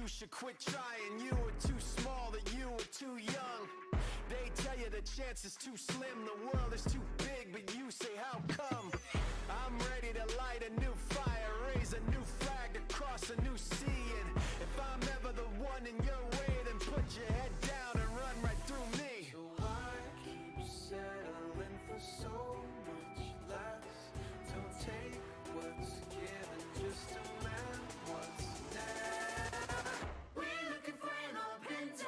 you should quit trying. You were too small, that you were too young. They tell you the chance is too slim, the world is too big, but you say how come? I'm ready to light a new fire, raise a new flag across a new sea. And if I'm ever the one in your way, then put your head down and run right through me. So why keep settling for so much less? Don't take what's given, just demand what's next. We're looking for an open door.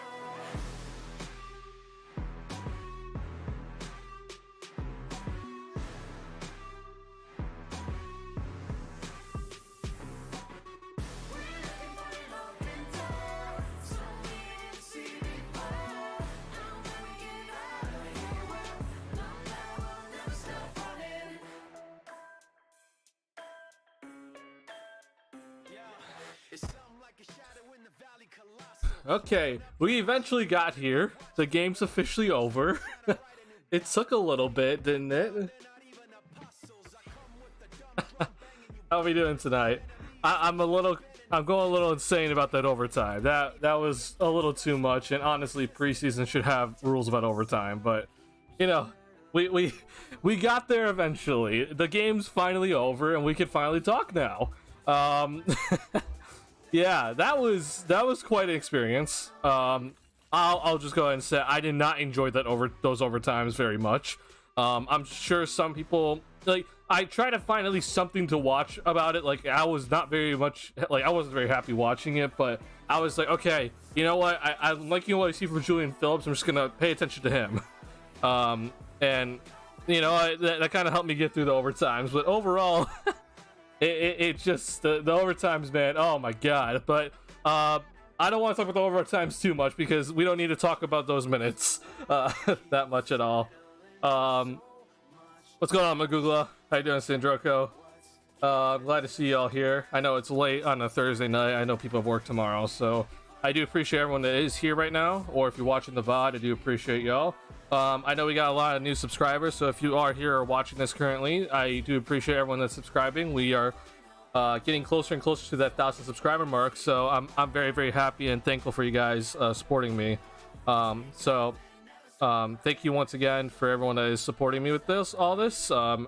Okay, we eventually got here. The game's officially over. It took a little bit, didn't it? How are we doing tonight? I'm going a little insane about that overtime. That was a little too much, and honestly, preseason should have rules about overtime. But you know, we got there eventually. The game's finally over, and we can finally talk now. Yeah, that was quite an experience. I'll just go ahead and say I did not enjoy those overtimes very much. I'm sure some people, like, I try to find at least something to watch about it. Like, I wasn't very happy watching it, but I was like, okay, you know what? I'm liking what I see from Julian Phillips. I'm just gonna pay attention to him. And you know, that kind of helped me get through the overtimes. But overall. It just the overtimes, man. Oh my god! But I don't want to talk about the overtimes too much because we don't need to talk about those minutes that much at all. What's going on, Magugla? How you doing, Sandroko? I'm glad to see y'all here. I know it's late on a Thursday night. I know people have work tomorrow, so I do appreciate everyone that is here right now. Or if you're watching the VOD, I do appreciate y'all. I know we got a lot of new subscribers, so if you are here or watching this currently, I do appreciate everyone that's subscribing. We are getting closer and closer to that 1,000 subscriber mark, so I'm very, very happy and thankful for you guys supporting me. Thank you once again for everyone that is supporting me with all this. None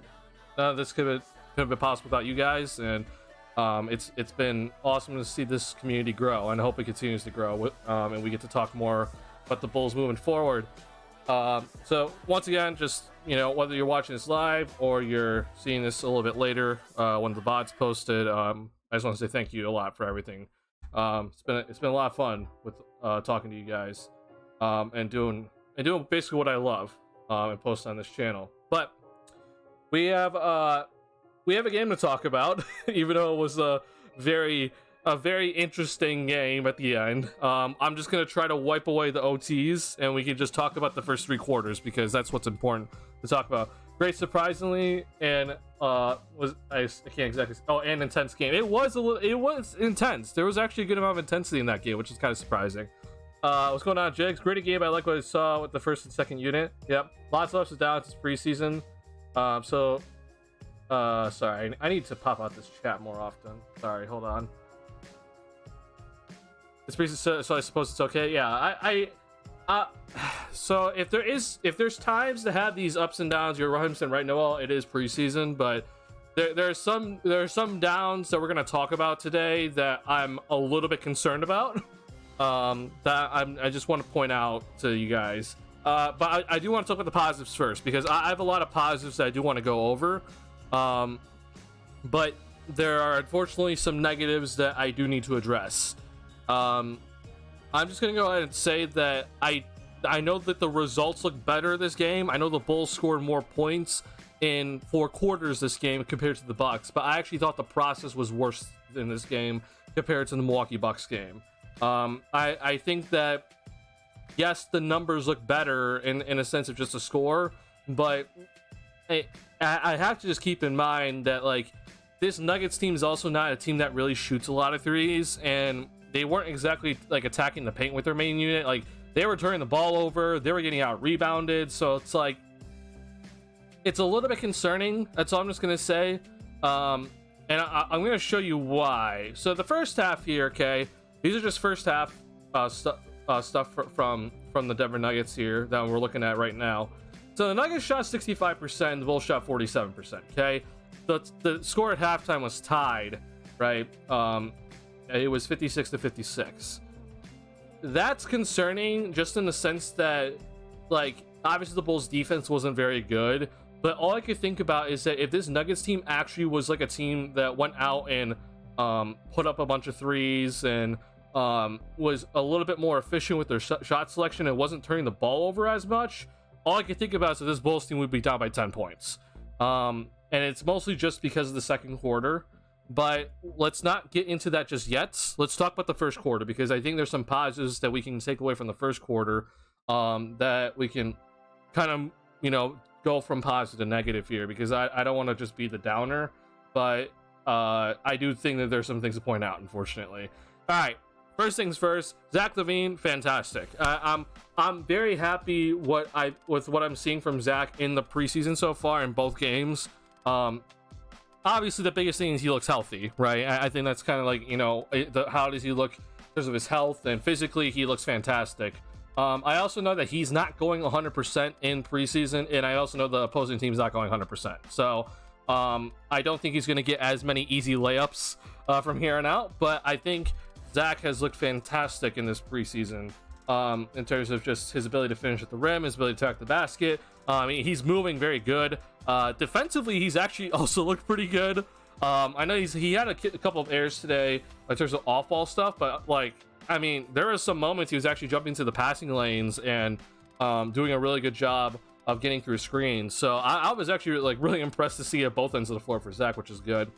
of this could have been possible without you guys, and it's been awesome to see this community grow, and I hope it continues to grow, and we get to talk more about the Bulls moving forward. So once again, just, you know, whether you're watching this live or you're seeing this a little bit later when the VOD's posted, I just want to say thank you a lot for everything. It's been a lot of fun with talking to you guys and doing basically what I love and post on this channel. But we have a game to talk about, even though it was a very interesting game at the end. I'm just gonna try to wipe away the OTs, and we can just talk about the first 3 quarters because that's what's important to talk about. Great, surprisingly, and I can't exactly. Oh, and intense game. It was intense. There was actually a good amount of intensity in that game, which is kind of surprising. What's going on, Jigs? Great game. I like what I saw with the first and second unit. Yep, lots of ups and downs. It's preseason. Sorry, I need to pop out this chat more often. Sorry, hold on. It's preseason, so I suppose it's okay. Yeah, so if there's times to have these ups and downs, you're 100% right, Noel. It is preseason, but there are some downs that we're gonna talk about today that I'm a little bit concerned about. I just want to point out to you guys. But I do want to talk about the positives first because I have a lot of positives that I do want to go over. But there are unfortunately some negatives that I do need to address. I'm just gonna go ahead and say that I know that the results look better this game. I know the Bulls scored more points in 4 quarters this game compared to the Bucks, but I actually thought the process was worse in this game compared to the Milwaukee Bucks game. I think that yes, the numbers look better in a sense of just a score, but I have to just keep in mind that, like, this Nuggets team is also not a team that really shoots a lot of threes, and they weren't exactly like attacking the paint with their main unit. Like, they were turning the ball over, they were getting out rebounded, so it's like, it's a little bit concerning. That's all I'm just gonna say. And I'm gonna show you why. So the first half here, okay, These are just first half stuff from the Denver Nuggets here that we're looking at right now. So the Nuggets shot 65%, the Bulls shot 47%. Okay, the score at halftime was tied, right? It was 56-56. That's concerning, just in the sense that, like, obviously the Bulls defense wasn't very good, but all I could think about is that if this Nuggets team actually was like a team that went out and put up a bunch of threes and was a little bit more efficient with their shot selection and wasn't turning the ball over as much, all I could think about is that this Bulls team would be down by 10 points. And it's mostly just because of the second quarter. But let's not get into that just yet. Let's talk about the first quarter, because I think there's some positives that we can take away from the first quarter, that we can kind of, you know, go from positive to negative here, because I don't want to just be the downer, but I do think that there's some things to point out, unfortunately. All right, first things first, Zach LaVine, fantastic. I'm very happy with what I'm seeing from Zach in the preseason so far in both games. Obviously the biggest thing is he looks healthy, right? I think that's kind of like, you know, how does he look in terms of his health, and physically he looks fantastic. I also know that he's not going 100% in preseason, and I also know the opposing team's not going 100%. So I don't think he's going to get as many easy layups from here on out, but I think Zach has looked fantastic in this preseason, in terms of just his ability to finish at the rim, his ability to attack the basket. He's moving very good. Defensively, he's actually also looked pretty good. I know he had a couple of errors today in terms of off-ball stuff, but like, I mean, there were some moments he was actually jumping to the passing lanes and doing a really good job of getting through screens. So I was actually like really impressed to see at both ends of the floor for Zach, which is good.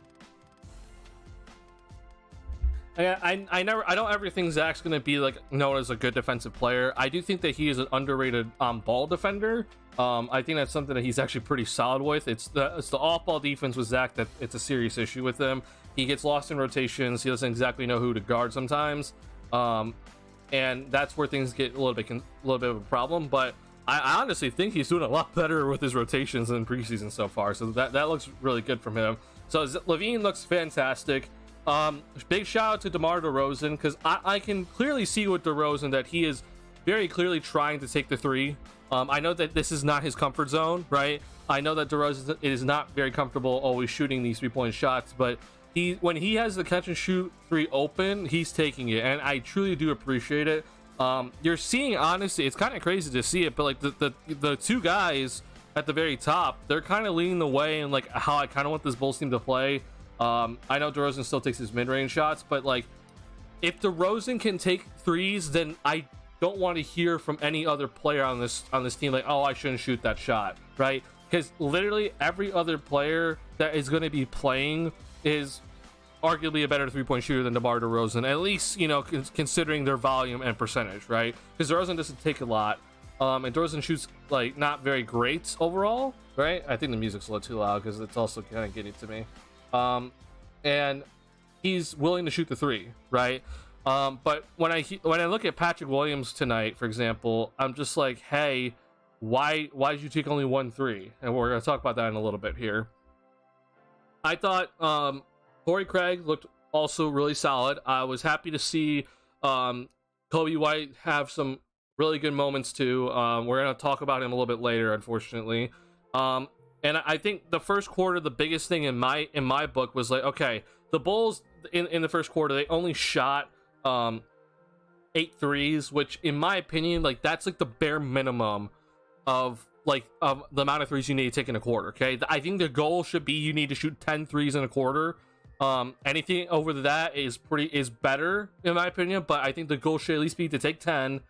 I don't ever think Zach's gonna be like known as a good defensive player. I do think that he is an underrated ball defender. I think that's something that he's actually pretty solid with. It's the off-ball defense with Zach that it's a serious issue with him. He gets lost in rotations. He doesn't exactly know who to guard sometimes, and that's where things get a little bit of a problem. But I honestly think he's doing a lot better with his rotations in preseason so far. So that looks really good from him. So LaVine looks fantastic. Big shout out to DeMar DeRozan, because I can clearly see with DeRozan that he is very clearly trying to take the three. I know that this is not his comfort zone, right? I know that DeRozan is not very comfortable always shooting these 3-point shots, but when he has the catch and shoot three open, he's taking it, and I truly do appreciate it. You're seeing, honestly, it's kind of crazy to see it, but like the two guys at the very top, they're kind of leading the way in like how I kind of want this Bulls team to play. I know DeRozan still takes his mid-range shots, but like, if DeRozan can take threes, then I don't want to hear from any other player on this team like, oh, I shouldn't shoot that shot, right? Because literally every other player that is going to be playing is arguably a better 3-point shooter than DeMar DeRozan, at least, you know, considering their volume and percentage, right? Because DeRozan doesn't take a lot, and DeRozan shoots like not very great overall, right? I think the music's a little too loud because it's also kind of getting to me. And he's willing to shoot the three, right? But when I look at Patrick Williams tonight, for example, I'm just like, hey, why did you take only 1 3? And we're gonna talk about that in a little bit here. I thought Torrey Craig looked also really solid. I was happy to see Kobe White have some really good moments too. We're gonna talk about him a little bit later, unfortunately. And I think the first quarter, the biggest thing in my book was like, okay, the Bulls in the first quarter, they only shot 8 threes, which in my opinion, like that's like the bare minimum of the amount of threes you need to take in a quarter. Okay, I think the goal should be you need to shoot 10 threes in a quarter. Anything over that is better in my opinion, but I think the goal should at least be to take 10,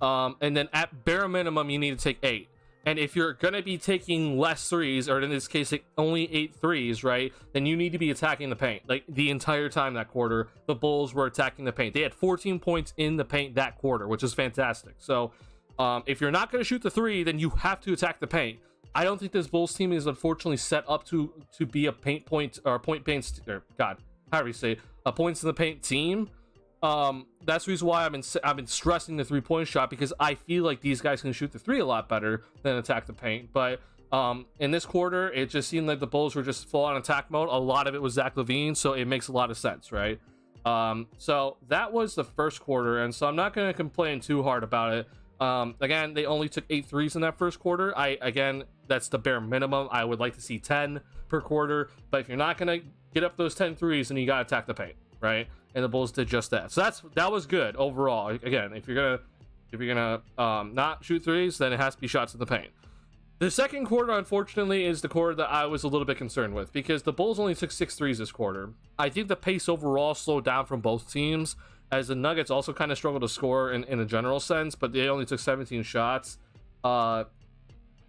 and then at bare minimum you need to take 8. And if you're going to be taking less threes, or in this case, like only 8 threes, right, then you need to be attacking the paint. Like the entire time that quarter, the Bulls were attacking the paint. They had 14 points in the paint that quarter, which is fantastic. So if you're not going to shoot the three, then you have to attack the paint. I don't think this Bulls team is unfortunately set up to be a points in the paint team. That's the reason why I've been stressing the 3-point shot, because I feel like these guys can shoot the three a lot better than attack the paint. But in this quarter, it just seemed like the Bulls were just full on attack mode. A lot of it was Zach LaVine, so it makes a lot of sense, right? So that was the first quarter, and so I'm not going to complain too hard about it. Again, they only took 8 threes in that first quarter. Again, that's the bare minimum. I would like to see 10 per quarter, but if you're not going to get up those 10 threes, then you got to attack the paint, right? And the Bulls did just that. So that was good overall. Again, if you're gonna not shoot threes, then it has to be shots in the paint. The second quarter, unfortunately, is the quarter that I was a little bit concerned with, because the Bulls only took 6 threes this quarter. I think the pace overall slowed down from both teams, as the Nuggets also kind of struggled to score in a general sense, but they only took 17 shots. Yeah,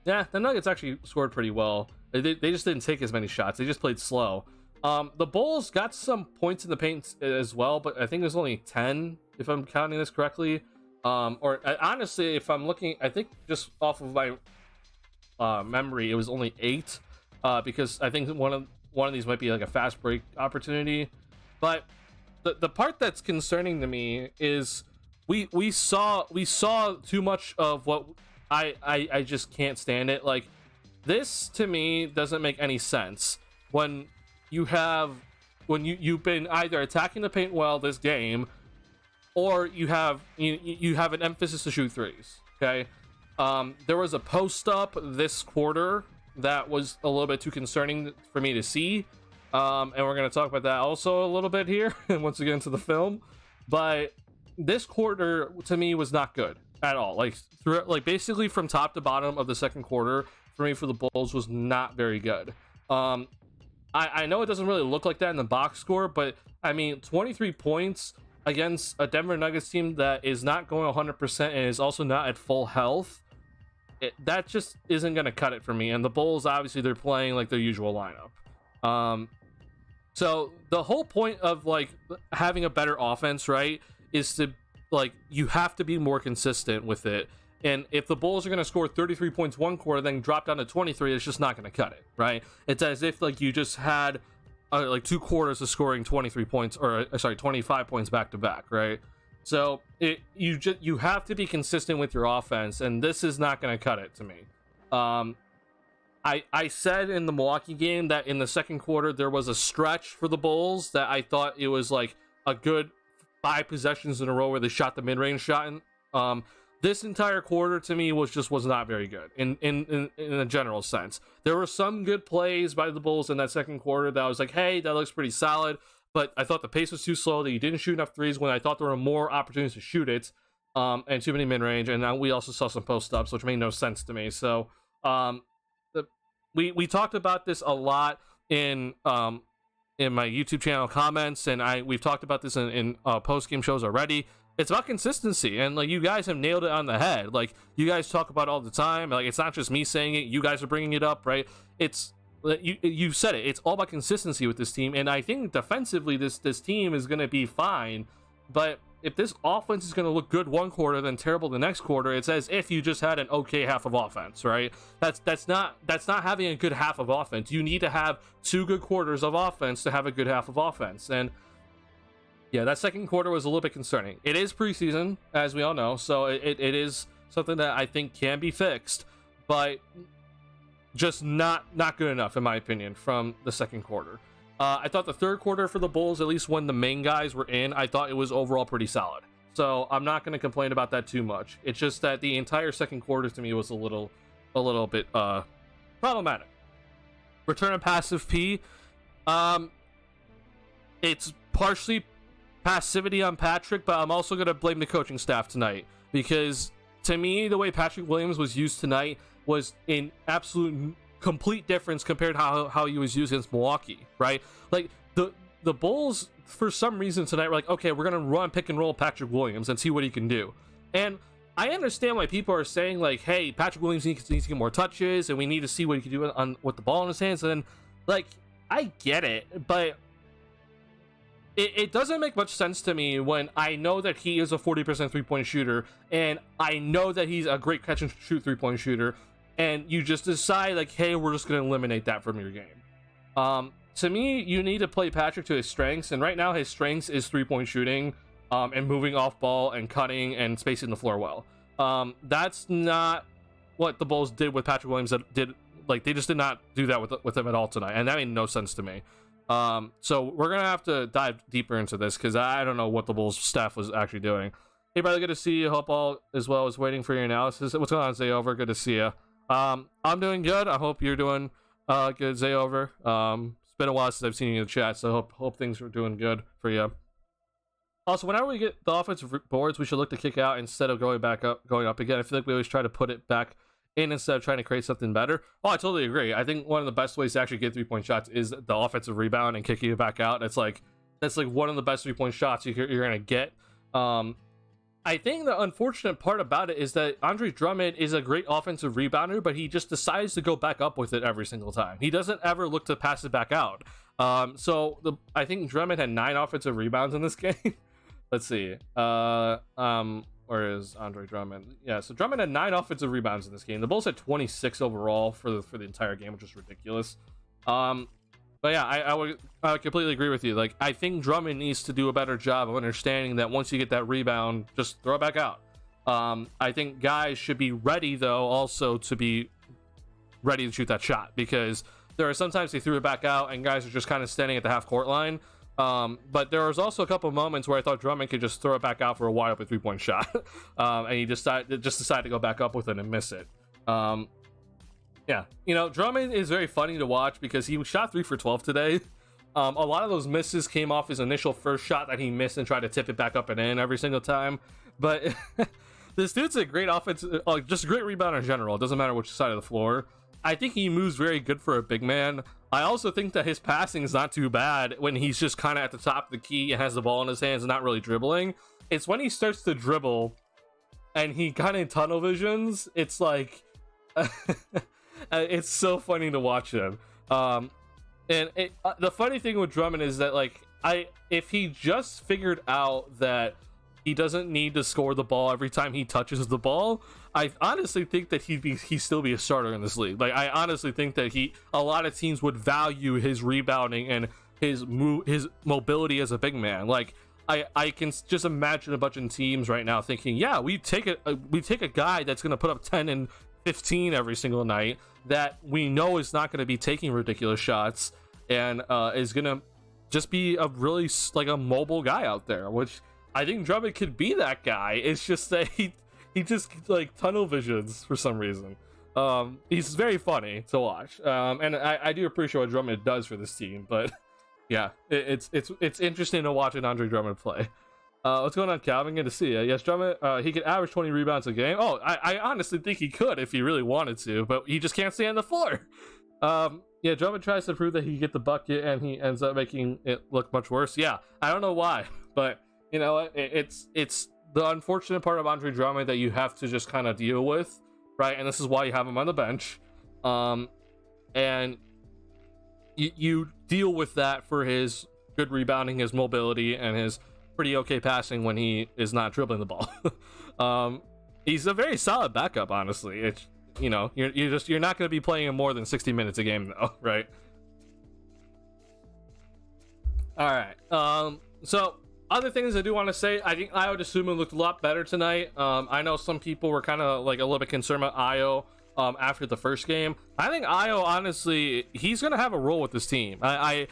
the Nuggets actually scored pretty well. They just didn't take as many shots. They just played slow. The Bulls got some points in the paint as well, but I think it was only 10, if I'm counting this correctly. Or honestly, if I'm looking, I think just off of my memory, it was only 8, because I think one of these might be like a fast break opportunity. But the part that's concerning to me is we saw too much of what I just can't stand it. Like, this to me doesn't make any sense when you've been either attacking the paint well this game, or you have an emphasis to shoot threes. Okay, there was a post up this quarter that was a little bit too concerning for me to see, and we're going to talk about that also a little bit here and once we get into the film. But this quarter to me was not good at all. Like basically from top to bottom of the second quarter for me, for the Bulls, was not very good. I know it doesn't really look like that in the box score, but I mean, 23 points against a Denver Nuggets team that is not going 100% and is also not at full health, that just isn't going to cut it for me. And the Bulls, obviously, they're playing like their usual lineup. So the whole point of like having a better offense, right, is to like, you have to be more consistent with it. And if the Bulls are going to score 33 points one quarter, then drop down to 23, it's just not going to cut it, right? It's as if like you just had like 2 quarters of scoring 23 points, or 25 points back to back, right? So you have to be consistent with your offense, and this is not going to cut it to me. I said in the Milwaukee game that in the second quarter there was a stretch for the Bulls that I thought it was like a good 5 possessions in a row where they shot the mid-range shot. This entire quarter to me was not very good in a general sense. There were some good plays by the Bulls in that second quarter that I was like, hey, that looks pretty solid, but I thought the pace was too slow, that you didn't shoot enough threes when I thought there were more opportunities to shoot it, and too many mid-range. And now we also saw some post-ups, which made no sense to me. So we talked about this a lot in my YouTube channel comments, and we've talked about this in post-game shows already. It's about consistency, and like, you guys have nailed it on the head. Like, you guys talk about it all the time. Like, it's not just me saying it, you guys are bringing it up, right? It's you said it. It's all about consistency with this team, and I think defensively this team is going to be fine. But if this offense is going to look good one quarter, then terrible the next quarter, it's as if you just had an okay half of offense, right? That's not having a good half of offense. You need to have 2 good quarters of offense to have a good half of offense. And yeah, that second quarter was a little bit concerning. It is preseason, as we all know, so it is something that I think can be fixed, but just not good enough, in my opinion, from the second quarter. I thought the third quarter for the Bulls, at least when the main guys were in, I thought it was overall pretty solid. So I'm not going to complain about that too much. It's just that the entire second quarter to me was a little bit problematic. Return of passive P. It's partially passivity on Patrick, but I'm also going to blame the coaching staff tonight, because to me, the way Patrick Williams was used tonight was an absolute complete difference compared to how he was used against Milwaukee, right? Like, the Bulls, for some reason tonight, were like, okay, we're going to run pick and roll Patrick Williams and see what he can do. And I understand why people are saying, like, hey, Patrick Williams needs to get more touches, and we need to see what he can do with the ball in his hands. And like, I get it, but it doesn't make much sense to me when I know that he is a 40% three-point shooter, and I know that he's a great catch-and-shoot three-point shooter, and you just decide, like, hey, we're just going to eliminate that from your game. To me, you need to play Patrick to his strengths, and right now his strengths is three-point shooting, and moving off ball and cutting and spacing the floor well. That's not what the Bulls did with Patrick Williams. They just did not do that with him at all tonight, and that made no sense to me. So we're gonna have to dive deeper into this because I don't know what the Bulls staff was actually doing. Hey, brother, good to see you. Hope all as well. As waiting for your analysis. What's going on, Zayover? Good to see you. I'm doing good. I hope you're doing good, Zayover. It's been a while since I've seen you in the chat, so hope things are doing good for you. Also, whenever we get the offensive boards, we should look to kick out instead of going up again. I feel like we always try to put it back in instead of trying to create something better. Oh, I totally agree. I think one of the best ways to actually get 3-point shots is the offensive rebound and kicking it back out. That's like one of the best 3-point shots you're gonna get. I think the unfortunate part about it is that Andre Drummond is a great offensive rebounder, but he just decides to go back up with it every single time. He doesn't ever look to pass it back out. I think Drummond had 9 offensive rebounds in this game. Let's see. Where is Andre Drummond? Yeah, so Drummond had 9 offensive rebounds in this game. The Bulls had 26 overall for the entire game, which is ridiculous. But yeah, I would completely agree with you. Like, I think Drummond needs to do a better job of understanding that once you get that rebound, just throw it back out. I think guys should be ready, though, also to be ready to shoot that shot, because there are sometimes they threw it back out and guys are just kind of standing at the half-court line. But there was also a couple moments where I thought Drummond could just throw it back out for a wide open 3-point shot. And he decided to go back up with it and miss it. Yeah, Drummond is very funny to watch because he shot 3 for 12 today. A lot of those misses came off his initial first shot that he missed and tried to tip it back up and in every single time. But this dude's a great offense, just a great rebounder in general. It doesn't matter which side of the floor. I think he moves very good for a big man. I also think that his passing is not too bad when he's just kind of at the top of the key and has the ball in his hands and not really dribbling. It's when he starts to dribble and he kind of tunnel visions. It's like, it's so funny to watch him. The funny thing with Drummond is that, like, if he just figured out that he doesn't need to score the ball every time he touches the ball, I honestly think that he'd still be a starter in this league. Like, I honestly think that a lot of teams would value his rebounding and his mobility as a big man. Like, I can just imagine a bunch of teams right now thinking, yeah, we take a guy that's going to put up 10 and 15 every single night that we know is not going to be taking ridiculous shots and is going to just be a really like a mobile guy out there, which I think Drummond could be that guy. It's just that he just like tunnel visions for some reason. He's very funny to watch, and I do appreciate what Drummond does for this team. But yeah, it's interesting to watch an Andre Drummond play. What's going on, Calvin? Good to see you. Yes, Drummond, he could average 20 rebounds a game. Oh, I honestly think he could if he really wanted to, but he just can't stay on the floor. Yeah, Drummond tries to prove that he can get the bucket, and he ends up making it look much worse. Yeah, I don't know why, but it's the unfortunate part of Andre Drummond that you have to just kind of deal with, right? And this is why you have him on the bench. And you deal with that for his good rebounding, his mobility, and his pretty okay passing when he is not dribbling the ball. He's a very solid backup, honestly. It's you're not going to be playing him more than 60 minutes a game, though, right? All right. So other things I do want to say, I think Ayo Dosunmu looked a lot better tonight. I know some people were kind of like a little bit concerned about Ayo after the first game. I think Ayo, honestly, he's going to have a role with this team. I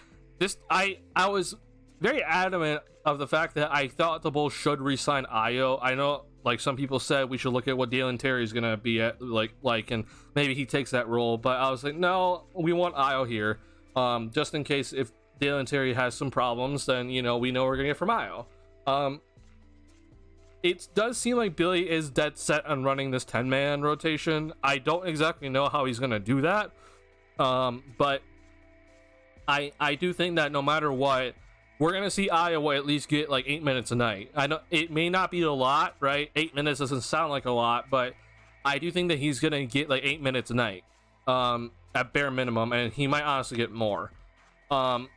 was very adamant of the fact that I thought the Bulls should re-sign Ayo. I know, like, some people said we should look at what Dalen Terry is gonna be at, like, and maybe he takes that role. But I was like, no, we want Ayo here, just in case if Dalen Terry has some problems, then we know we're gonna get from Ayo. It does seem like Billy is dead set on running this 10-man rotation. I don't exactly know how he's gonna do that, but I do think that no matter what, we're going to see Iowa at least get like 8 minutes a night. I know it may not be a lot, right? 8 minutes doesn't sound like a lot, but I do think that he's going to get like 8 minutes a night at bare minimum, and he might honestly get more.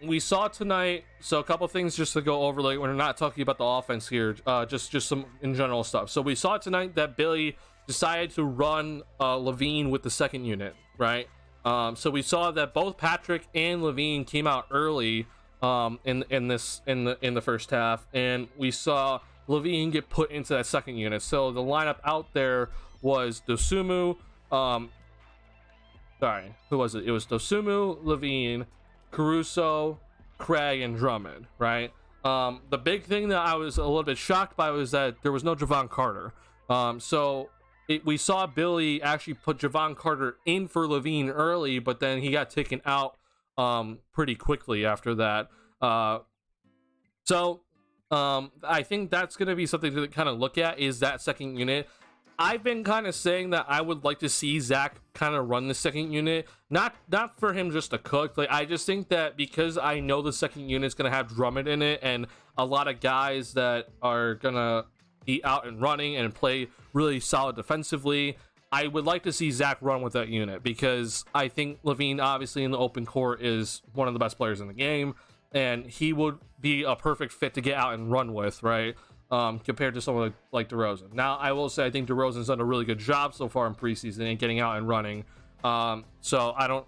We saw tonight, so a couple things just to go over, like, we're not talking about the offense here, just some in general stuff. So we saw tonight that Billy decided to run Levine with the second unit, right? So we saw that both Patrick and Levine came out early in the first half, and we saw Levine get put into that second unit. So the lineup out there was Dosunmu, sorry, who was it? It was Dosunmu, Levine, Caruso, Craig and Drummond, right? The big thing that I was a little bit shocked by was that there was no Javon Carter. We saw Billy actually put Javon Carter in for Levine early, but then he got taken out pretty quickly after that. I think that's going to be something to kind of look at, is that second unit. I've been kind of saying that I would like to see Zach kind of run the second unit, not for him just to cook. Like, I just think that because I know the second unit is going to have Drummond in it and a lot of guys that are going to be out and running and play really solid defensively, I would like to see Zach run with that unit, because I think Levine, obviously in the open court, is one of the best players in the game, and he would be a perfect fit to get out and run with, right? Compared to someone like DeRozan. Now, I will say I think DeRozan's done a really good job so far in preseason and getting out and running. So I don't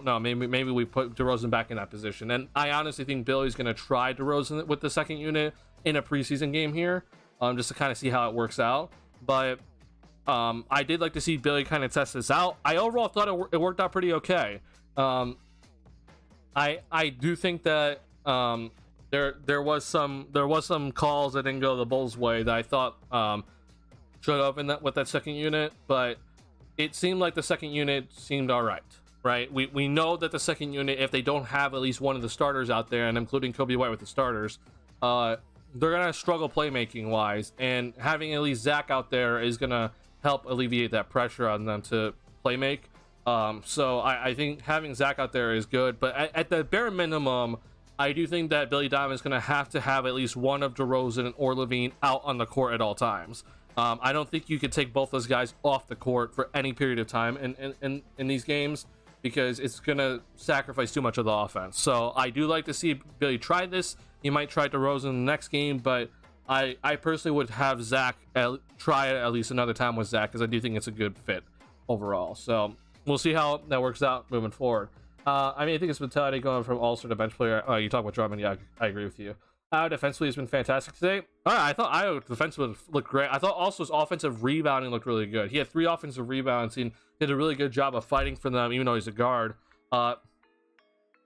know. Maybe we put DeRozan back in that position. And I honestly think Billy's going to try DeRozan with the second unit in a preseason game here, just to kind of see how it works out. But I did like to see Billy kind of test this out. I overall thought it worked out pretty okay. I do think that there was some calls that didn't go the Bulls' way that I thought should have with that second unit, but it seemed like the second unit seemed all right? We know that the second unit, if they don't have at least one of the starters out there, and including Kobe White with the starters, they're gonna struggle playmaking wise, and having at least Zach out there is gonna help alleviate that pressure on them to play make. So I think having Zach out there is good, but at the bare minimum, I do think that Billy Donovan is going to have at least one of DeRozan or Levine out on the court at all times. I don't think you could take both those guys off the court for any period of time in these games, because it's going to sacrifice too much of the offense. So I do like to see Billy try this. He might try DeRozan in the next game, but I personally would have Zach try it at least another time with Zach, because I do think it's a good fit overall. So we'll see how that works out moving forward. I think it's mentality going from all-star to bench player. You talk about Drummond. Yeah, I agree with you. Defensively has been fantastic today. I thought Io defensively looked great. I thought also his offensive rebounding looked really good. He had 3 offensive rebounds and did a really good job of fighting for them, even though he's a guard.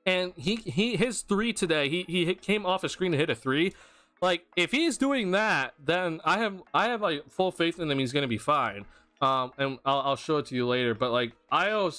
And his 3 today, he came off a screen to hit a 3. Like, if he's doing that, then I have like full faith in him. He's gonna be fine. And I'll show it to you later. But like Io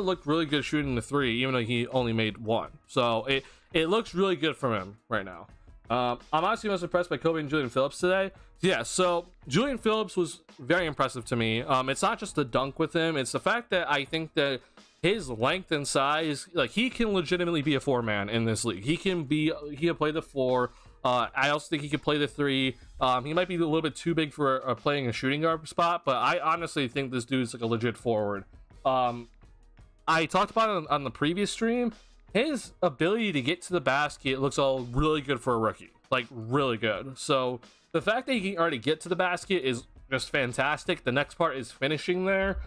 looked really good shooting the 3, even though he only made 1. So it looks really good from him right now. I'm honestly most impressed by Kobe and Julian Phillips today. Yeah, so Julian Phillips was very impressive to me. It's not just the dunk with him, it's the fact that I think that his length and size, like, he can legitimately be a 4-man in this league. He can play the 4. I also think he could play the 3. He might be a little bit too big for playing a shooting guard spot, but I honestly think this dude's like a legit forward. I talked about it on the previous stream. His ability to get to the basket looks all really good for a rookie, like really good. So the fact that he can already get to the basket is just fantastic. The next part is finishing there,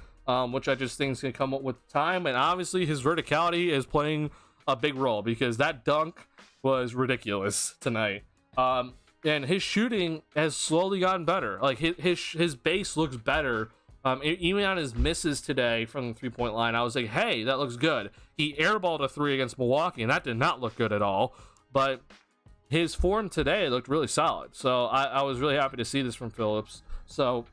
which I just think is going to come up with time. And obviously his verticality is playing a big role, because that dunk was ridiculous tonight. And his shooting has slowly gotten better. Like his base looks better. Even on his misses today from the 3-point line, I was like, hey, that looks good. He airballed a 3 against Milwaukee, and that did not look good at all. But his form today looked really solid. So I was really happy to see this from Phillips. So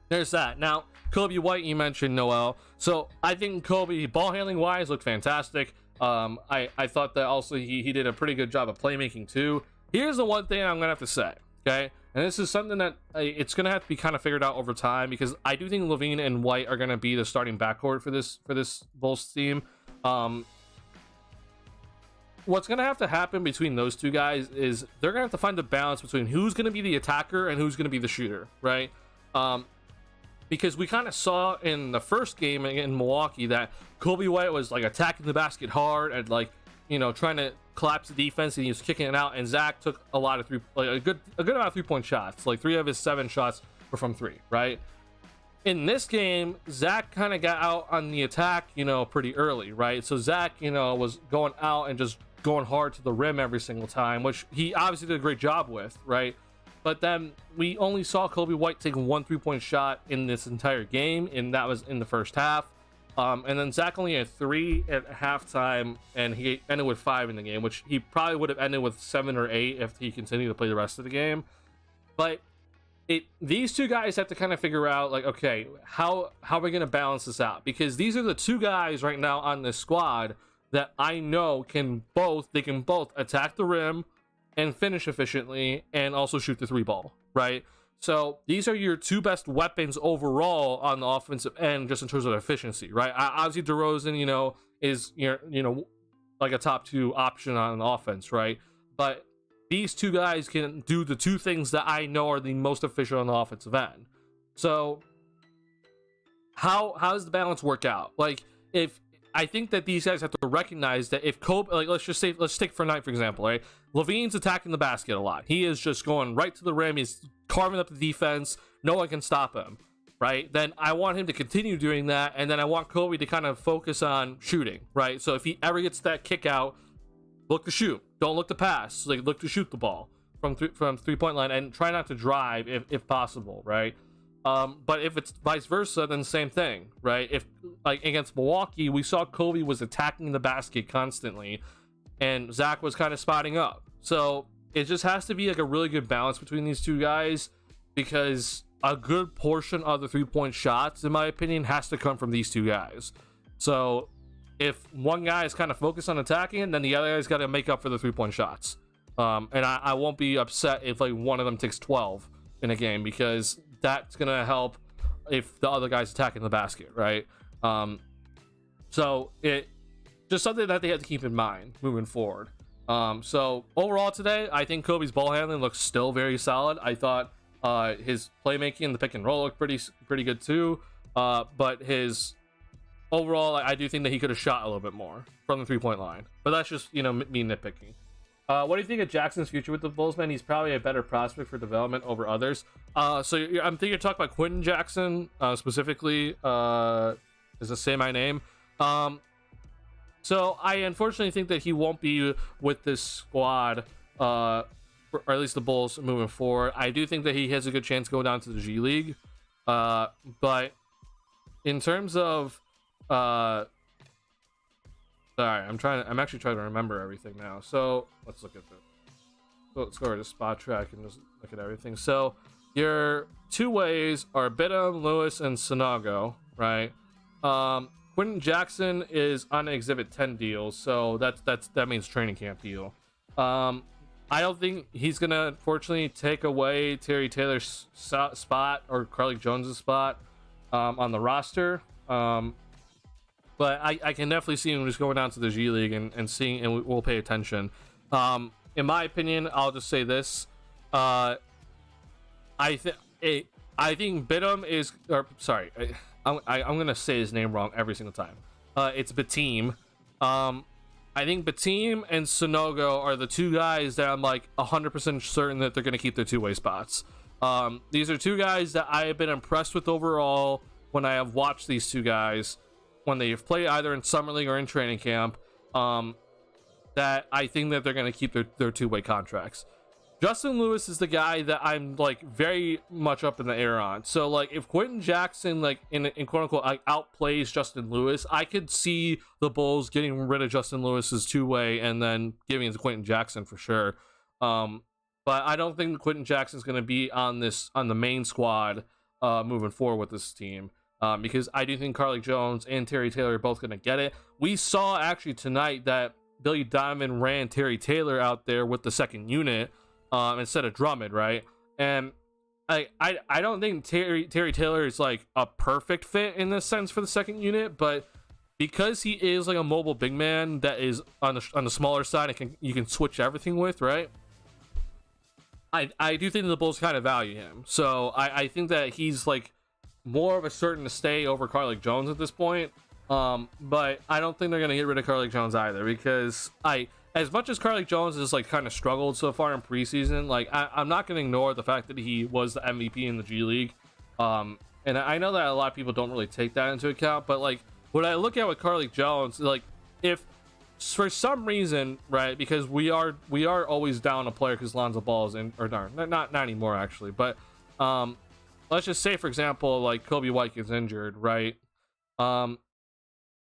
there's that. Now, Kobe White, you mentioned, Noel. So I think Kobe, ball handling wise, looked fantastic. I thought that also he did a pretty good job of playmaking too. Here's the one thing I'm going to have to say, okay? And this is something that it's going to have to be kind of figured out over time, because I do think Levine and White are going to be the starting backcourt for this Bulls team. What's going to have to happen between those two guys is they're going to have to find the balance between who's going to be the attacker and who's going to be the shooter, right? Because we kind of saw in the first game in Milwaukee that Kobe White was like attacking the basket hard and like, you know, trying to collapse the defense, and he was kicking it out, and Zach took a lot of a good amount of 3-point shots. Like 3 of his 7 shots were from 3, right? In this game, Zach kind of got out on the attack, you know, pretty early, right? So Zach, you know, was going out and just going hard to the rim every single time, which he obviously did a great job with, right? But then we only saw Kobe White take 1 3-point shot in this entire game, and that was in the first half. And then Zach only had 3 at halftime, and he ended with 5 in the game, which he probably would have ended with 7 or 8 if he continued to play the rest of the game. But these two guys have to kind of figure out, like, okay, how are we going to balance this out? Because these are the two guys right now on this squad that I know can both attack the rim and finish efficiently and also shoot the 3-ball, right? So these are your two best weapons overall on the offensive end, just in terms of efficiency, right? Obviously, DeRozan, is like a top 2 option on offense, right? But these two guys can do the two things that I know are the most efficient on the offensive end. So how does the balance work out? Like, if I think that these guys have to recognize that if Kobe, like, let's take for night, for example, right? Levine's attacking the basket a lot. He is just going right to the rim. He's carving up the defense. No one can stop him, right? Then I want him to continue doing that, and then I want Kobe to kind of focus on shooting, right? So if he ever gets that kick out, look to shoot. Don't look to pass. Like, look to shoot the ball from 3-point line, and try not to drive if possible, right? But if it's vice versa, then same thing, right? If, like, against Milwaukee, we saw Kobe was attacking the basket constantly, and Zach was kind of spotting up. So it just has to be like a really good balance between these two guys, because a good portion of the 3-point shots, in my opinion, has to come from these two guys. So if one guy is kind of focused on attacking, then the other guy's got to make up for the 3-point shots. And I won't be upset if, like, one of them takes 12 in a game, because that's gonna help if the other guy's attacking the basket, right? So it just something that they have to keep in mind moving forward. So overall today, I think Kobe's ball handling looks still very solid. I thought his playmaking in the pick and roll looked pretty good too. But his overall, I do think that he could have shot a little bit more from the 3-point line. But that's just, me nitpicking. What do you think of Jackson's future with the Bulls, man? He's probably a better prospect for development over others. I'm thinking you're talking about Quentin Jackson specifically. Is to say my name. So I unfortunately think that he won't be with this squad, or at least the Bulls moving forward. I do think that he has a good chance going down to the G League. But in terms of sorry, I'm actually trying to remember everything now. So let's look at this. So let's go to the spot track and just look at everything. So your two ways are Bidham, Lewis, and Sinago, right? Quentin Jackson is on an Exhibit 10 deal, so that means training camp deal. I don't think he's gonna unfortunately take away Terry Taylor's spot or Carlik Jones's spot on the roster. But I can definitely see him just going down to the G League and seeing, and we'll pay attention. In my opinion, I'll just say this: I think Bidham is, or sorry, I'm gonna say his name wrong every single time. It's Bateem. I think Bateem and Sonogo are the two guys that I'm like 100% certain that they're gonna keep their two-way spots. These are two guys that I have been impressed with overall when I have watched these two guys when they've played either in summer league or in training camp. That I think that they're gonna keep their two-way contracts. Justin Lewis is the guy that I'm like very much up in the air on. So like if Quentin Jackson like in quote unquote like outplays Justin Lewis, I could see the Bulls getting rid of Justin Lewis's two-way and then giving it to Quentin Jackson for sure. But I don't think Quentin Jackson's going to be on the main squad moving forward with this team, because I do think Carlik Jones and Terry Taylor are both going to get it. We saw actually tonight that Billy Donovan ran Terry Taylor out there with the second unit instead of Drummond, right? And I don't think Terry Taylor is like a perfect fit in this sense for the second unit, but because he is like a mobile big man that is on the smaller side and you can switch everything with, right? I do think the Bulls kind of value him, so I think that he's like more of a certain to stay over Carlik Jones at this point. But I don't think they're gonna get rid of Carlik Jones either, because as much as Carlik Jones has like kind of struggled so far in preseason, like I'm not gonna ignore the fact that he was the MVP in the G League. And I know that a lot of people don't really take that into account, but like when I look at with Carlik Jones, like if for some reason, right, because we are always down a player because Lonzo Ball is in, or not anymore actually, but let's just say for example like Kobe White gets injured, right?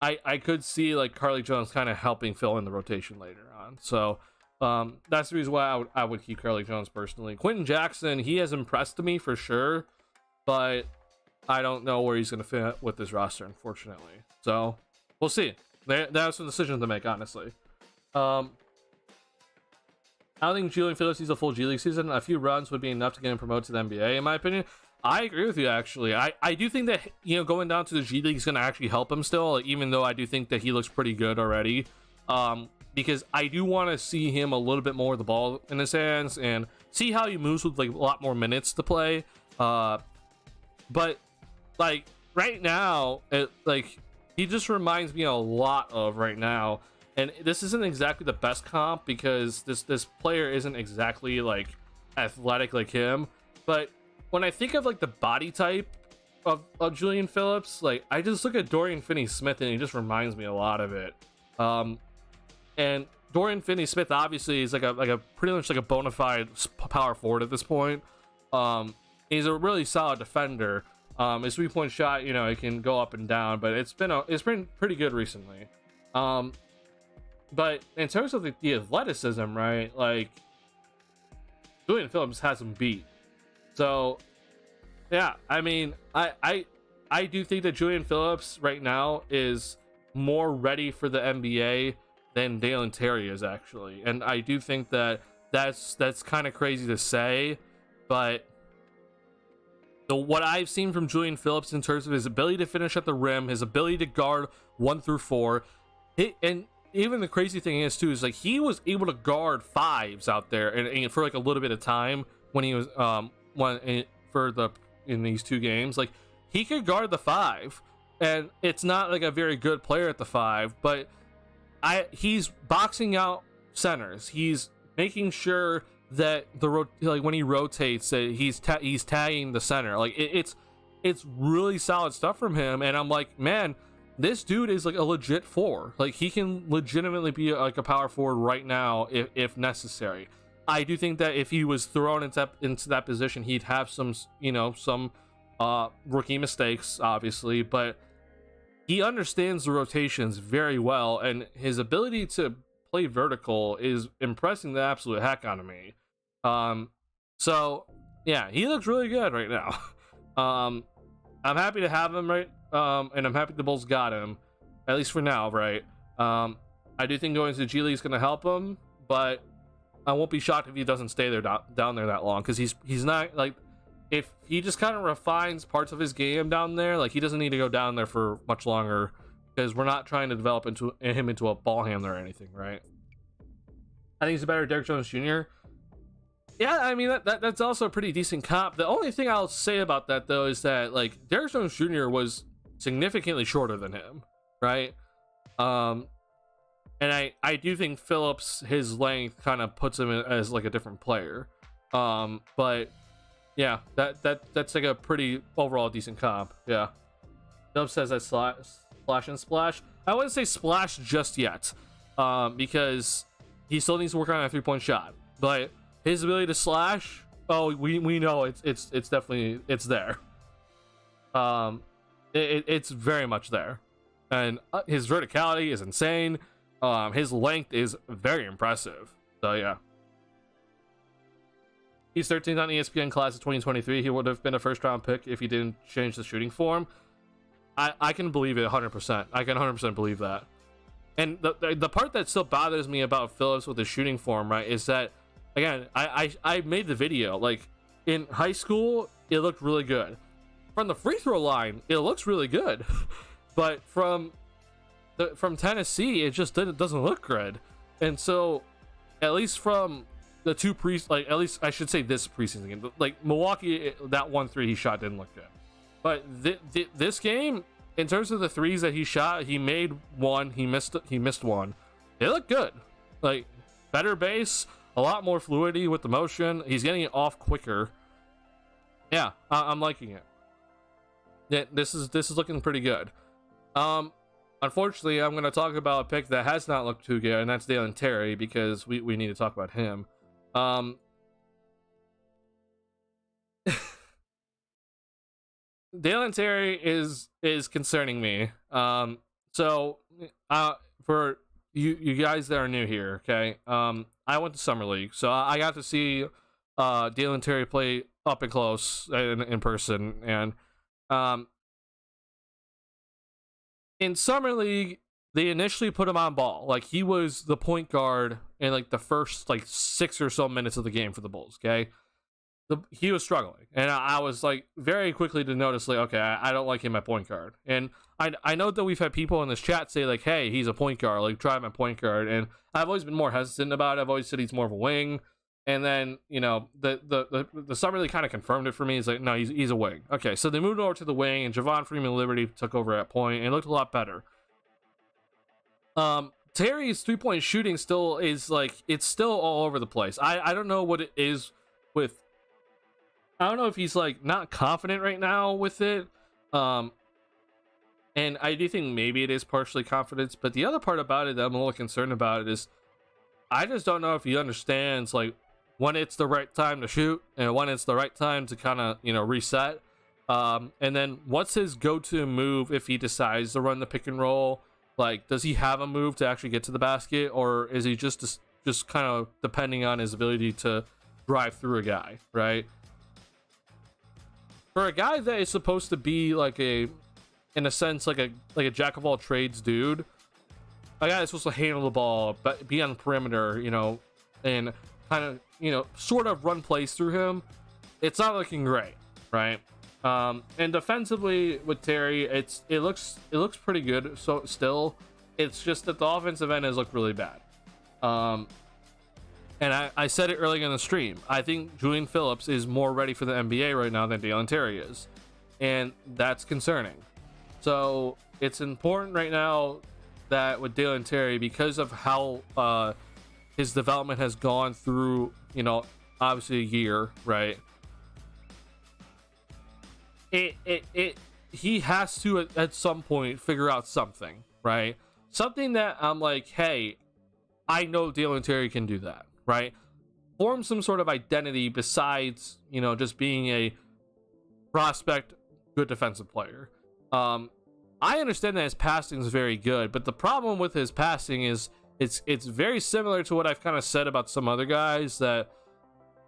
I could see like Carly Jones kind of helping fill in the rotation later on. So that's the reason why I would keep Carly Jones personally. Quentin Jackson, he has impressed me for sure, but I don't know where he's going to fit with this roster, unfortunately. So we'll see. They have some decisions to make, honestly. I don't think Julian Phillips needs a full G League season. A few runs would be enough to get him promoted to the NBA, in my opinion. I agree with you, actually. I do think that, you know, going down to the G League is going to actually help him still, like, even though I do think that he looks pretty good already. Because I do want to see him a little bit more with the ball in his hands and see how he moves with like a lot more minutes to play. But like right now, he just reminds me a lot of right now. And this isn't exactly the best comp because this player isn't exactly like athletic like him. But when I think of like the body type of Julian Phillips, like I just look at Dorian Finney-Smith and he just reminds me a lot of it. And Dorian Finney-Smith obviously is like a pretty much like a bona fide power forward at this point. He's a really solid defender. His 3-point shot, you know, it can go up and down, but it's been pretty good recently. But in terms of the athleticism, right? Like Julian Phillips has him beat. So yeah, I mean, I do think that Julian Phillips right now is more ready for the NBA than Dalen Terry is actually, and I do think that that's kind of crazy to say, but what I've seen from Julian Phillips in terms of his ability to finish at the rim, his ability to guard 1 through 4, and even the crazy thing is too is like he was able to guard 5s out there and for like a little bit of time when he was in these 2 games, like he could guard the 5, and it's not like a very good player at the 5, but he's boxing out centers. He's making sure that like when he rotates, that he's tagging the center. Like it's really solid stuff from him. And I'm like, man, this dude is like a legit 4. Like he can legitimately be like a power forward right now if necessary. I do think that if he was thrown into that position, he'd have some rookie mistakes, obviously, but he understands the rotations very well, and his ability to play vertical is impressing the absolute heck out of me. So yeah, he looks really good right now. I'm happy to have him, right? And I'm happy the Bulls got him, at least for now, right? I do think going to the G League is going to help him, but I won't be shocked if he doesn't stay there down there that long, because he's not like, if he just kind of refines parts of his game down there, like he doesn't need to go down there for much longer, because we're not trying to develop him into a ball handler or anything, right? I think he's a better Derrick Jones Jr. Yeah, I mean that's also a pretty decent comp. The only thing I'll say about that though is that like Derrick Jones Jr. was significantly shorter than him, right? And I do think Phillips, his length kind of puts him as like a different player. But yeah, that's like a pretty overall decent comp. Yeah. Phillips says that slash and splash. I wouldn't say splash just yet, because he still needs to work on a 3-point shot. But his ability to slash, oh, we know it's definitely there. It's very much there, and his verticality is insane. His length is very impressive. So yeah. He's 13th on ESPN class of 2023. He would have been a first-round pick if he didn't change the shooting form. I can believe it 100%. I can 100% believe that. And the part that still bothers me about Phillips with his shooting form, right, is that, again, I made the video. Like, in high school, it looked really good. From the free throw line, it looks really good. But from Tennessee, it just doesn't look good. And so, at least from the at least I should say this preseason game, like Milwaukee, that 1-3 he shot didn't look good. But this game, in terms of the threes that he shot, he made one, he missed one. It looked good. Like, better base, a lot more fluidity with the motion. He's getting it off quicker. Yeah, I'm liking it. Yeah, this is looking pretty good. Unfortunately, I'm going to talk about a pick that has not looked too good, and that's Dalen Terry, because we need to talk about him. Dalen Terry is concerning me. So, for you guys that are new here, okay? I went to summer league, so I got to see Dalen Terry play up and close in person, and in summer league they initially put him on ball. Like, he was the point guard in like the first like 6 or so minutes of the game for the Bulls. Okay, he was struggling, and I was like very quickly to notice, like, okay, I don't like him at point guard. And I know that we've had people in this chat say like, hey, he's a point guard, like try him at point guard, and I've always been more hesitant about it. I've always said he's more of a wing, and then, you know, the summer league kind of confirmed it for me. It's like, no, he's a wing. Okay, so they moved over to the wing, and Javon Freeman Liberty took over at point, and it looked a lot better. Terry's 3-point shooting still is like, it's still all over the place. I don't know what it is with, I don't know if he's like not confident right now with it. And I do think maybe it is partially confidence, but the other part about it that I'm a little concerned about it is I just don't know if he understands like when it's the right time to shoot and when it's the right time to kind of, you know, reset. And then what's his go-to move if he decides to run the pick and roll? Like, does he have a move to actually get to the basket, or is he just kind of depending on his ability to drive through a guy, right? For a guy that is supposed to be like a, in a sense, like a jack of all trades dude, a guy that's supposed to handle the ball, but be on the perimeter, you know, and kind of, you know, sort of run plays through him, it's not looking great, right? And defensively with Terry, it looks pretty good. So still, it's just that the offensive end has looked really bad. And I said it earlier in the stream. I think Julian Phillips is more ready for the NBA right now than Dalen Terry is, and that's concerning. So it's important right now that with Dalen Terry, because of how his development has gone through, you know, obviously a year, right? He has to at some point figure out something, right? Something that I'm like, hey, I know Dalen Terry can do that, right? Form some sort of identity besides, you know, just being a prospect, good defensive player. I understand that his passing is very good, but the problem with his passing is it's very similar to what I've kind of said about some other guys, that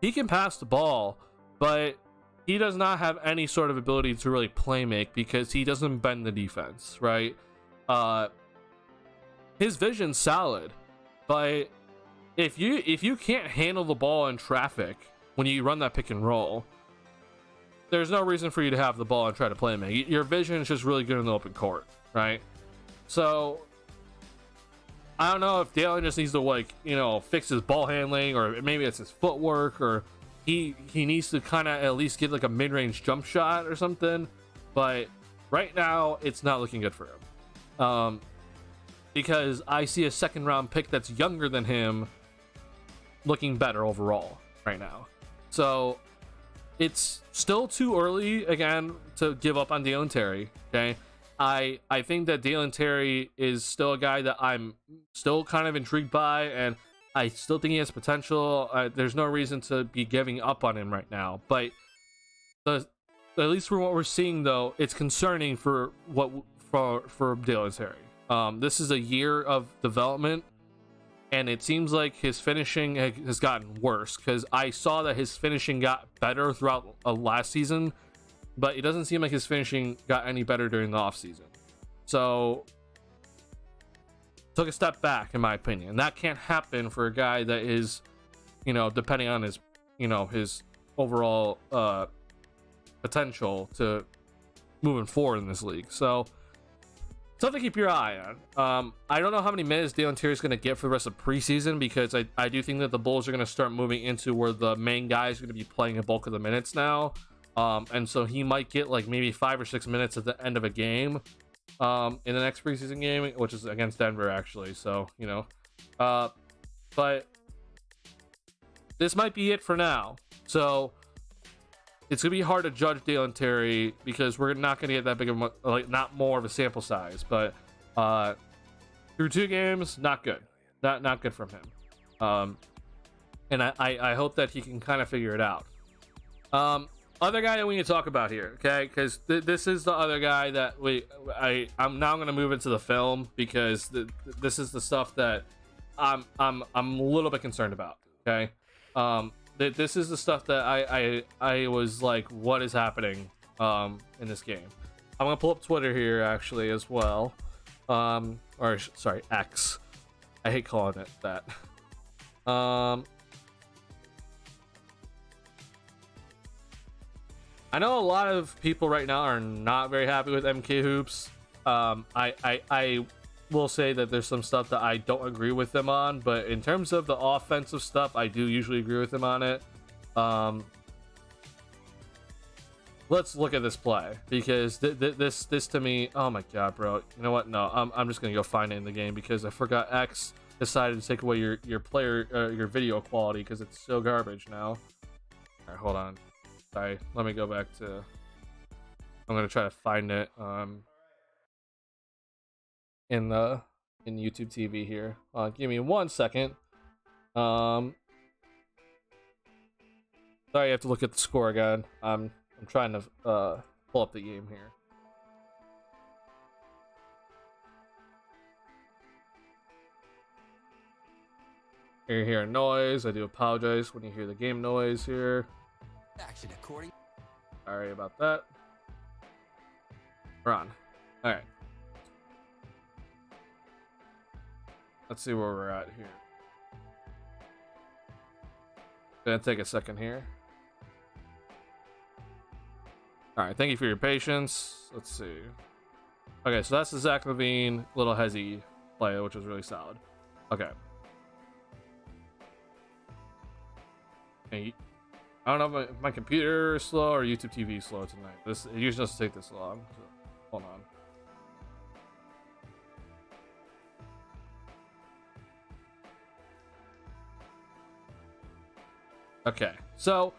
he can pass the ball, but he does not have any sort of ability to really play make because he doesn't bend the defense, right? His vision's solid, but if you can't handle the ball in traffic when you run that pick and roll, there's no reason for you to have the ball and try to play make. Your vision is just really good in the open court, right? So I don't know if Dalen just needs to, like, you know, fix his ball handling, or maybe it's his footwork, or he needs to kind of at least get like a mid-range jump shot or something. But right now it's not looking good for him, because I see a second round pick that's younger than him looking better overall right now. So it's still too early again to give up on Dalen Terry. Okay, I think that Dalen Terry is still a guy that I'm still kind of intrigued by, and I still think he has potential. There's no reason to be giving up on him right now, but at least for what we're seeing, though, it's concerning for Dalen Terry. This is a year of development, and it seems like his finishing has gotten worse, because I saw that his finishing got better throughout last season, but it doesn't seem like his finishing got any better during the offseason. So took a step back, in my opinion. That can't happen for a guy that is, you know, depending on his, you know, his overall potential to moving forward in this league. So something to keep your eye on. I don't know how many minutes Dalen Terry is going to get for the rest of preseason, because I do think that the Bulls are going to start moving into where the main guys are going to be playing a bulk of the minutes now. And so he might get like maybe 5 or 6 minutes at the end of a game in the next preseason game, which is against Denver, actually. So, you know, but this might be it for now. So it's gonna be hard to judge Dalen Terry, because we're not gonna get that big of a, like, not more of a sample size. But through 2 games, not good, not good from him. And I hope that he can kind of figure it out. other guy that we need to talk about here, okay? Because this is the other guy that I'm now going to move into the film, because this is the stuff that I'm a little bit concerned about, okay? This is the stuff that I was like, what is happening in this game? I'm gonna pull up Twitter here actually as well, or sorry, X. I hate calling it that. I know a lot of people right now are not very happy with MK Hoops. I will say that there's some stuff that I don't agree with them on, but in terms of the offensive stuff, I do usually agree with them on it. Let's look at this play, because this to me, oh my god, bro. You know what? No, I'm just gonna go find it in the game, because I forgot X decided to take away your player your video quality because it's so garbage now. All right, hold on. Sorry, let me go back to. I'm gonna try to find it in YouTube TV here. Give me 1 second. Sorry, I have to look at the score again. I'm trying to pull up the game here. You're hearing noise. I do apologize when you hear the game noise here. Action according. Sorry about that. We're on. All right. Let's see where we're at here. Gonna take a second here. All right, thank you for your patience. Let's see. Okay, so that's the Zach LaVine little hezzy play, which was really solid. Okay. And I don't know if my computer is slow or YouTube TV is slow tonight. It usually doesn't take this long. So hold on. Okay, so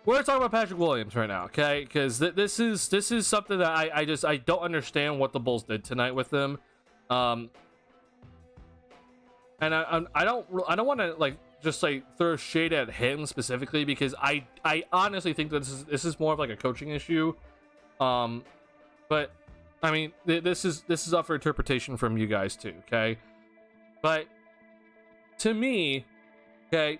we're talking about Patrick Williams right now, okay? Because this is something that I don't understand what the Bulls did tonight with him, and I don't want to like just like throw shade at him specifically, because I honestly think that this is more of like a coaching issue, but I mean this is up for interpretation from you guys too, okay? But to me, okay.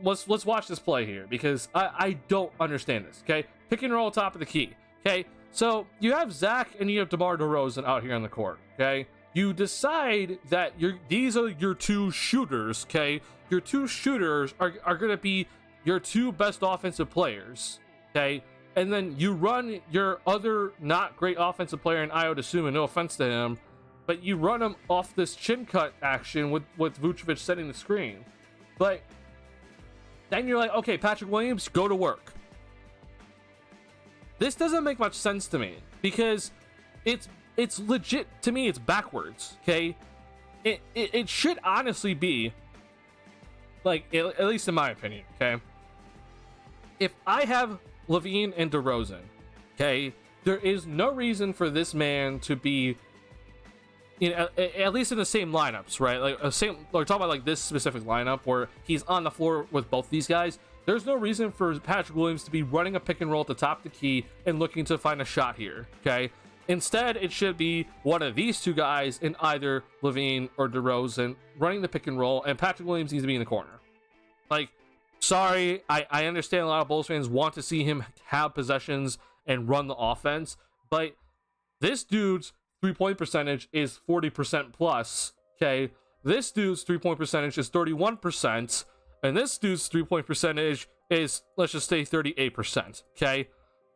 Let's watch this play here, because I don't understand this. Okay, pick and roll top of the key. Okay, so you have Zach and you have DeMar DeRozan out here on the court. Okay, you decide that these are your two shooters. Okay, your two shooters are gonna be your two best offensive players. Okay, and then you run your other not great offensive player in Ayo Dosunmu. No offense to him, but you run him off this chin cut action with Vucevic setting the screen, but then you're like, okay, Patrick Williams, go to work. This doesn't make much sense to me, because it's legit to me. It's backwards. Okay, it should honestly be like, at least in my opinion. Okay, if I have LaVine and DeRozan, okay, there is no reason for this man to be, you know, at least in the same lineups, right? Like we're talking about like this specific lineup where he's on the floor with both these guys. There's no reason for Patrick Williams to be running a pick and roll at the top of the key and looking to find a shot here. Okay, instead it should be one of these two guys in either LaVine or DeRozan running the pick and roll, and Patrick Williams needs to be in the corner. Like, sorry, I understand a lot of Bulls fans want to see him have possessions and run the offense, but this dude's 3-point percentage is 40% plus. Okay, this dude's 3-point percentage is 31%, and this dude's 3-point percentage is, let's just say, 38%. Okay,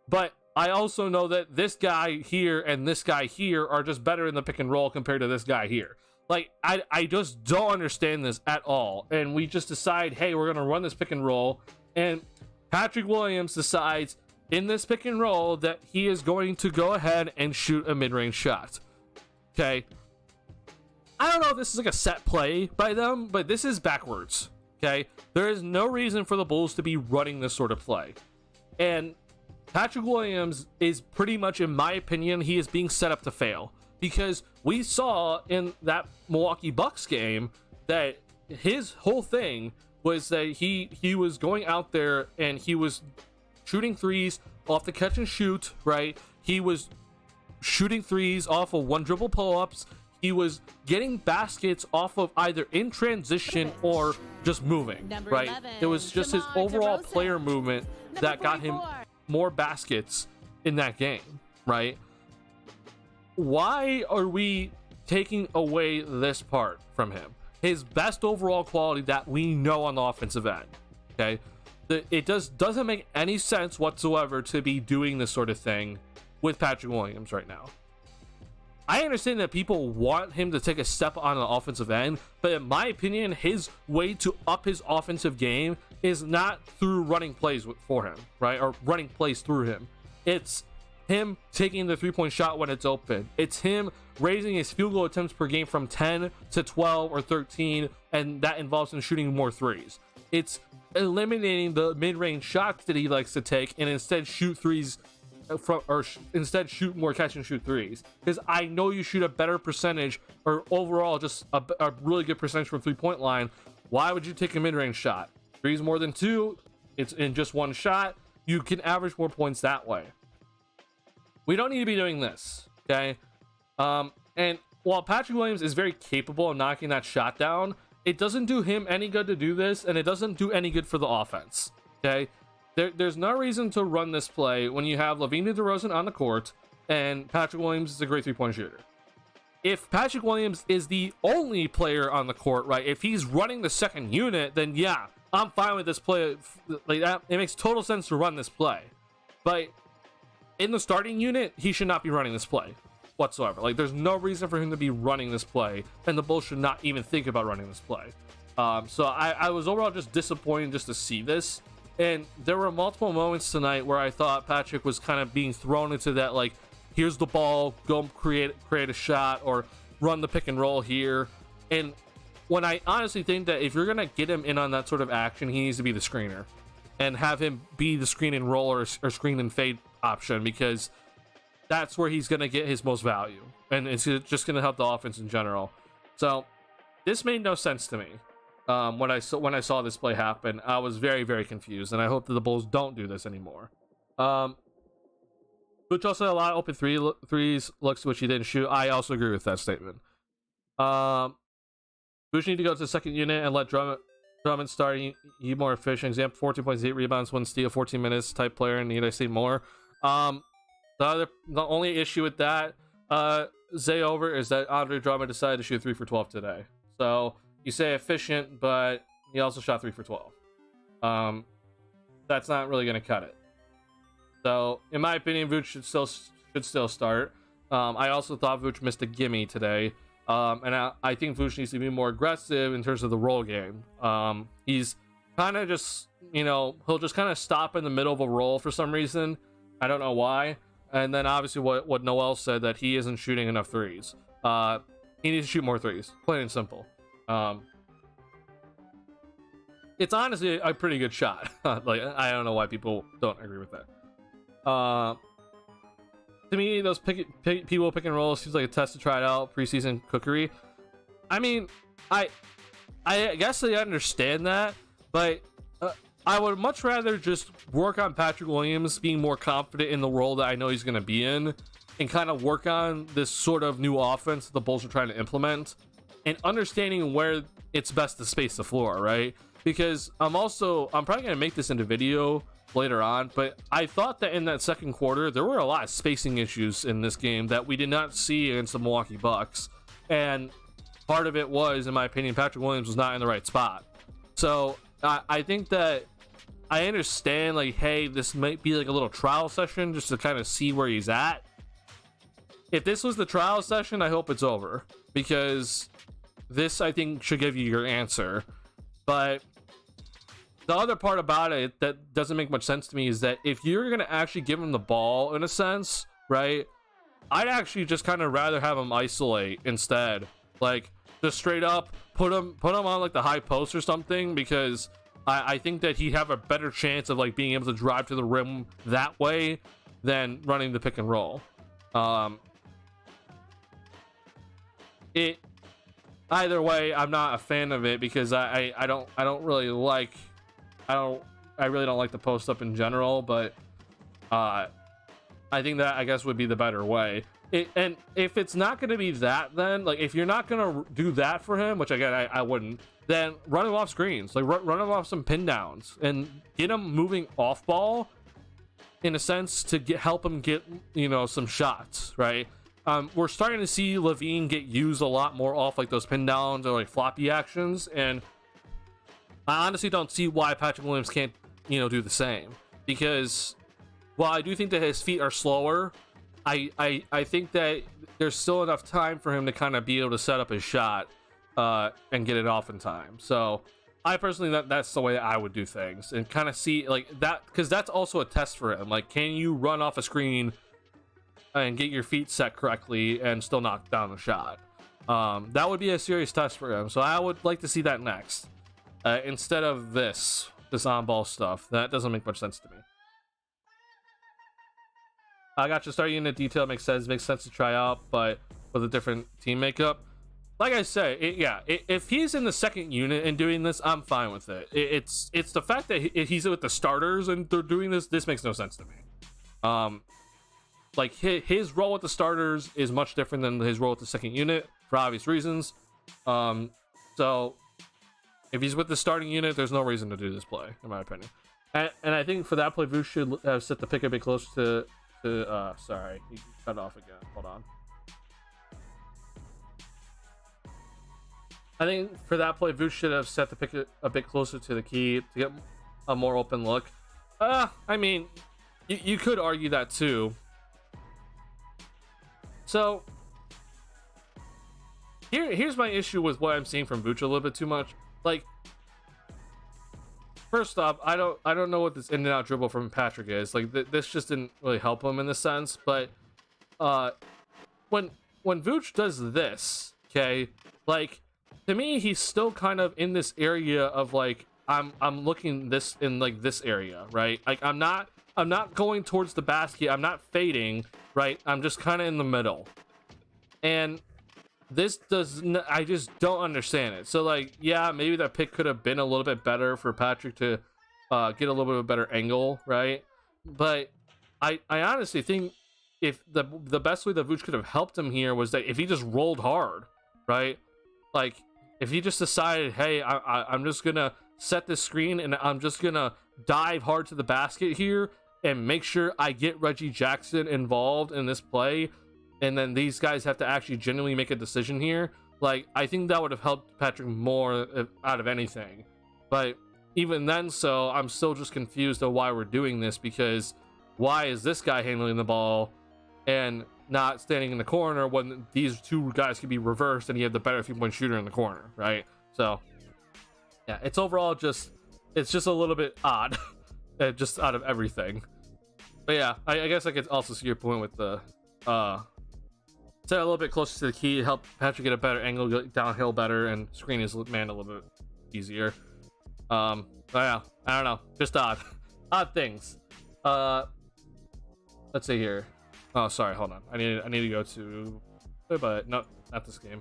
but I also know that this guy here and this guy here are just better in the pick and roll compared to this guy here. Like, I just don't understand this at all. And we just decide, hey, we're gonna run this pick and roll, and Patrick Williams decides in this pick and roll that he is going to go ahead and shoot a mid-range shot. Okay, I don't know if this is like a set play by them, but this is backwards. Okay, there is no reason for the Bulls to be running this sort of play, and Patrick Williams is pretty much, in my opinion, he is being set up to fail, because we saw in that Milwaukee Bucks game that his whole thing was that he was going out there and he was shooting threes off the catch and shoot, right? He was shooting threes off of one dribble pull-ups. He was getting baskets off of either in transition or just moving, right? 11, It was just his Jamar overall DeRozan. player movement that got him 44. more baskets in that game, right? Why are we taking away this part from him? His best overall quality that we know on the offensive end, okay? It doesn't make any sense whatsoever to be doing this sort of thing with Patrick Williams right now. I understand that people want him to take a step on the offensive end, but in my opinion, his way to up his offensive game is not through running plays for him, right? Or running plays through him. It's him taking the three-point shot when it's open. It's him raising his field goal attempts per game from 10 to 12 or 13, and that involves him shooting more threes. It's eliminating the mid-range shots that he likes to take and instead shoot threes instead shoot more catch and shoot threes, because I know you shoot a better percentage or overall just a really good percentage from 3-point line. Why would you take a mid-range shot? Threes more than 2, it's in just one shot, you can average more points that way. We don't need to be doing this, okay? And while Patrick Williams is very capable of knocking that shot down, it doesn't do him any good to do this, and it doesn't do any good for the offense, okay? There's no reason to run this play when you have LaVine DeRozan on the court and Patrick Williams is a great 3-point shooter. If Patrick Williams is the only player on the court, right, if he's running the second unit, then yeah, I'm fine with this play. Like that, it makes total sense to run this play. But in the starting unit, he should not be running this play whatsoever. Like, there's no reason for him to be running this play, and the Bulls should not even think about running this play. So I was overall just disappointed just to see this. And there were multiple moments tonight where I thought Patrick was kind of being thrown into that, like, here's the ball, go create a shot, or run the pick and roll here. And when I honestly think that if you're going to get him in on that sort of action, he needs to be the screener and have him be the screen and roll or screen and fade option, because that's where he's going to get his most value. And it's just going to help the offense in general. So this made no sense to me. When I saw this play happen, I was very, very confused, and I hope that the Bulls don't do this anymore. Which also had a lot of open threes looks which he didn't shoot. I also agree with that statement. Bush need to go to the second unit and let Drummond start. He more efficient. Example: 14.8 rebounds, 1 steal, 14 minutes type player. Need I say more? The only issue with that, Zay over, is that Andre Drummond decided to shoot 3 for 12 today. So you say efficient, but he also shot 3 for 12. That's not really going to cut it. So, in my opinion, Vooch should still start. I also thought Vooch missed a gimme today. And I think Vooch needs to be more aggressive in terms of the roll game. He's kind of just, he'll just kind of stop in the middle of a roll for some reason. I don't know why. And then obviously what Noel said, that he isn't shooting enough threes. He needs to shoot more threes, plain and simple. It's honestly a pretty good shot. Like, I don't know why people don't agree with that. To me, those people pick and roll seems like a test to try it out, preseason cookery. I mean, I guess I understand that, but I would much rather just work on Patrick Williams being more confident in the role that I know he's going to be in, and kind of work on this sort of new offense the Bulls are trying to implement, and understanding where it's best to space the floor, right? Because I'm probably going to make this into video later on, but I thought that in that second quarter there were a lot of spacing issues in this game that we did not see against the Milwaukee Bucks, and part of it was, in my opinion, Patrick Williams was not in the right spot. So I think that I understand, like, hey, this might be like a little trial session just to kind of see where he's at. If this was the trial session, I hope it's over, because this, I think, should give you your answer. But the other part about it that doesn't make much sense to me is that if you're going to actually give him the ball, in a sense, right, I'd actually just kind of rather have him isolate instead. Like, just straight up put him on like the high post or something, because I think that he'd have a better chance of like being able to drive to the rim that way than running the pick and roll. Either way, I'm not a fan of it, because I don't I really don't like the post up in general, but I think that I guess would be the better way. And if it's not going to be that, then like if you're not going to do that for him, which again I wouldn't, then run him off screens, like run him off some pin downs and get him moving off ball in a sense to help him get, you know, some shots, right? We're starting to see Levine get used a lot more off like those pin downs or like floppy actions, and I honestly don't see why Patrick Williams can't, you know, do the same, because while I do think that his feet are slower, I think that there's still enough time for him to kind of be able to set up his shot and get it off in time. So I personally, that's the way that I would do things and kind of see like that, because that's also a test for him. Like, can you run off a screen and get your feet set correctly and still knock down the shot? That would be a serious test for him. So I would like to see that next instead of this on-ball stuff. That doesn't make much sense to me. I got you. Start unit detail makes sense to try out, but with a different team makeup. Like I say, if he's in the second unit and doing this, I'm fine with it. It's the fact that he's with the starters and they're doing this makes no sense to me. Like his role with the starters is much different than his role with the second unit for obvious reasons. So if he's with the starting unit, there's no reason to do this play, in my opinion. And I think for that play, Vooch should have set the pick a bit closer to sorry, he cut off again. Hold on. I think for that play, Vooch should have set the pick a bit closer to the key to get a more open look. I mean, you could argue that too. So here's my issue with what I'm seeing from Vooch a little bit too much. Like, first off, I don't know what this in and out dribble from Patrick is. Like this just didn't really help him in this sense. But when Vooch does this, okay, like to me he's still kind of in this area of like I'm looking this in like this area, right? Like I'm not going towards the basket. I'm not fading, right? I'm just kind of in the middle. And this I just don't understand it. So like, yeah, maybe that pick could have been a little bit better for Patrick to get a little bit of a better angle, right? But I honestly think if the best way that Vooch could have helped him here was that if he just rolled hard, right? Like if he just decided, hey, I'm just gonna set this screen and I'm just gonna dive hard to the basket here and make sure I get Reggie Jackson involved in this play, and then these guys have to actually genuinely make a decision here. Like, I think that would have helped Patrick more out of anything. But even then, so I'm still just confused on why we're doing this, because why is this guy handling the ball and not standing in the corner when these two guys could be reversed and you have the better 3-point shooter in the corner, right? So yeah, it's overall just a little bit odd just out of everything. But yeah, I guess I could also see your point with the set a little bit closer to the key, help Patrick get a better angle, go downhill better, and screen his man a little bit easier. But yeah, I don't know, just odd things. Let's see here. Oh, sorry, hold on. I need to go to, but no, not this game.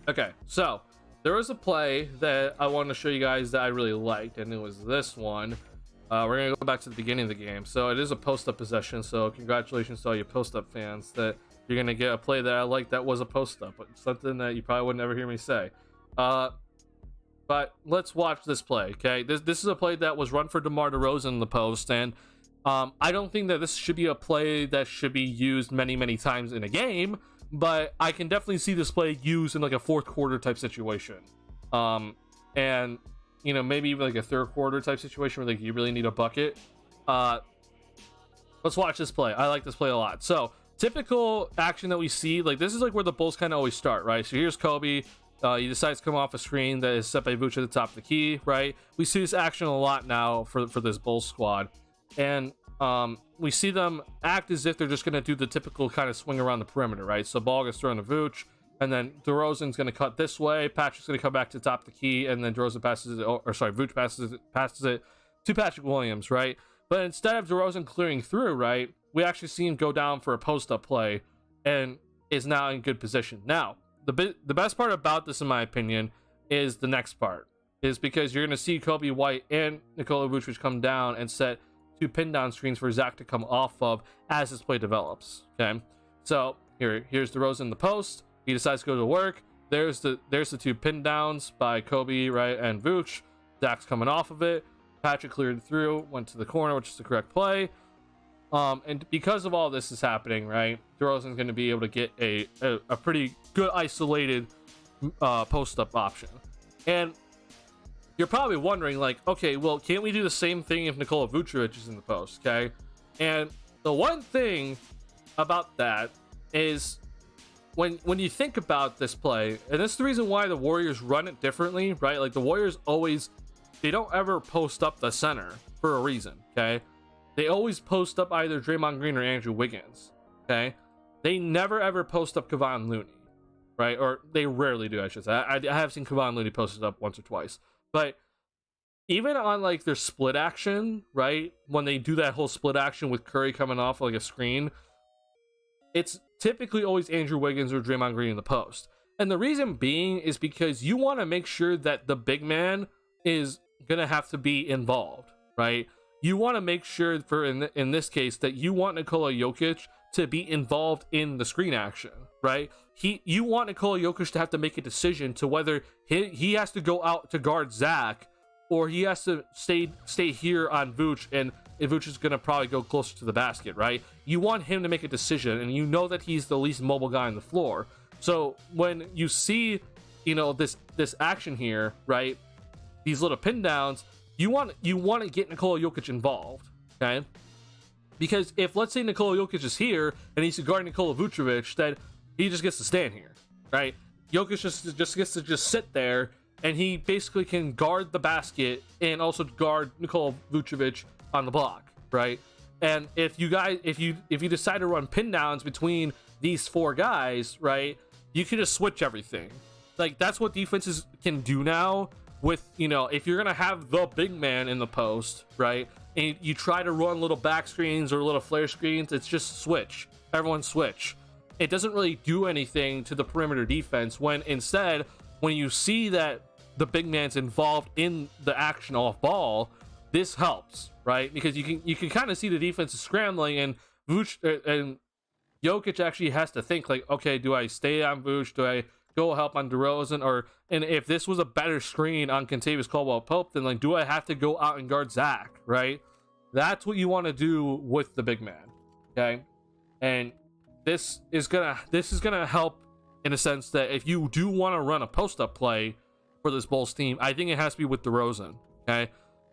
Okay, so there was a play that I wanted to show you guys that I really liked, and it was this one. We're gonna go back to the beginning of the game. So it is a post-up possession, so congratulations to all you post-up fans that you're gonna get a play that I like that was a post-up, but something that you probably would never hear me say. But let's watch this play, okay? This is a play that was run for DeMar DeRozan in the post, and I don't think that this should be a play that should be used many times in a game, but I can definitely see this play used in like a fourth quarter type situation. And you know, maybe even like a third quarter type situation where like you really need a bucket. Let's watch this play. I like this play a lot. So typical action that we see, like this is like where the Bulls kind of always start, right? So here's Kobe. He decides to come off a screen that is set by Vooch at the top of the key, right? We see this action a lot now for this Bulls squad. And we see them act as if they're just going to do the typical kind of swing around the perimeter, right? So ball gets thrown to Vooch, and then DeRozan's going to cut this way. Patrick's going to come back to the top of the key, and then DeRozan passes it, Vooch passes it to Patrick Williams, right? But instead of DeRozan clearing through, right, we actually see him go down for a post-up play and is now in good position. Now, the best part about this, in my opinion, is the next part, is because you're going to see Kobe White and Nikola Vucevic come down and set 2 pin down screens for Zach to come off of as his play develops. Okay, so here's DeRozan in the post. He decides to go to work. There's the 2 pin downs by Kobe, right, and Vooch. Zach's coming off of it. Patrick cleared through, went to the corner, which is the correct play. And because of all this is happening, right, DeRozan's going to be able to get a pretty good isolated post-up option. And you're probably wondering, like, okay, well, can't we do the same thing if Nikola Vucevic is in the post, okay? And the one thing about that is when you think about this play, and that's the reason why the Warriors run it differently, right? Like, the Warriors always, they don't ever post up the center for a reason, okay? They always post up either Draymond Green or Andrew Wiggins, okay? They never ever post up Kevon Looney, right? Or they rarely do, I should say. I have seen Kevon Looney posted up once or twice. But even on, like, their split action, right? When they do that whole split action with Curry coming off like a screen, it's typically always Andrew Wiggins or Draymond Green in the post. And the reason being is because you want to make sure that the big man is going to have to be involved, right? You want to make sure, for in this case, that you want Nikola Jokic to be involved in the screen action, right? You want Nikola Jokic to have to make a decision to whether he has to go out to guard Zach, or he has to stay here on Vooch, and Vooch is going to probably go closer to the basket, right? You want him to make a decision, and you know that he's the least mobile guy on the floor. So when you see, you know, this action here, right, these little pin downs, you want to get Nikola Jokic involved, okay? Because if, let's say, Nikola Jokic is here and he's guarding Nikola Vucevic, then he just gets to stand here, right? Jokic just gets to just sit there, and he basically can guard the basket and also guard Nikola Vucevic on the block, right? And if you decide to run pin downs between these 4 guys, right, you can just switch everything. Like, that's what defenses can do now. With, you know, if you're gonna have the big man in the post, right, and you try to run little back screens or little flare screens, it's just switch. Everyone switch. It doesn't really do anything to the perimeter defense, when instead, when you see that the big man's involved in the action off ball, this helps, right? Because you can kind of see the defense is scrambling, and Vooch and Jokic actually has to think, like, okay, do I stay on Vooch? Do I go help on DeRozan? And if this was a better screen on Kentavious Caldwell-Pope, then, like, do I have to go out and guard Zach, right? That's what you want to do with the big man, okay? And this is gonna help in a sense that if you do want to run a post-up play for this Bulls team, I think it has to be with DeRozan, okay?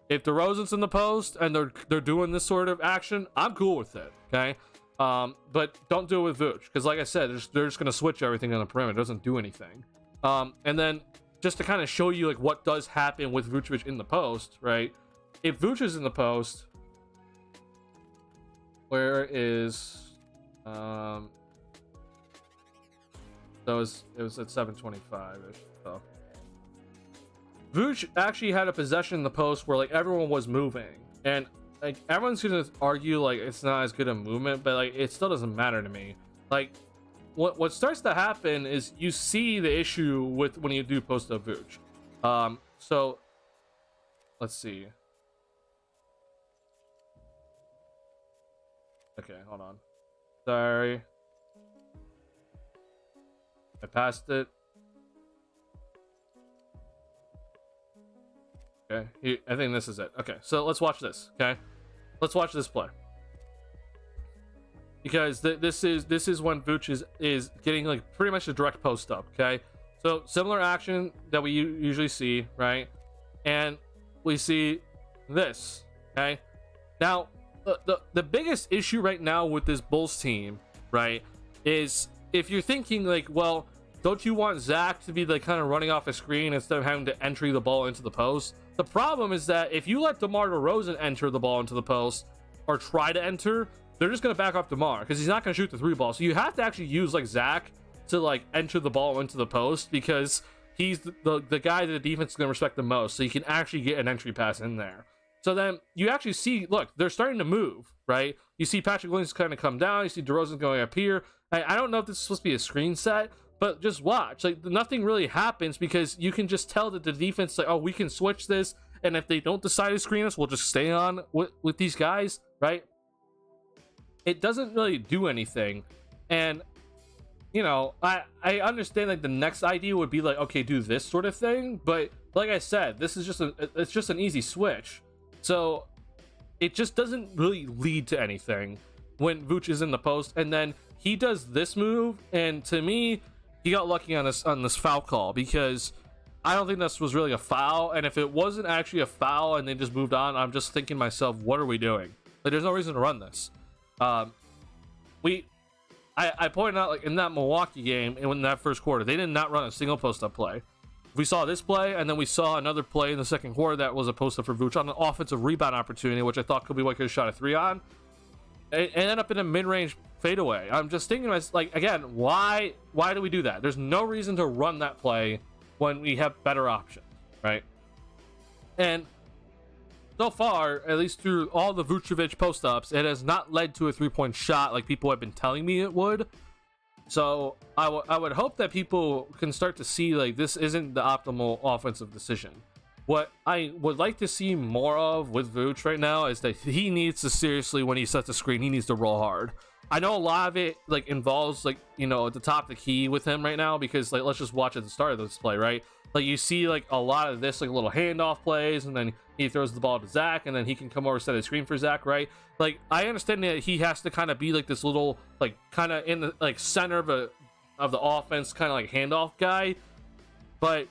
If DeRozan's in the post and they're doing this sort of action, I'm cool with it, okay? But don't do it with Vooch, because, like I said, they're just gonna switch everything on the perimeter. It doesn't do anything. And then just to kind of show you, like, what does happen with Vucevic in the post, right? If Vooch is in the post, where is so it was at 7:25ish. So Vooch actually had a possession in the post where, like, everyone was moving, and, like, everyone's gonna argue, like, it's not as good a movement, but, like, it still doesn't matter to me. Like, what starts to happen is you see the issue with when you do post up Vooch. So let's see. Okay, hold on. Sorry, I passed it. Okay, I think this is it. Okay, so let's watch this. Okay, let's watch this play, because this is when Vooch is getting, like, pretty much a direct post up. Okay, so similar action that we usually see, right? And we see this. Okay, now the biggest issue right now with this Bulls team, right, is if you're thinking, like, well, don't you want Zach to be, like, kind of running off a screen instead of having to entry the ball into the post? The problem is that if you let DeMar DeRozan enter the ball into the post, or try to enter, they're just going to back up DeMar, because he's not going to shoot the 3 ball. So you have to actually use, like, Zach to, like, enter the ball into the post, because he's the guy that the defense is going to respect the most, so you can actually get an entry pass in there. So then you actually see, look, they're starting to move, right? You see Patrick Williams kind of come down. You see DeRozan going up here. I don't know if this is supposed to be a screen set, but just watch. Like, nothing really happens because you can just tell that the defense, like, oh, we can switch this, and if they don't decide to screen us, we'll just stay on with these guys, right? It doesn't really do anything. And you know, I understand like the next idea would be like, okay, do this sort of thing, but like I said, this is just an easy switch, so it just doesn't really lead to anything when Vooch is in the post. And then he does this move, and to me, he got lucky on this foul call, because I don't think this was really a foul. And if it wasn't actually a foul and they just moved on, I'm just thinking to myself, what are we doing? Like, there's no reason to run this. I pointed out, like, in that Milwaukee game and in that first quarter, they did not run a single post-up play. We saw this play, and then we saw another play in the second quarter that was a post-up for Vooch on an offensive rebound opportunity, which I thought could be what could have shot a 3 on. It ended up in a mid-range fadeaway. I'm just thinking, like, again, why do we do that? There's no reason to run that play when we have better options, right? And so far, at least through all the Vucevic post-ups, it has not led to a 3-point shot like people have been telling me it would. So I would hope that people can start to see, like, this isn't the optimal offensive decision. What I would like to see more of with Vooch right now is that he needs to seriously, when he sets a screen, he needs to roll hard. I know a lot of it, like, involves, like, you know, at the top of the key with him right now, because, like, let's just watch at the start of this play, right? Like, you see, like, a lot of this, like, little handoff plays, and then he throws the ball to Zach, and then he can come over, set a screen for Zach, right? Like, I understand that he has to kind of be, like, this little, like, kind of in the, like, center of the offense, kind of like handoff guy, but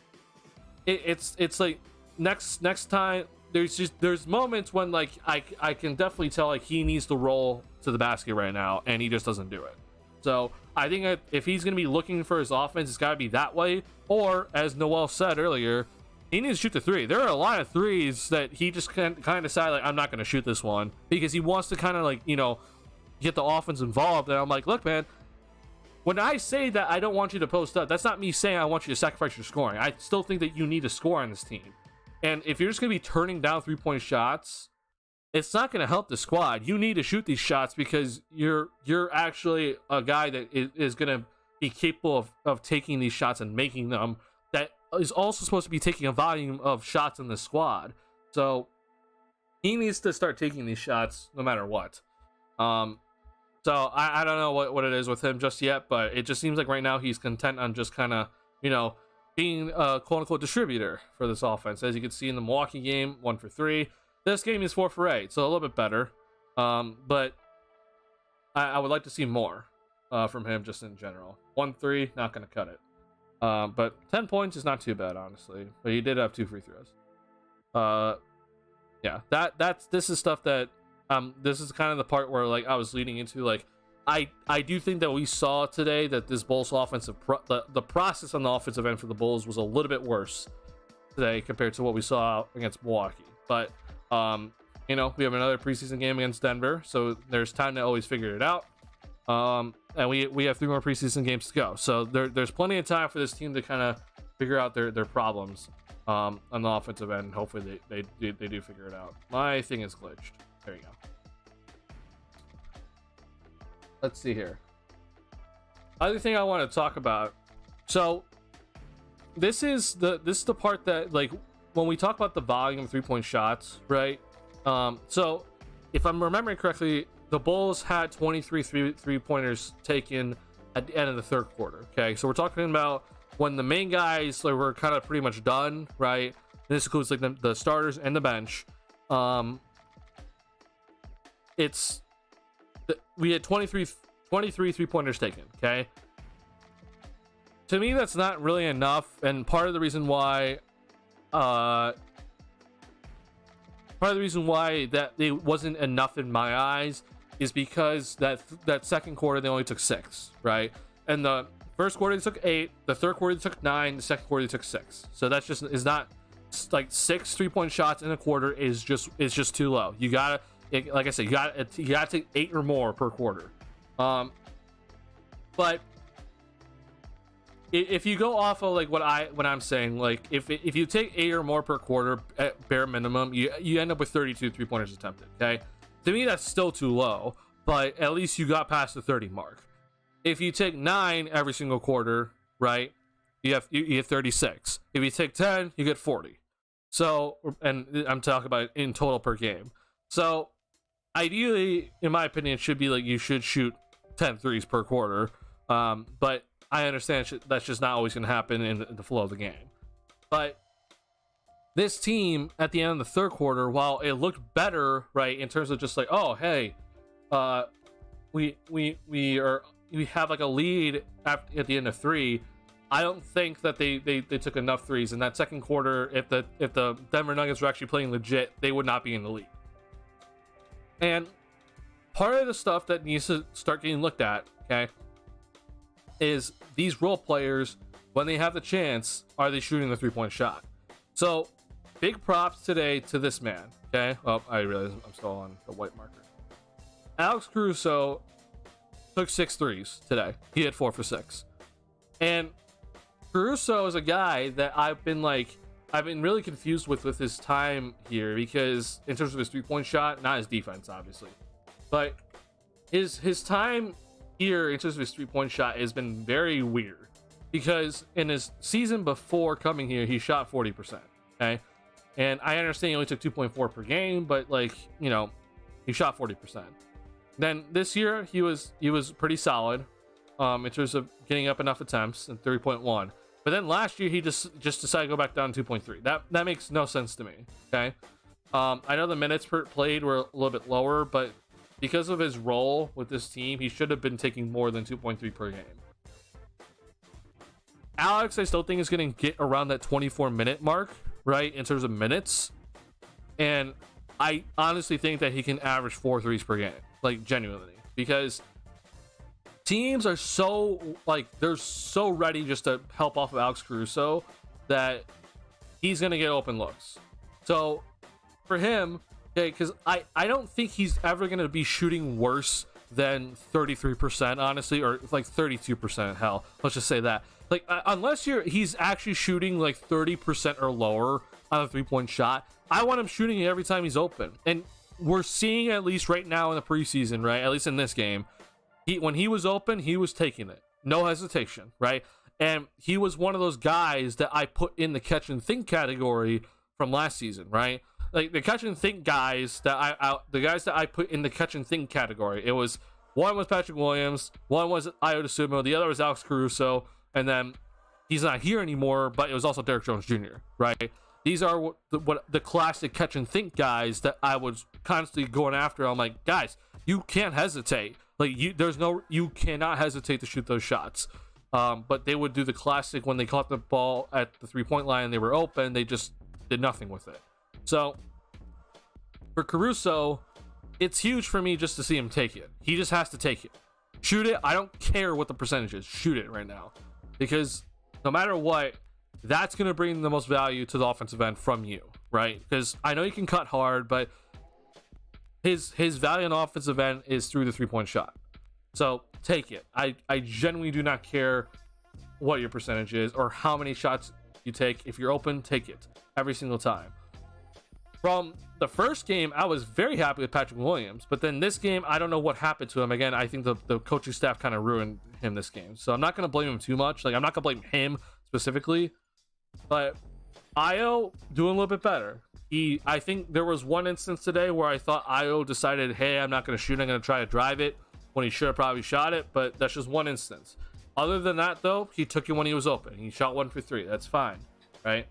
it's like next time there's moments when, like, I can definitely tell, like, he needs to roll to the basket right now, and he just doesn't do it. So I think if he's going to be looking for his offense, it's got to be that way. Or, as Noel said earlier, he needs to shoot the 3. There are a lot of 3s that he just kind of decide, like, I'm not going to shoot this one, because he wants to kind of, like, you know, get the offense involved. And I'm like, look, man, when I say that I don't want you to post up, that's not me saying I want you to sacrifice your scoring. I still think that you need to score on this team. And if you're just going to be turning down 3-point shots, it's not going to help the squad. You need to shoot these shots, because you're actually a guy that is going to be capable of taking these shots and making them, that is also supposed to be taking a volume of shots in the squad. So he needs to start taking these shots no matter what. So I don't know what it is with him just yet, but it just seems like right now he's content on just kind of, you know, being a quote-unquote distributor for this offense. As you can see in the Milwaukee game, 1 for 3. This game is 4 for 8, so a little bit better. But I would like to see more from him just in general. 1-3, not going to cut it. But 10 points is not too bad, honestly. But he did have 2 free throws. Yeah, this is stuff that this is kind of the part where, like, I was leading into, like, I do think that we saw today that this Bulls offensive the process on the offensive end for the Bulls was a little bit worse today compared to what we saw against Milwaukee. But you know, we have another preseason game against Denver, so there's time to always figure it out. And we have 3 more preseason games to go, so there's plenty of time for this team to kind of figure out their problems on the offensive end. Hopefully they do figure it out. My thing is glitched. There you go. Let's see here. Other thing I want to talk about. So this is the part that, like, when we talk about the volume of 3-point shots, right? So if I'm remembering correctly, the Bulls had 23 three-pointers taken at the end of the third quarter. Okay, so we're talking about when the main guys, like, were kind of pretty much done, right? And this includes, like, the starters and the bench. We had 23 three-pointers taken. Okay, to me that's not really enough, and part of the reason why that it wasn't enough in my eyes is because that second quarter they only took 6, right? And the first quarter they took 8, the third quarter they took 9, the second quarter they took 6. So that's just is not, like, 6 3-point shots in a quarter is just too low. You gotta, like I said, you gotta take 8 or more per quarter. But if you go off of, like, what I'm saying, like, if you take 8 or more per quarter at bare minimum, you end up with 32 3-pointers attempted. Okay, to me that's still too low, but at least you got past the 30 mark. If you take 9 every single quarter, right, you get 36. If you take 10, you get 40. So, and I'm talking about in total per game. So, ideally, in my opinion, it should be like you should shoot 10 threes per quarter. But I understand that's just not always going to happen in the flow of the game. But this team at the end of the third quarter, while it looked better, right, in terms of just like, oh, hey, we have like a lead at the end of 3. I don't think that they took enough threes in that second quarter. If the Denver Nuggets were actually playing legit, they would not be in the lead. And part of the stuff that needs to start getting looked at, okay, is these role players, when they have the chance, are they shooting the 3-point shot? So, big props today to this man, okay? Oh, I realize I'm still on the white marker. Alex Caruso took 6 threes today. He hit 4 for 6. And Caruso is a guy that I've been really confused with his time here, because in terms of his 3-point shot, not his defense, obviously, but his time here in terms of his 3-point shot has been very weird, because in his season before coming here, he shot 40%. Okay, and I understand he only took 2.4 per game, but like, you know, he shot 40%. Then this year he was pretty solid in terms of getting up enough attempts and 3.1. But then last year he just decided to go back down to 2.3. That makes no sense to me. Okay, I know the minutes played were a little bit lower, but because of his role with this team, he should have been taking more than 2.3 per game. Alex, I still think is going to get around that 24-minute mark, right, in terms of minutes, and I honestly think that he can average 4 threes per game, like genuinely, because teams are so, like, they're so ready just to help off of Alex Caruso that he's going to get open looks. So for him, okay, because I don't think he's ever going to be shooting worse than 33%, honestly, or like 32%, hell, let's just say that. Like, unless he's actually shooting like 30% or lower on a 3-point shot, I want him shooting it every time he's open. And we're seeing, at least right now in the preseason, right, at least in this game, when he was open, he was taking it, no hesitation, right? And he was one of those guys that I put in the catch and think category from last season, right? Like the catch and think guys that the guys that I put in the catch and think category, it was, one was Patrick Williams, one was Ayo Dosunmu, the other was Alex Caruso, and then he's not here anymore, but it was also Derrick Jones Jr., right? These are what the classic catch and think guys that I was constantly going after. I'm like, guys, you can't hesitate. Like, you cannot hesitate to shoot those shots. But they would do the classic when they caught the ball at the 3-point line and they were open, they just did nothing with it. So for Caruso, it's huge for me just to see him take it. He just has to take it. Shoot it. I don't care what the percentage is. Shoot it right now. Because no matter what, that's going to bring the most value to the offensive end from you, right? Because I know you can cut hard, but his value on the offensive end is through the 3-point shot. So take it. I genuinely do not care what your percentage is or how many shots you take. If you're open, take it every single time. From the first game, I was very happy with Patrick Williams, but then this game, I don't know what happened to him. Again, I think the coaching staff kind of ruined him this game, so I'm not going to blame him too much. Like, I'm not going to blame him specifically, but Ayo doing a little bit better. I think there was one instance today where I thought Ayo decided, hey, I'm not going to shoot, I'm going to try to drive it, when he should have probably shot it, but that's just one instance. Other than that, though, he took it when he was open. He shot 1 for 3. That's fine, right?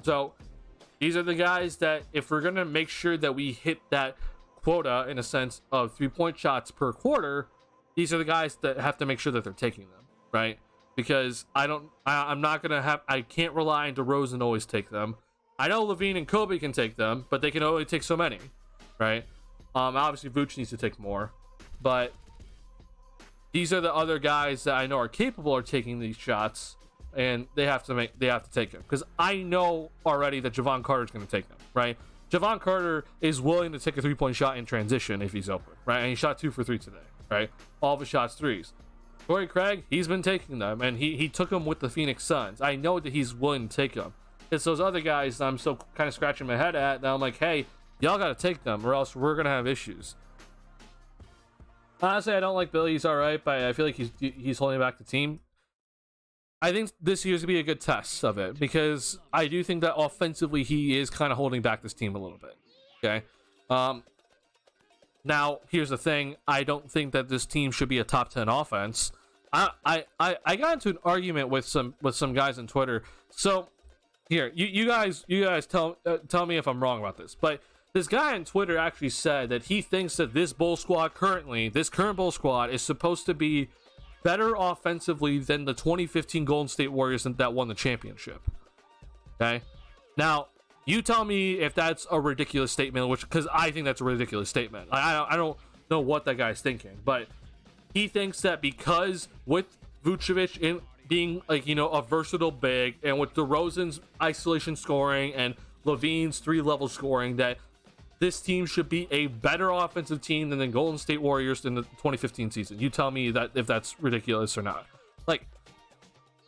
So these are the guys that, if we're going to make sure that we hit that quota, in a sense, of 3-point shots per quarter, these are the guys that have to make sure that they're taking them, right? Because I can't rely on DeRozan to always take them. I know Levine and Kobe can take them, but they can only take so many, right? Obviously Vooch needs to take more, but these are the other guys that I know are capable of taking these shots, and they have to take them, because I know already that Javon Carter is going to take them, right? Javon Carter is willing to take a 3-point shot in transition if he's open, right? And he shot 2 for 3 today, right? All of his shots threes. Torrey Craig, he's been taking them, and he took them with the Phoenix Suns. I know that he's willing to take them. It's those other guys that I'm so kind of scratching my head at that I'm like, hey, y'all got to take them, or else we're going to have issues. Honestly, I don't like Billy. He's all right, but I feel like he's holding back the team. I think this year's gonna be a good test of it, because I do think that offensively he is kind of holding back this team a little bit. Okay. Now here's the thing: I don't think that this team should be a top 10 offense. I got into an argument with some guys on Twitter. So here, you guys tell me if I'm wrong about this, but this guy on Twitter actually said that he thinks that this current Bull squad is supposed to be better offensively than the 2015 Golden State Warriors that won the championship. Okay, now you tell me if that's a ridiculous statement, because I think that's a ridiculous statement. I don't know what that guy's thinking, but he thinks that because with Vucevic in being a versatile big, and with DeRozan's isolation scoring and LaVine's 3-level scoring, that this team should be a better offensive team than the Golden State Warriors in the 2015 season. You tell me that if that's ridiculous or not.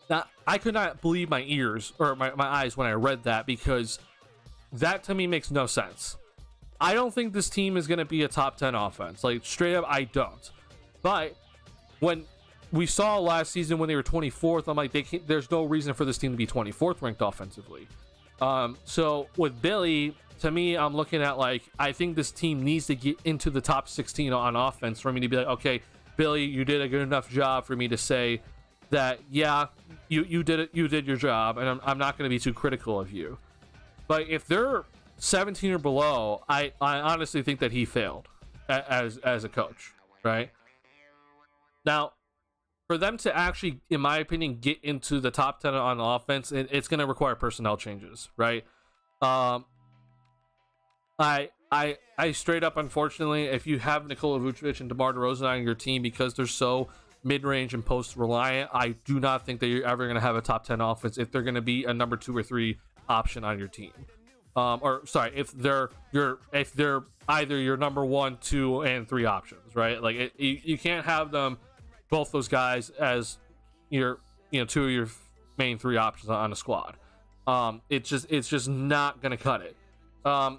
Now, I could not believe my ears or my eyes when I read that, because that to me makes no sense. I don't think this team is going to be a top 10 offense. Straight up, I don't. But when we saw last season when they were 24th, I'm like, there's no reason for this team to be 24th ranked offensively. So with Billy, to me, I'm looking at I think this team needs to get into the top 16 on offense for me to be like, okay, Billy, you did a good enough job for me to say that, yeah, you did it, you did your job, and I'm not going to be too critical of you. But if they're 17 or below, I honestly think that he failed as a coach, right? Now, for them to actually, in my opinion, get into the top 10 on offense, it's going to require personnel changes, right? I straight up, unfortunately, if you have Nikola Vucevic and DeMar DeRozan on your team because they're so mid-range and post-reliant, I do not think that you're ever going to have a top 10 offense if they're going to be a number 2 or 3 option on your team. If they're either your number 1, 2, and 3 options, right? You can't have them, both those guys, as your 2 of your main 3 options on a squad. It's just not gonna cut it. I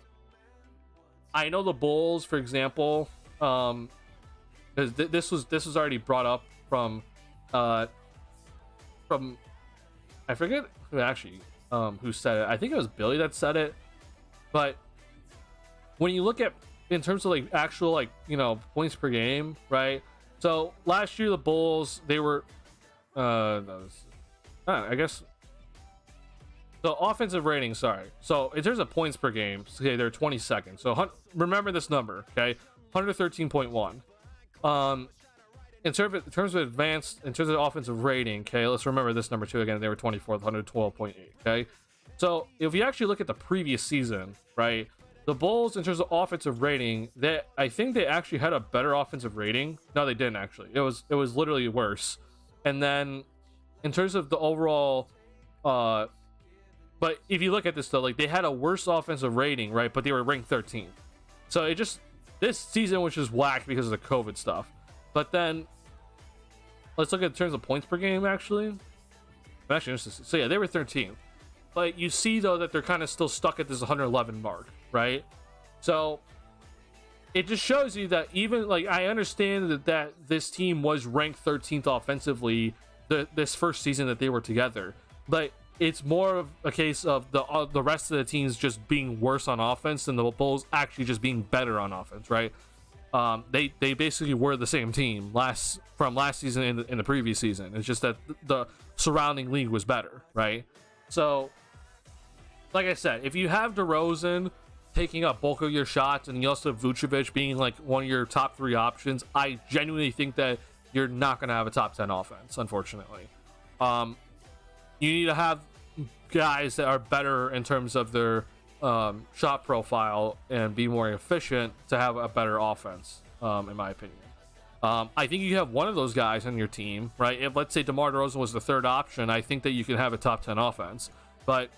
know the Bulls, for example, because this was already brought up from I forget who actually who said it. I think it was Billy that said it. But when you look at in terms of actual points per game, right? So last year the Bulls, they were I guess the offensive rating, sorry. So in terms of points per game, okay, they're 22nd. So remember this number, okay? 113.1. In terms of offensive rating, okay, let's remember this number too again. They were 24th, 112.8, okay? So if you actually look at the previous season, right, the Bulls in terms of offensive rating, I think they actually had a better offensive rating. No, they didn't actually. It was literally worse. And then in terms of the overall, but if you look at this though, they had a worse offensive rating, right? But they were ranked 13th. So this season was just whack because of the COVID stuff. But then let's look at in terms of points per game. Actually, so yeah, they were 13th. But you see though that they're kind of still stuck at this 111 mark, right? So it just shows you that even I understand that this team was ranked 13th offensively this first season that they were together, but it's more of a case of the rest of the teams just being worse on offense than the Bulls actually just being better on offense, right? They basically were the same team from last season in the previous season. It's just that the surrounding league was better, right? So, like I said, if you have DeRozan taking up bulk of your shots and you also have Vucevic being one of your top 3 options, I genuinely think that you're not going to have a top 10 offense, unfortunately. You need to have guys that are better in terms of their shot profile and be more efficient to have a better offense, in my opinion. I think you have one of those guys on your team, right? If let's say DeMar DeRozan was the 3rd option, I think that you can have a top 10 offense. But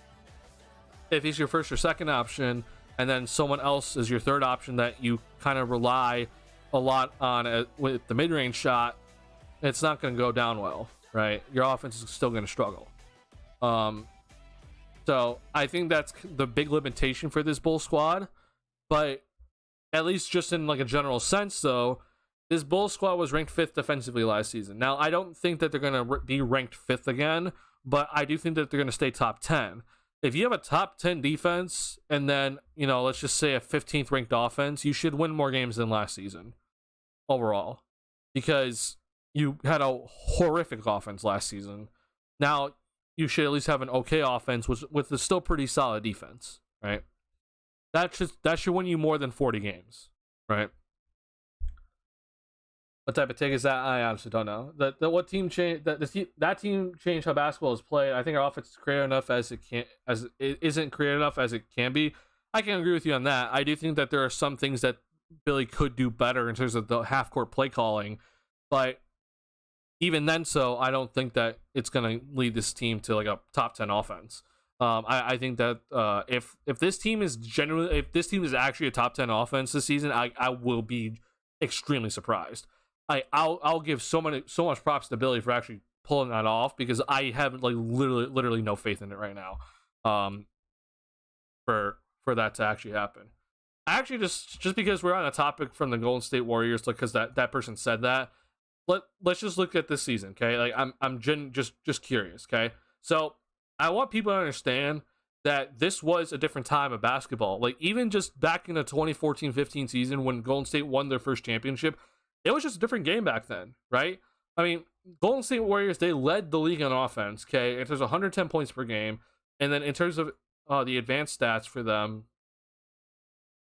if he's your 1st or 2nd option, and then someone else is your 3rd option that you kind of rely a lot on with the mid-range shot, it's not going to go down well, right? Your offense is still going to struggle. So I think that's the big limitation for this Bull squad. But at least just in a general sense, though, this Bull squad was ranked 5th defensively last season. Now, I don't think that they're going to be ranked 5th again, but I do think that they're going to stay top 10. If you have a top 10 defense and then, let's just say a 15th ranked offense, you should win more games than last season overall, because you had a horrific offense last season. Now you should at least have an okay offense with a still pretty solid defense, right? That should win you more than 40 games, right? What type of take is that? I honestly don't know. What team changed that team changed how basketball is played. I think our offense is creative enough as it isn't creative enough as it can be. I can agree with you on that. I do think that there are some things that Billy could do better in terms of the half court play calling, but even then, I don't think that it's going to lead this team to like a top 10 offense. I think that if this team is actually a top 10 offense this season, I will be extremely surprised. I'll give so much props to Billy for actually pulling that off, because I have like literally no faith in it right now. For that to actually happen. I actually just because we're on a topic from the Golden State Warriors, like because that person said that, let's just look at this season, okay? Like I'm just curious, okay? So I want people to understand that this was a different time of basketball. Like even just back in the 2014-15 season when Golden State won their first championship, it was just a different game back then, right? I mean, Golden State Warriors, they led the league on offense, okay? In terms of 110 points per game. And then in terms of the advanced stats for them,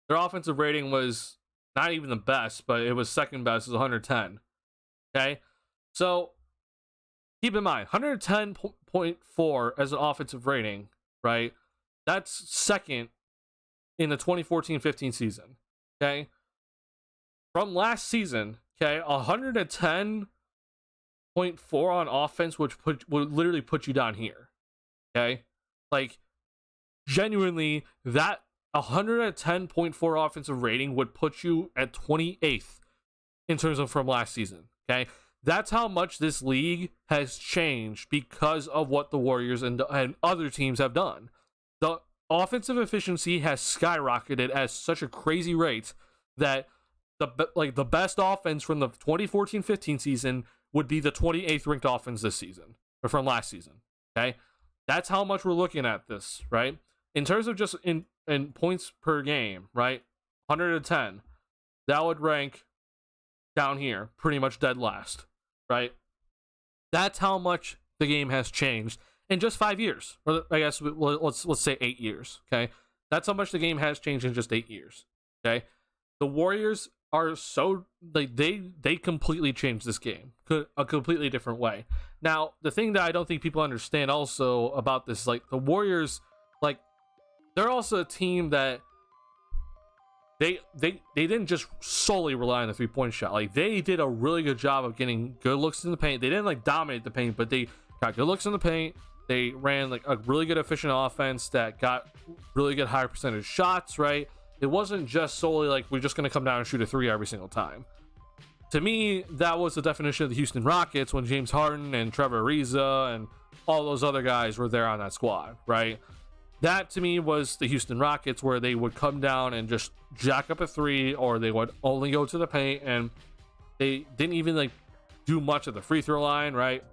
their offensive rating was not even the best, but it was second best. It was 110, okay? So keep in mind, 110.4 as an offensive rating, right? That's second in the 2014-15 season, okay? From last season, okay, 110.4 on offense, which would literally put you down here, okay? Like, genuinely, that 110.4 offensive rating would put you at 28th in terms of from last season, okay? That's how much this league has changed because of what the Warriors and other teams have done. The offensive efficiency has skyrocketed at such a crazy rate that the best offense from the 2014-15 season would be the 28th ranked offense this season, or from last season, okay? That's how much we're looking at this, right? In terms of just in points per game, right? 110, that would rank down here, pretty much dead last, right? That's how much the game has changed in just 5 years, or I guess let's say 8 years, okay? That's how much the game has changed in just 8 years, okay? The Warriors are so like they completely changed this game a completely different way. Now, the thing that I don't think people understand also about this, like the Warriors, like they're also a team that they didn't just solely rely on the 3-point shot. Like they did a really good job of getting good looks in the paint. They didn't like dominate the paint, but they got good looks in the paint. They ran like a really good efficient offense that got really good higher percentage shots, right? It wasn't just solely like we're just going to come down and shoot a 3 every single time. To me, that was the definition of the Houston Rockets when James Harden and Trevor Ariza and all those other guys were there on that squad, right? That to me was the Houston Rockets, where they would come down and just jack up a 3, or they would only go to the paint, and they didn't even like do much of the free throw line, right?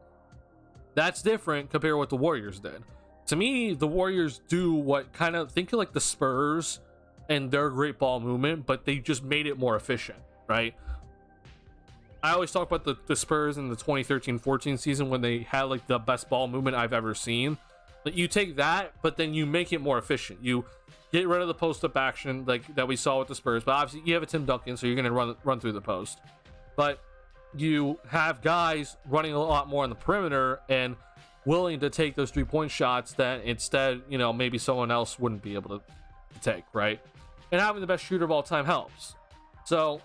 That's different compared to what the Warriors did. To me, the Warriors do what kind of think of like the Spurs and their great ball movement, but they just made it more efficient, right? I always talk about the Spurs in the 2013-14 season when they had like the best ball movement I've ever seen. Like you take that, but then you make it more efficient. You get rid of the post-up action like that we saw with the Spurs, but obviously you have a Tim Duncan, so you're going to run through the post. But you have guys running a lot more on the perimeter and willing to take those 3-point shots that instead, maybe someone else wouldn't be able to take, right? And having the best shooter of all time helps. So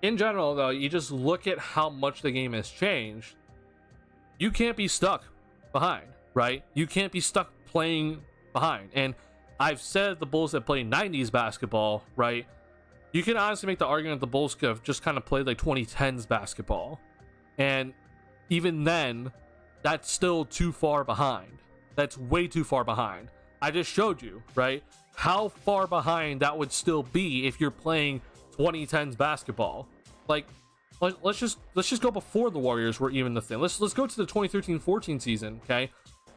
in general, though, you just look at how much the game has changed. You can't be stuck behind, right? You can't be stuck playing behind. And I've said the Bulls that play 90s basketball, right? You can honestly make the argument the Bulls could have just kind of played like 2010s basketball. And even then, that's still too far behind. That's way too far behind. I just showed you, right? How far behind that would still be if you're playing 2010s basketball. Like, let's just go before the Warriors were even the thing. Let's go to the 2013-14 season. Okay,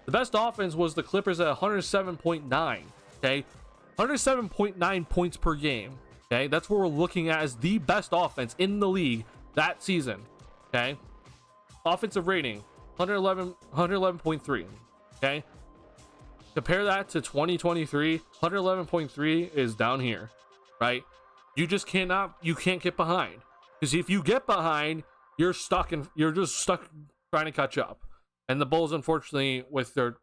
the best offense was the Clippers at 107.9. Okay, 107.9 points per game. Okay, that's what we're looking at as the best offense in the league that season. Okay, offensive rating 111.3. Okay, compare that to 2023. 111.3 is down here, right? You just can't get behind, because if you get behind, you're just stuck trying to catch up. And the Bulls, unfortunately, with their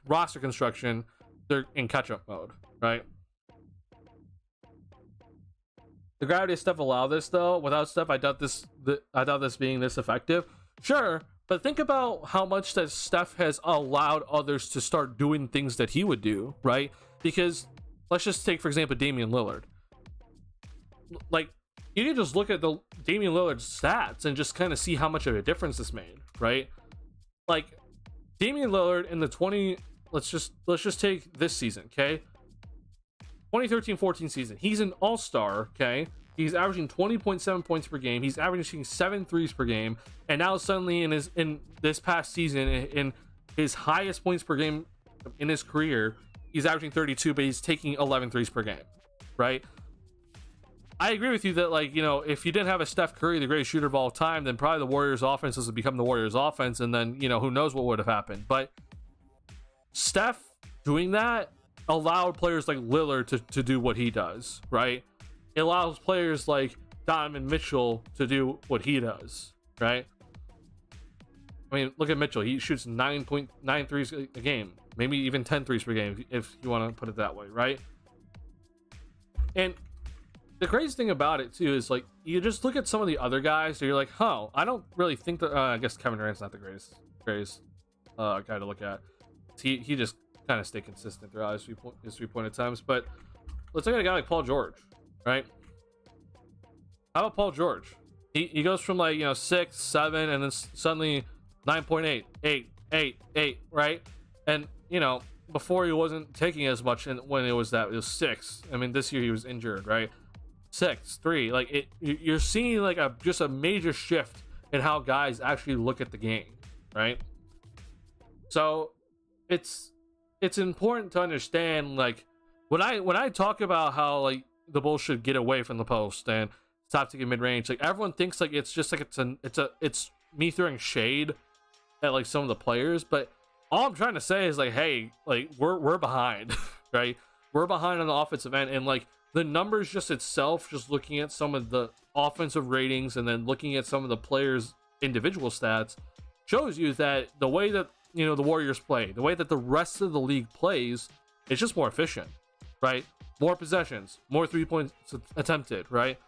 roster construction, they're in catch-up mode, right? The gravity of Steph allowed this, though. Without Steph, I doubt this being this effective. Sure, but think about how much that Steph has allowed others to start doing things that he would do, right? Because let's just take, for example, Damian Lillard. Like, you can just look at the Damian Lillard stats and just kind of see how much of a difference this made, right? Like, Damian Lillard in the let's just take this season, okay? 2013-14 season. He's an all-star, okay? He's averaging 20.7 points per game. He's averaging 7 threes per game. And now suddenly in this past season, in his highest points per game in his career, he's averaging 32, but he's taking 11 threes per game, right? I agree with you that, like, you know, if you didn't have a Steph Curry, the greatest shooter of all time, then probably the Warriors offense has become the Warriors offense, and then, you know, who knows what would have happened. But Steph doing that allowed players like Lillard to do what he does, right? It allows players like Donovan Mitchell to do what he does, right? I mean, look at Mitchell. He shoots 9.9 threes a game, maybe even 10 threes per game, if you want to put it that way, right? And the crazy thing about it too is, like, you just look at some of the other guys and you're like, huh, I don't really think that I guess Kevin Durant's not the greatest guy to look at. He just kind of stayed consistent throughout his three-point attempts. But let's look at a guy like Paul George, right? How about Paul George? He goes from, like, you know, 6, 7, and then suddenly 9.8, 8, right? And, you know, before he wasn't taking as much, and when it was 6. I mean, this year he was injured, right? 6, 3, like, you're seeing, like, just a major shift in how guys actually look at the game, right? So it's important to understand, like, when I talk about how, like, the Bulls should get away from the post and stop taking mid-range, like, everyone thinks, like, it's just like it's me throwing shade at, like, some of the players, but all I'm trying to say is, like, hey, like, we're behind, right? We're behind on the offensive end, and, like, the numbers just itself, just looking at some of the offensive ratings and then looking at some of the players' individual stats, shows you that the way that, you know, the Warriors play, the way that the rest of the league plays, it's just more efficient, right? More possessions, more 3 points attempted, right?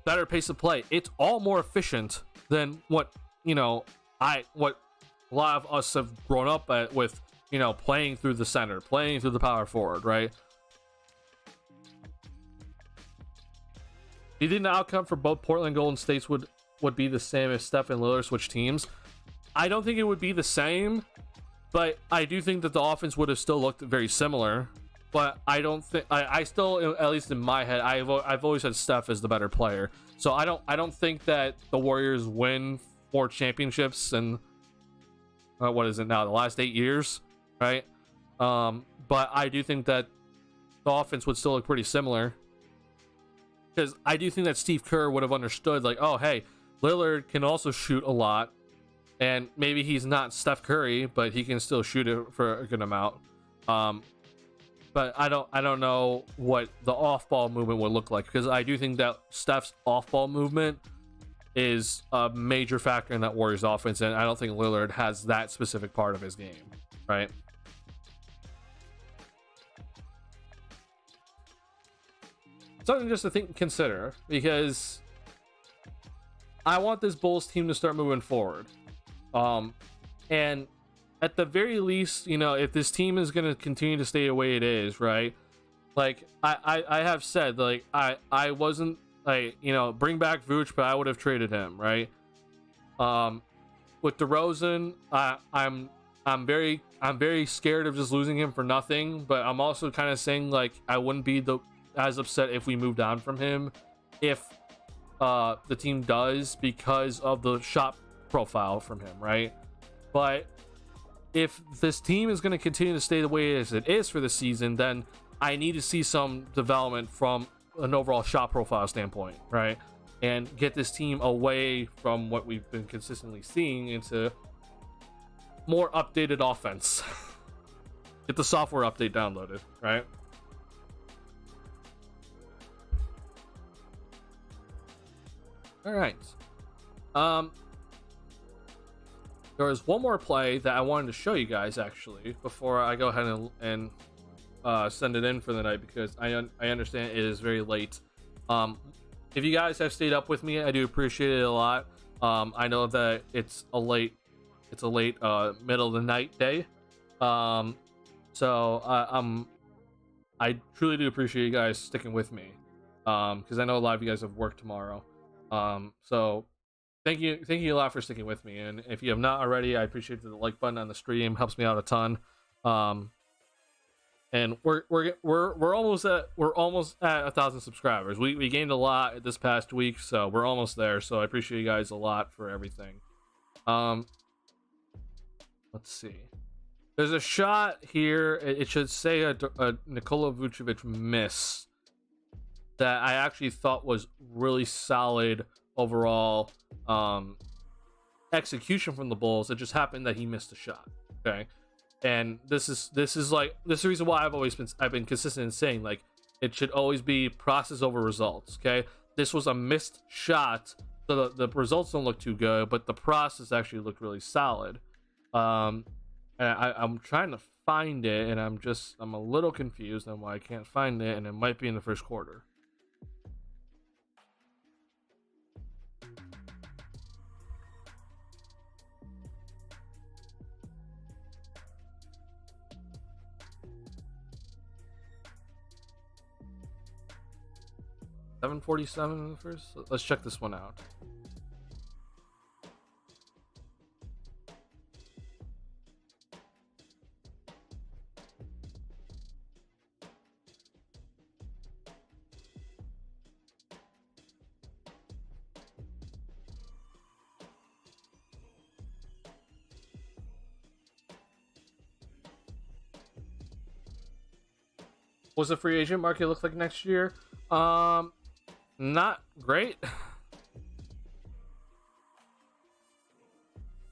Better pace of play. It's all more efficient than what, you know, what a lot of us have grown up at with, you know, playing through the center, playing through the power forward, right? Do you think the outcome for both Portland and Golden State would be the same if Steph and Lillard switched teams? I don't think it would be the same, but I do think that the offense would have still looked very similar. But I don't think I still, at least in my head, I've always had Steph as the better player. So I don't think that the Warriors win 4 championships in what is it now, the last 8 years, right? But I do think that the offense would still look pretty similar. Because I do think that Steve Kerr would have understood, like, oh, hey, Lillard can also shoot a lot, and maybe he's not Steph Curry, but he can still shoot it for a good amount. But I don't know what the off-ball movement would look like, because I do think that Steph's off-ball movement is a major factor in that Warriors offense, and I don't think Lillard has that specific part of his game, right? Something just to consider, because I want this Bulls team to start moving forward. And at the very least, you know, if this team is going to continue to stay the way it is, right? Like, I have said, like, I wasn't, like, you know, bring back Vooch, but I would have traded him, right? With DeRozan, I'm very scared of just losing him for nothing, but I'm also kind of saying, like, I wouldn't be as upset if we moved on from him if the team does because of the shot profile from him, right? But if this team is going to continue to stay the way as it is for the season, then I need to see some development from an overall shot profile standpoint, right? And get this team away from what we've been consistently seeing into more updated offense. Get the software update downloaded, right? All right. There was one more play that I wanted to show you guys actually before I go ahead and send it in for the night, because I understand it is very late. If you guys have stayed up with me, I do appreciate it a lot. I know that it's a late middle of the night day. So I truly do appreciate you guys sticking with me. Because I know a lot of you guys have work tomorrow. So thank you a lot for sticking with me. And if you have not already, I appreciate the like button on the stream, helps me out a ton. And we're almost at 1,000 subscribers. We gained a lot this past week, so we're almost there. So I appreciate you guys a lot for everything. Let's see. There's a shot here. It should say a Nikola Vucevic miss that I actually thought was really solid overall execution from the Bulls. It just happened that he missed a shot. Okay. And this is the reason why I've been consistent in saying, like, it should always be process over results. Okay, this was a missed shot, so the results don't look too good, but the process actually looked really solid. And I'm trying to find it, and I'm a little confused on why I can't find it, and it might be in the first quarter. $7:47 in the first. Let's check this one out. What's the free agent market look like next year? Not great.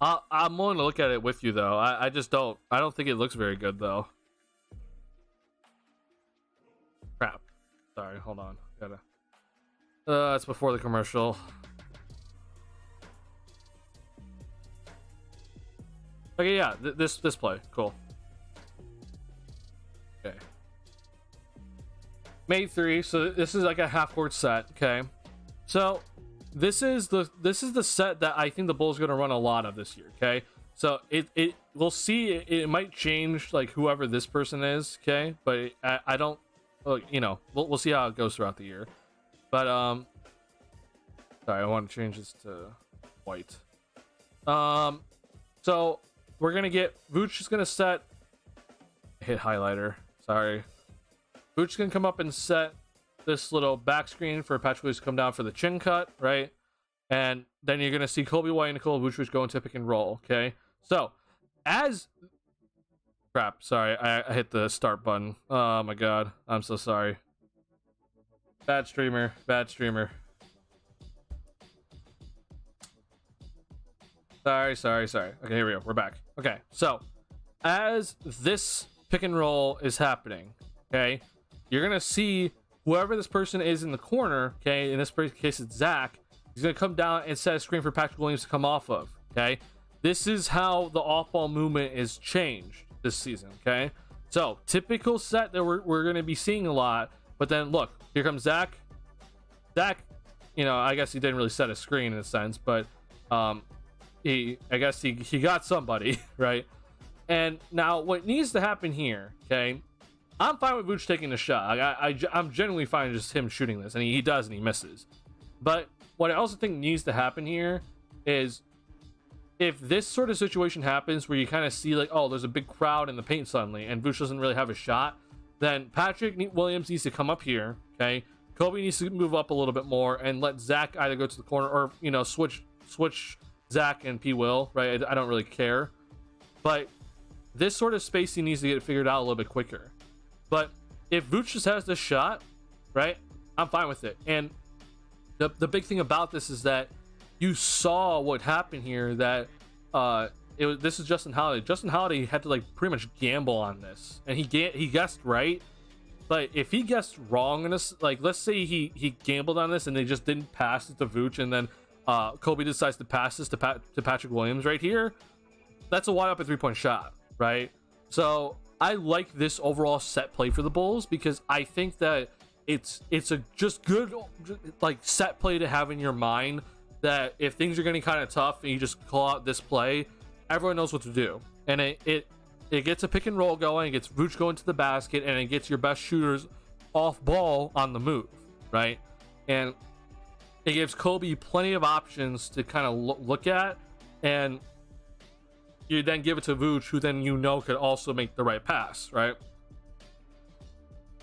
I'm willing to look at it with you though. I don't think it looks very good though. Crap. Sorry, hold on. It's before the commercial. Okay, yeah, this play, cool. Okay. Made 3, so this is like a half-court set. Okay, so this is the set that I think the Bulls are going to run a lot of this year. Okay, so we'll see. It might change, like, whoever this person is. Okay, but I don't, we'll see how it goes throughout the year. But sorry, I want to change this to white. So we're gonna get Vooch is gonna set. Hit highlighter. Sorry. Vooch can come up and set this little back screen for Patrick Williams to come down for the chin cut, right? And then you're going to see Kobe White and Nikola Vucevic go into pick and roll, okay? So, crap, sorry, I hit the start button. Oh my god, I'm so sorry. Bad streamer. Sorry. Okay, here we go, we're back. Okay, so, as this pick and roll is happening, okay, you're gonna see whoever this person is in the corner, okay, in this case it's Zach. He's gonna come down and set a screen for Patrick Williams to come off of. Okay, this is how the off-ball movement is changed this season. Okay, so typical set that we're gonna be seeing a lot, but then look, here comes Zach. I guess he didn't really set a screen in a sense, but I guess he got somebody right. And now what needs to happen here, okay, I'm fine with Vooch taking the shot. I'm genuinely fine just him shooting this, and he does, and he misses. But what I also think needs to happen here is, if this sort of situation happens where you kind of see, like, oh, there's a big crowd in the paint suddenly, and Vooch doesn't really have a shot, then Patrick Williams needs to come up here, okay, Kobe needs to move up a little bit more and let Zach either go to the corner or, you know, switch Zach and P. Will, right? I don't really care. But this sort of spacing needs to get figured out a little bit quicker. But if Vooch just has this shot, right, I'm fine with it. And the big thing about this is that you saw what happened here, that this is Justin Holiday. Justin Holiday had to like pretty much gamble on this, and he guessed right. But if he guessed wrong in this, like let's say he gambled on this and they just didn't pass it to Vooch, and then Kobe decides to pass this to Patrick Williams right here, that's a wide open 3-point shot, right? So I like this overall set play for the Bulls because I think that it's a just good like set play to have in your mind, that if things are getting kind of tough and you just call out this play, everyone knows what to do. And it gets a pick and roll going, it gets Vooch going to the basket, and it gets your best shooters off ball on the move, right? And it gives Kobe plenty of options to kind of look at, and you then give it to Vooch, who then you know could also make the right pass, right?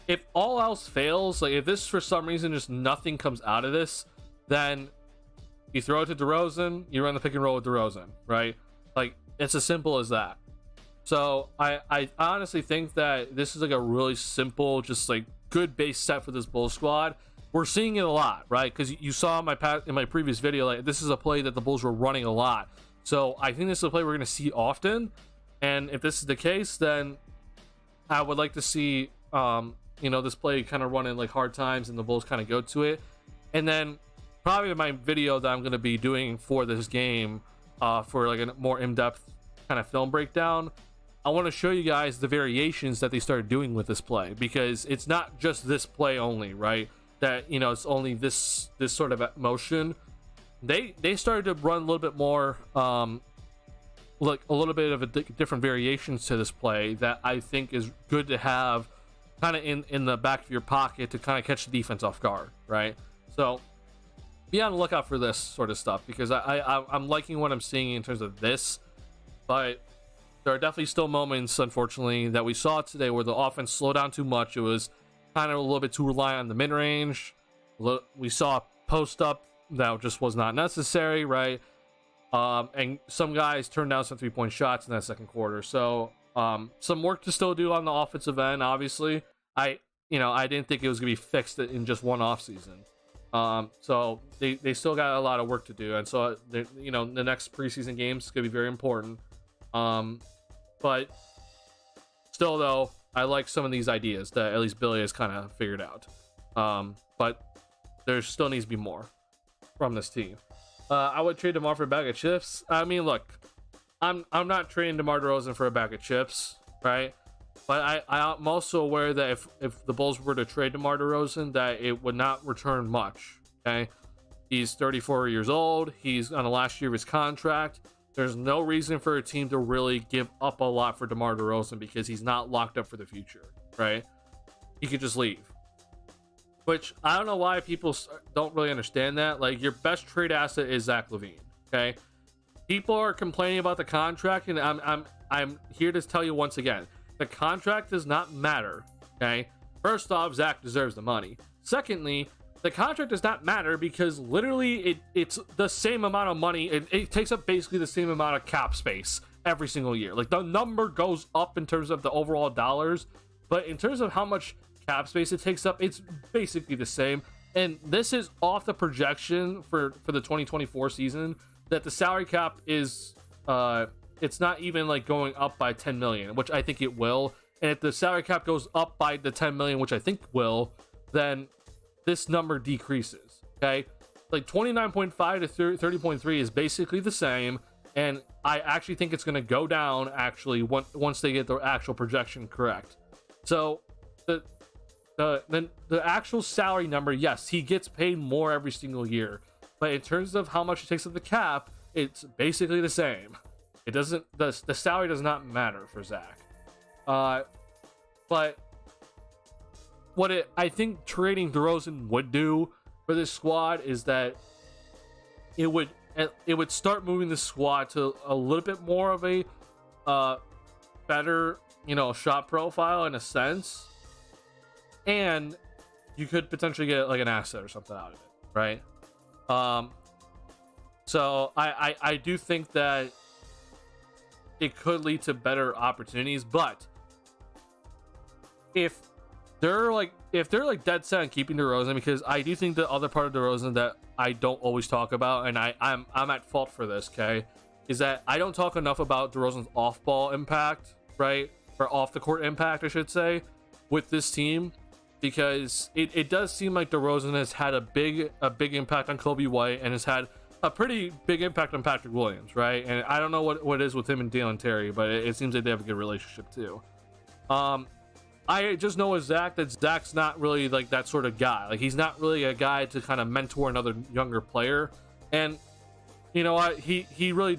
If all else fails, like if this for some reason just nothing comes out of this, then you throw it to DeRozan, you run the pick and roll with DeRozan, right? Like it's as simple as that. So I honestly think that this is like a really simple, just like good base set for this Bulls squad. We're seeing it a lot, right? Because you saw in my previous video, like this is a play that the Bulls were running a lot. So I think this is a play we're going to see often. And if this is the case, then I would like to see you know, this play kind of run in like hard times and the Bulls kind of go to it. And then probably my video that I'm going to be doing for this game for like a more in-depth kind of film breakdown, I want to show you guys the variations that they started doing with this play, because it's not just this play only, right? That, you know, it's only this sort of motion. They started to run a little bit more like a little bit of a different variations to this play that I think is good to have kind of in the back of your pocket to kind of catch the defense off guard, right? So be on the lookout for this sort of stuff, because I'm liking what I'm seeing in terms of this. But there are definitely still moments, unfortunately, that we saw today where the offense slowed down too much. It was kind of a little bit too reliant on the mid-range. We saw post up that just was not necessary, right? And some guys turned down some 3-point shots in that second quarter. So some work to still do on the offensive end, obviously. I didn't think it was going to be fixed in just one offseason. So they still got a lot of work to do. And so, the next preseason games is going to be very important. But still, though, I like some of these ideas that at least Billy has kind of figured out. But there still needs to be more from this team. I would trade DeMar for a bag of chips. I mean, look, I'm not trading DeMar DeRozan for a bag of chips, right? But I'm also aware that if the Bulls were to trade DeMar DeRozan, that it would not return much, okay? He's 34 years old. He's on the last year of his contract. There's no reason for a team to really give up a lot for DeMar DeRozan because he's not locked up for the future, right? He could just leave. Which I don't know why people don't really understand that. Like, your best trade asset is Zach LaVine, okay? People are complaining about the contract, and I'm here to tell you once again, the contract does not matter, okay? First off, Zach deserves the money. Secondly, the contract does not matter because literally it's the same amount of money. It takes up basically the same amount of cap space every single year. Like, the number goes up in terms of the overall dollars, but in terms of how much cap space it takes up, it's basically the same. And this is off the projection for the 2024 season that the salary cap is it's not even like going up by 10 million, which I think it will. And if the salary cap goes up by the 10 million, which I think will, then this number decreases, okay? Like 29.5 to 30.3 is basically the same, and I actually think it's going to go down actually once they get the actual projection correct. So the actual salary number, yes, he gets paid more every single year, but in terms of how much it takes up the cap, it's basically the same. It doesn't, the salary does not matter for Zach. But what I think trading DeRozan would do for this squad is that it would start moving the squad to a little bit more of a better, shot profile in a sense. And you could potentially get like an asset or something out of it, right? So I do think that it could lead to better opportunities, but if they're like dead set on keeping DeRozan, because I do think the other part of DeRozan that I don't always talk about, and I'm at fault for this, okay, is that I don't talk enough about DeRozan's off-ball impact, right, or off the court impact, I should say, with this team, because it does seem like DeRozan has had a big impact on Kobe White and has had a pretty big impact on Patrick Williams, right? And I don't know what it is with him and Dalen Terry, but it seems like they have a good relationship too. I just know with Zach that Zach's not really like that sort of guy. Like, he's not really a guy to kind of mentor another younger player. And you know what? He really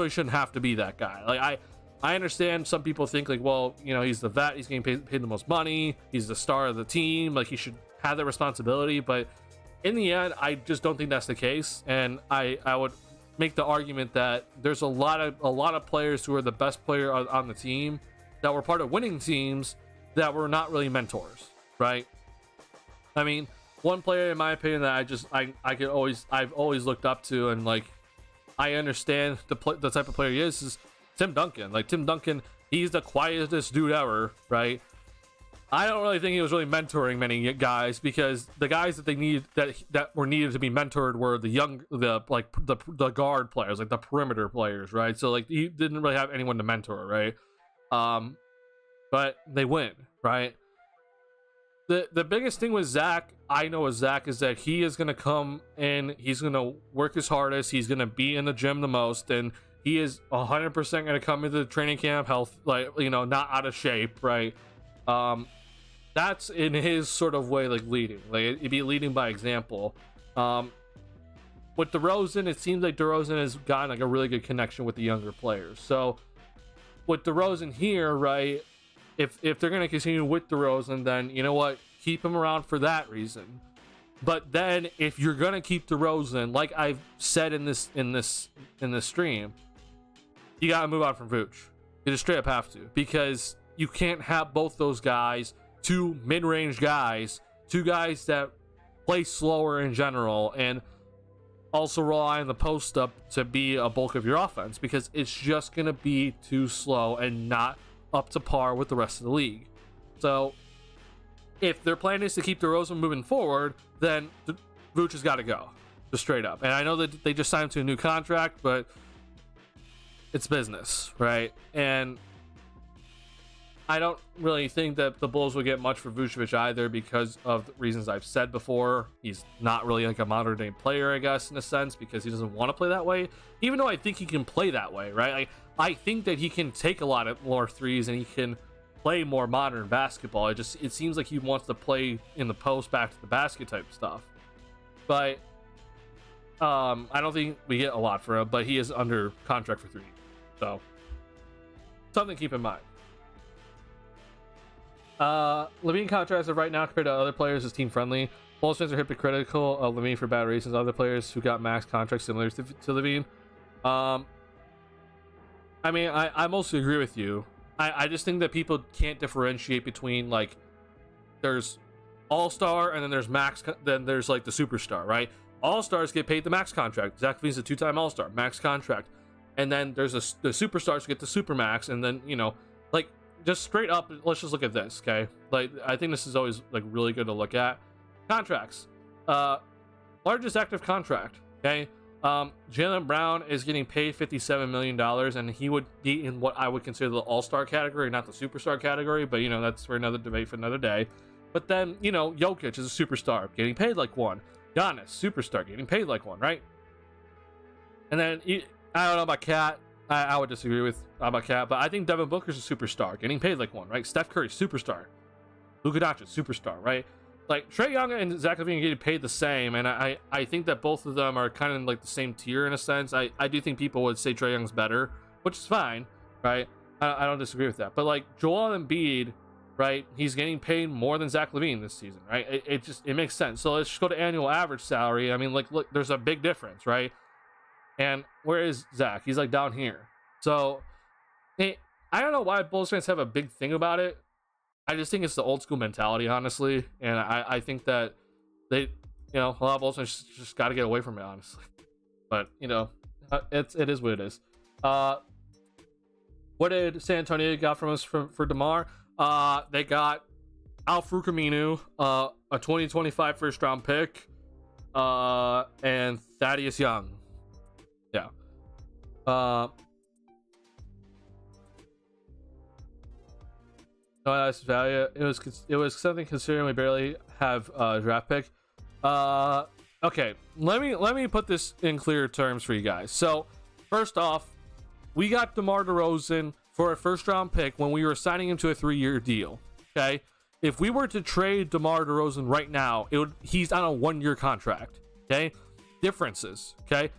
shouldn't have to be that guy. Like, I understand some people think like, well, you know, he's the vet, he's getting paid the most money, he's the star of the team, like he should have that responsibility. But in the end, I just don't think that's the case. And I would make the argument that there's a lot of players who are the best player on the team that were part of winning teams that were not really mentors, right? I mean, one player in my opinion that I've always looked up to, and like I understand the type of player he is Tim Duncan. Like, Tim Duncan, he's the quietest dude ever, right? I don't really think he was really mentoring many guys, because the guys that they need that were needed to be mentored were the guard players, like the perimeter players, right? So like he didn't really have anyone to mentor, right? But they win, right? The biggest thing with Zach, I know with Zach, is that he is going to come in, he's going to work his hardest, he's going to be in the gym the most, and he is 100% going to come into the training camp health, like, you know, not out of shape, right? That's in his sort of way, like leading, like it'd be leading by example. With DeRozan, it seems like DeRozan has gotten like a really good connection with the younger players. So with DeRozan here, right, if they're going to continue with DeRozan, then you know what, keep him around for that reason. But then if you're going to keep DeRozan, like I've said in this stream, you got to move on from Vooch. You just straight up have to, because you can't have both those guys, two mid-range guys, two guys that play slower in general, and also rely on the post up to be a bulk of your offense, because it's just going to be too slow and not up to par with the rest of the league. So if their plan is to keep DeRozan moving forward, then Vooch has got to go, just straight up. And I know that they just signed him to a new contract, but it's business, right? And I don't really think that the Bulls would get much for Vucevic either, because of the reasons I've said before. He's not really like a modern day player, I guess, in a sense, because he doesn't want to play that way, even though I think he can play that way, right? Like, I think that he can take a lot of more threes and he can play more modern basketball. It seems like he wants to play in the post, back to the basket type stuff. But I don't think we get a lot for him, but he is under contract for 3 years. So something to keep in mind. Levine contracts right now compared to other players is team friendly. Bulls fans are hypocritical of Levine for bad reasons. Other players who got max contracts similar to Levine. I mean, I mostly agree with you. I just think that people can't differentiate between, like, there's all-star and then there's max, then there's like the superstar, right? All-stars get paid the max contract. Zach Levine's a 2-time all-star, max contract. And then there's the superstars get the super max, and then, you know, like, just straight up, let's just look at this, okay? Like, I think this is always like really good to look at. Contracts. Largest active contract, okay? Jaylen Brown is getting paid $57 million, and he would be in what I would consider the all-star category, not the superstar category, but, you know, that's for another debate for another day. But then, you know, Jokic is a superstar, getting paid like one. Giannis, superstar, getting paid like one, right? And then, I don't know about Cat. I would disagree with about Cat, but I think Devin Booker's a superstar, getting paid like one, right? Steph Curry, superstar. Luka Doncic, superstar, right? Like, Trae Young and Zach LaVine are getting paid the same, and I think that both of them are kind of like the same tier in a sense. I do think people would say Trae Young's better, which is fine, right? I don't disagree with that. But like Joel Embiid, right? He's getting paid more than Zach LaVine this season, right? It makes sense. So let's just go to annual average salary. I mean, like, look, there's a big difference, right? And where is Zach? He's like down here. So I don't know why Bulls fans have a big thing about it. I just think it's the old school mentality, honestly, and I think that they, you know, a lot of Bulls fans just got to get away from it, honestly. But you know, it is what it is. What did San Antonio got from us for DeMar? They got Al-Farouq Aminu, a 2025 first round pick, and Thaddeus Young. Yeah. No, that's value. It was something considering we barely have a draft pick. Okay, let me put this in clear terms for you guys. So, first off, we got DeMar DeRozan for a first round pick when we were signing him to a 3-year deal. Okay, if we were to trade DeMar DeRozan right now, he's on a 1-year contract. Okay, differences. Okay,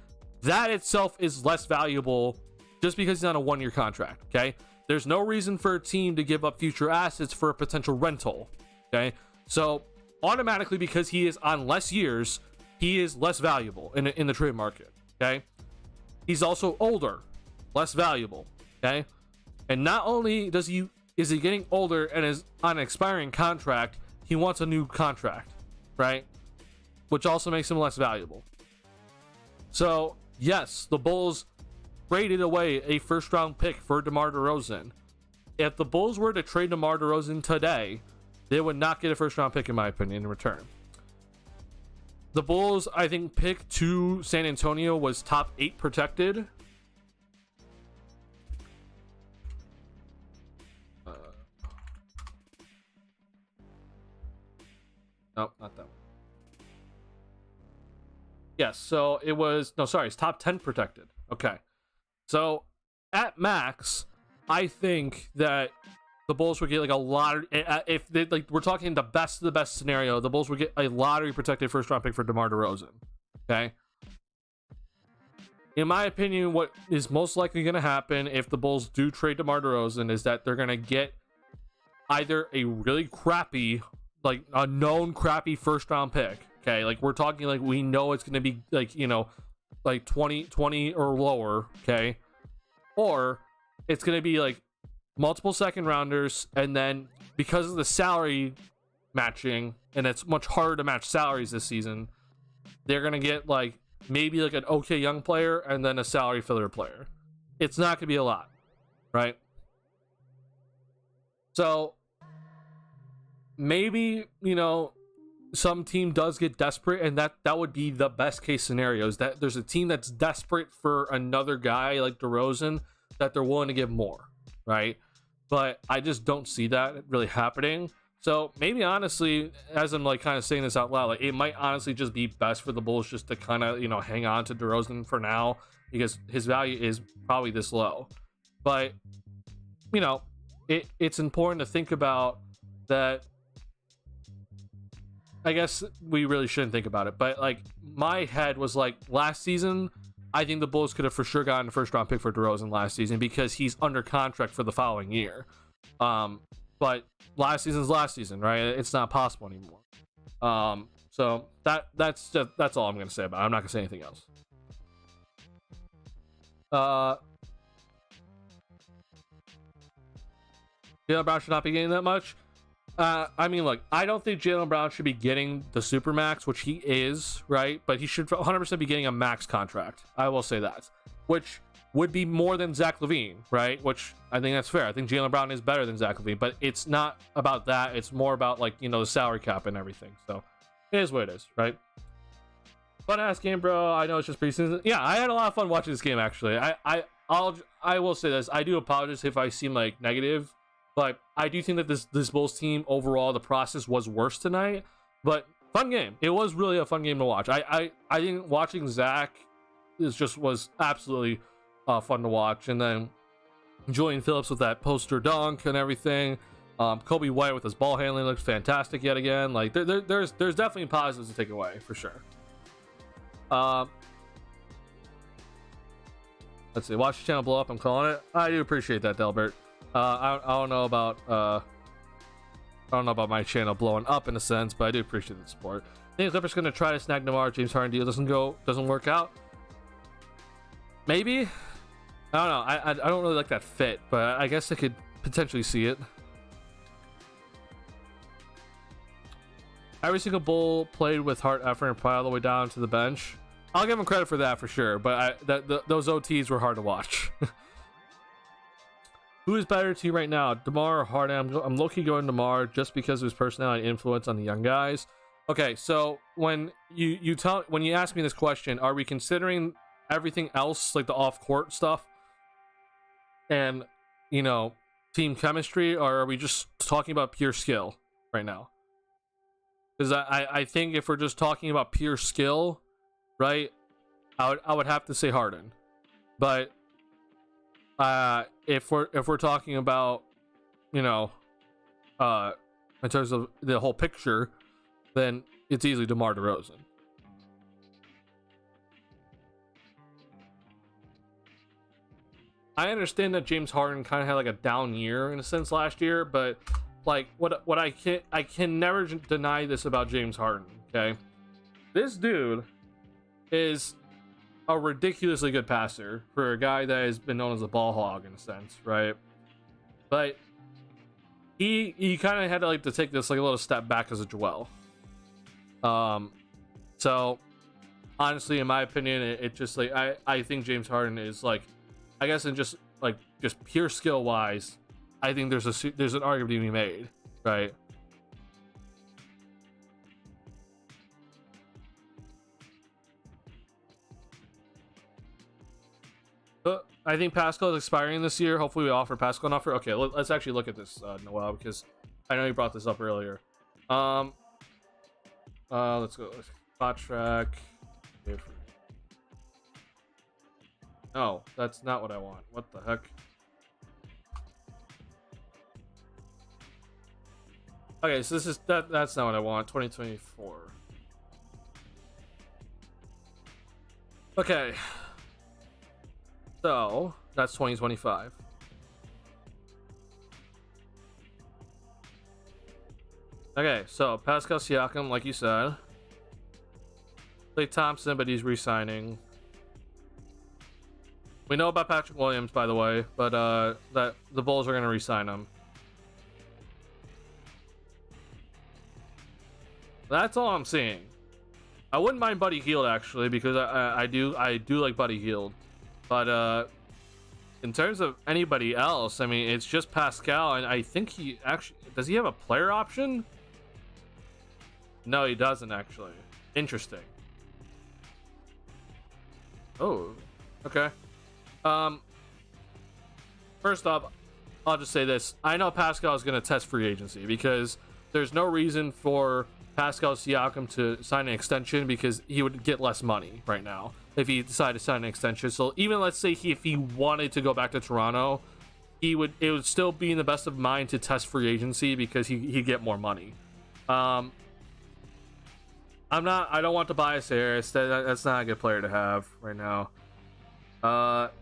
that itself is less valuable just because he's on a 1-year contract. Okay, there's no reason for a team to give up future assets for a potential rental. Okay, so automatically, because he is on less years, he is less valuable in the trade market. Okay, he's also older, less valuable. Okay, and not only is he getting older and is on an expiring contract, he wants a new contract, right? Which also makes him less valuable. So yes, the Bulls traded away a first round pick for DeMar DeRozan. If the Bulls were to trade DeMar DeRozan today, they would not get a first round pick, in my opinion, in return. The Bulls, I think, pick to San Antonio was top 8 protected. Nope, not that one. Yes, so it was, no, sorry, it's top 10 protected. Okay. So at max, I think that the Bulls would get like a lottery. If they, like, we're talking the best of the best scenario, the Bulls would get a lottery protected first round pick for DeMar DeRozan. Okay. In my opinion, what is most likely going to happen if the Bulls do trade DeMar DeRozan is that they're going to get either a really crappy, like a known crappy first round pick. Okay. Like we're talking like we know it's going to be like, you know, like 20 or lower. Okay. Or it's going to be like multiple second rounders, and then because of the salary matching, and it's much harder to match salaries this season, they're gonna get like maybe like an okay young player and then a salary filler player. It's not gonna be a lot, right? So maybe, you know, some team does get desperate, and that would be the best case scenario, is that there's a team that's desperate for another guy like DeRozan that they're willing to give more, right? But I just don't see that really happening. So maybe honestly, as I'm like kind of saying this out loud, like it might honestly just be best for the Bulls just to kind of, you know, hang on to DeRozan for now, because his value is probably this low. But you know, it's important to think about that. I guess we really shouldn't think about it, but like my head was like last season, I think the Bulls could have for sure gotten a first round pick for DeRozan last season because he's under contract for the following year. But last season's last season, right? It's not possible anymore. So that's all I'm gonna say about it. I'm not gonna say anything else. Jaylen Brown should not be getting that much. I mean, look, I don't think Jaylen Brown should be getting the Supermax, which he is, right? But he should 100% be getting a max contract. I will say that, which would be more than Zach LaVine, right? Which I think that's fair. I think Jaylen Brown is better than Zach LaVine, but it's not about that. It's more about, like, you know, the salary cap and everything. So it is what it is, right? Fun ass game, bro. I know it's just preseason. Yeah, I had a lot of fun watching this game, actually. I will say this. I do apologize if I seem like negative, but I do think that this Bulls team overall, the process was worse tonight. But fun game. It was really a fun game to watch. I think watching Zach was absolutely fun to watch. And then Julian Phillips with that poster dunk and everything. Kobe White with his ball handling looks fantastic yet again. Like there's definitely positives to take away for sure. Let's see. Watch the channel blow up. I'm calling it. I do appreciate that, Delbert. I don't know about my channel blowing up in a sense, but I do appreciate the support. I think Clippers gonna try to snag DeMar. James Harden deal doesn't work out. Maybe. I don't know. I don't really like that fit, but I guess I could potentially see it. every single Bull played with heart, effort, and pride all the way down to the bench. I'll give him credit for that for sure, but those OTs were hard to watch. Who is better to you right now, DeMar or Harden? I'm low-key going DeMar just because of his personality and influence on the young guys. Okay, so when you ask me this question, are we considering everything else, like the off-court stuff and, you know, team chemistry, or are we just talking about pure skill right now? Because I think if we're just talking about pure skill, right, I would have to say Harden. But if we're talking about, you know, in terms of the whole picture, then it's easily DeMar DeRozan. I understand that James Harden kind of had like a down year in a sense last year, but like what I can never deny this about James Harden. Okay, this dude is a ridiculously good passer for a guy that has been known as a ball hog in a sense, right? But he kind of had to take this like a little step back as a Joel. So honestly, in my opinion, it just like I think James Harden is like, I guess in just pure skill wise, I think there's an argument to be made, right? I think Pascal is expiring this year. Hopefully we offer Pascal an offer. Okay, let's actually look at this, Noel, because I know you brought this up earlier. Let's go. Spot track. No, that's not what I want. What the heck? Okay, so this is that's not what I want. 2024. Okay. So that's 2025. Okay, so Pascal Siakam, like you said. Klay Thompson, but he's re-signing. We know about Patrick Williams, by the way, but that the Bulls are going to re-sign him. That's all I'm seeing. I wouldn't mind Buddy Hield actually, because I do like Buddy Hield, but in terms of anybody else, I mean, it's just Pascal, and I think he actually does. He have a player option? No, he doesn't actually. Interesting. Oh, okay. First off, I'll just say this. I know Pascal is going to test free agency because there's no reason for Pascal Siakam to sign an extension because he would get less money right now if he decided to sign an extension. So even let's say if he wanted to go back to Toronto, it would still be in the best of mind to test free agency because he'd get more money. I don't want to bias here. That's not a good player to have right now.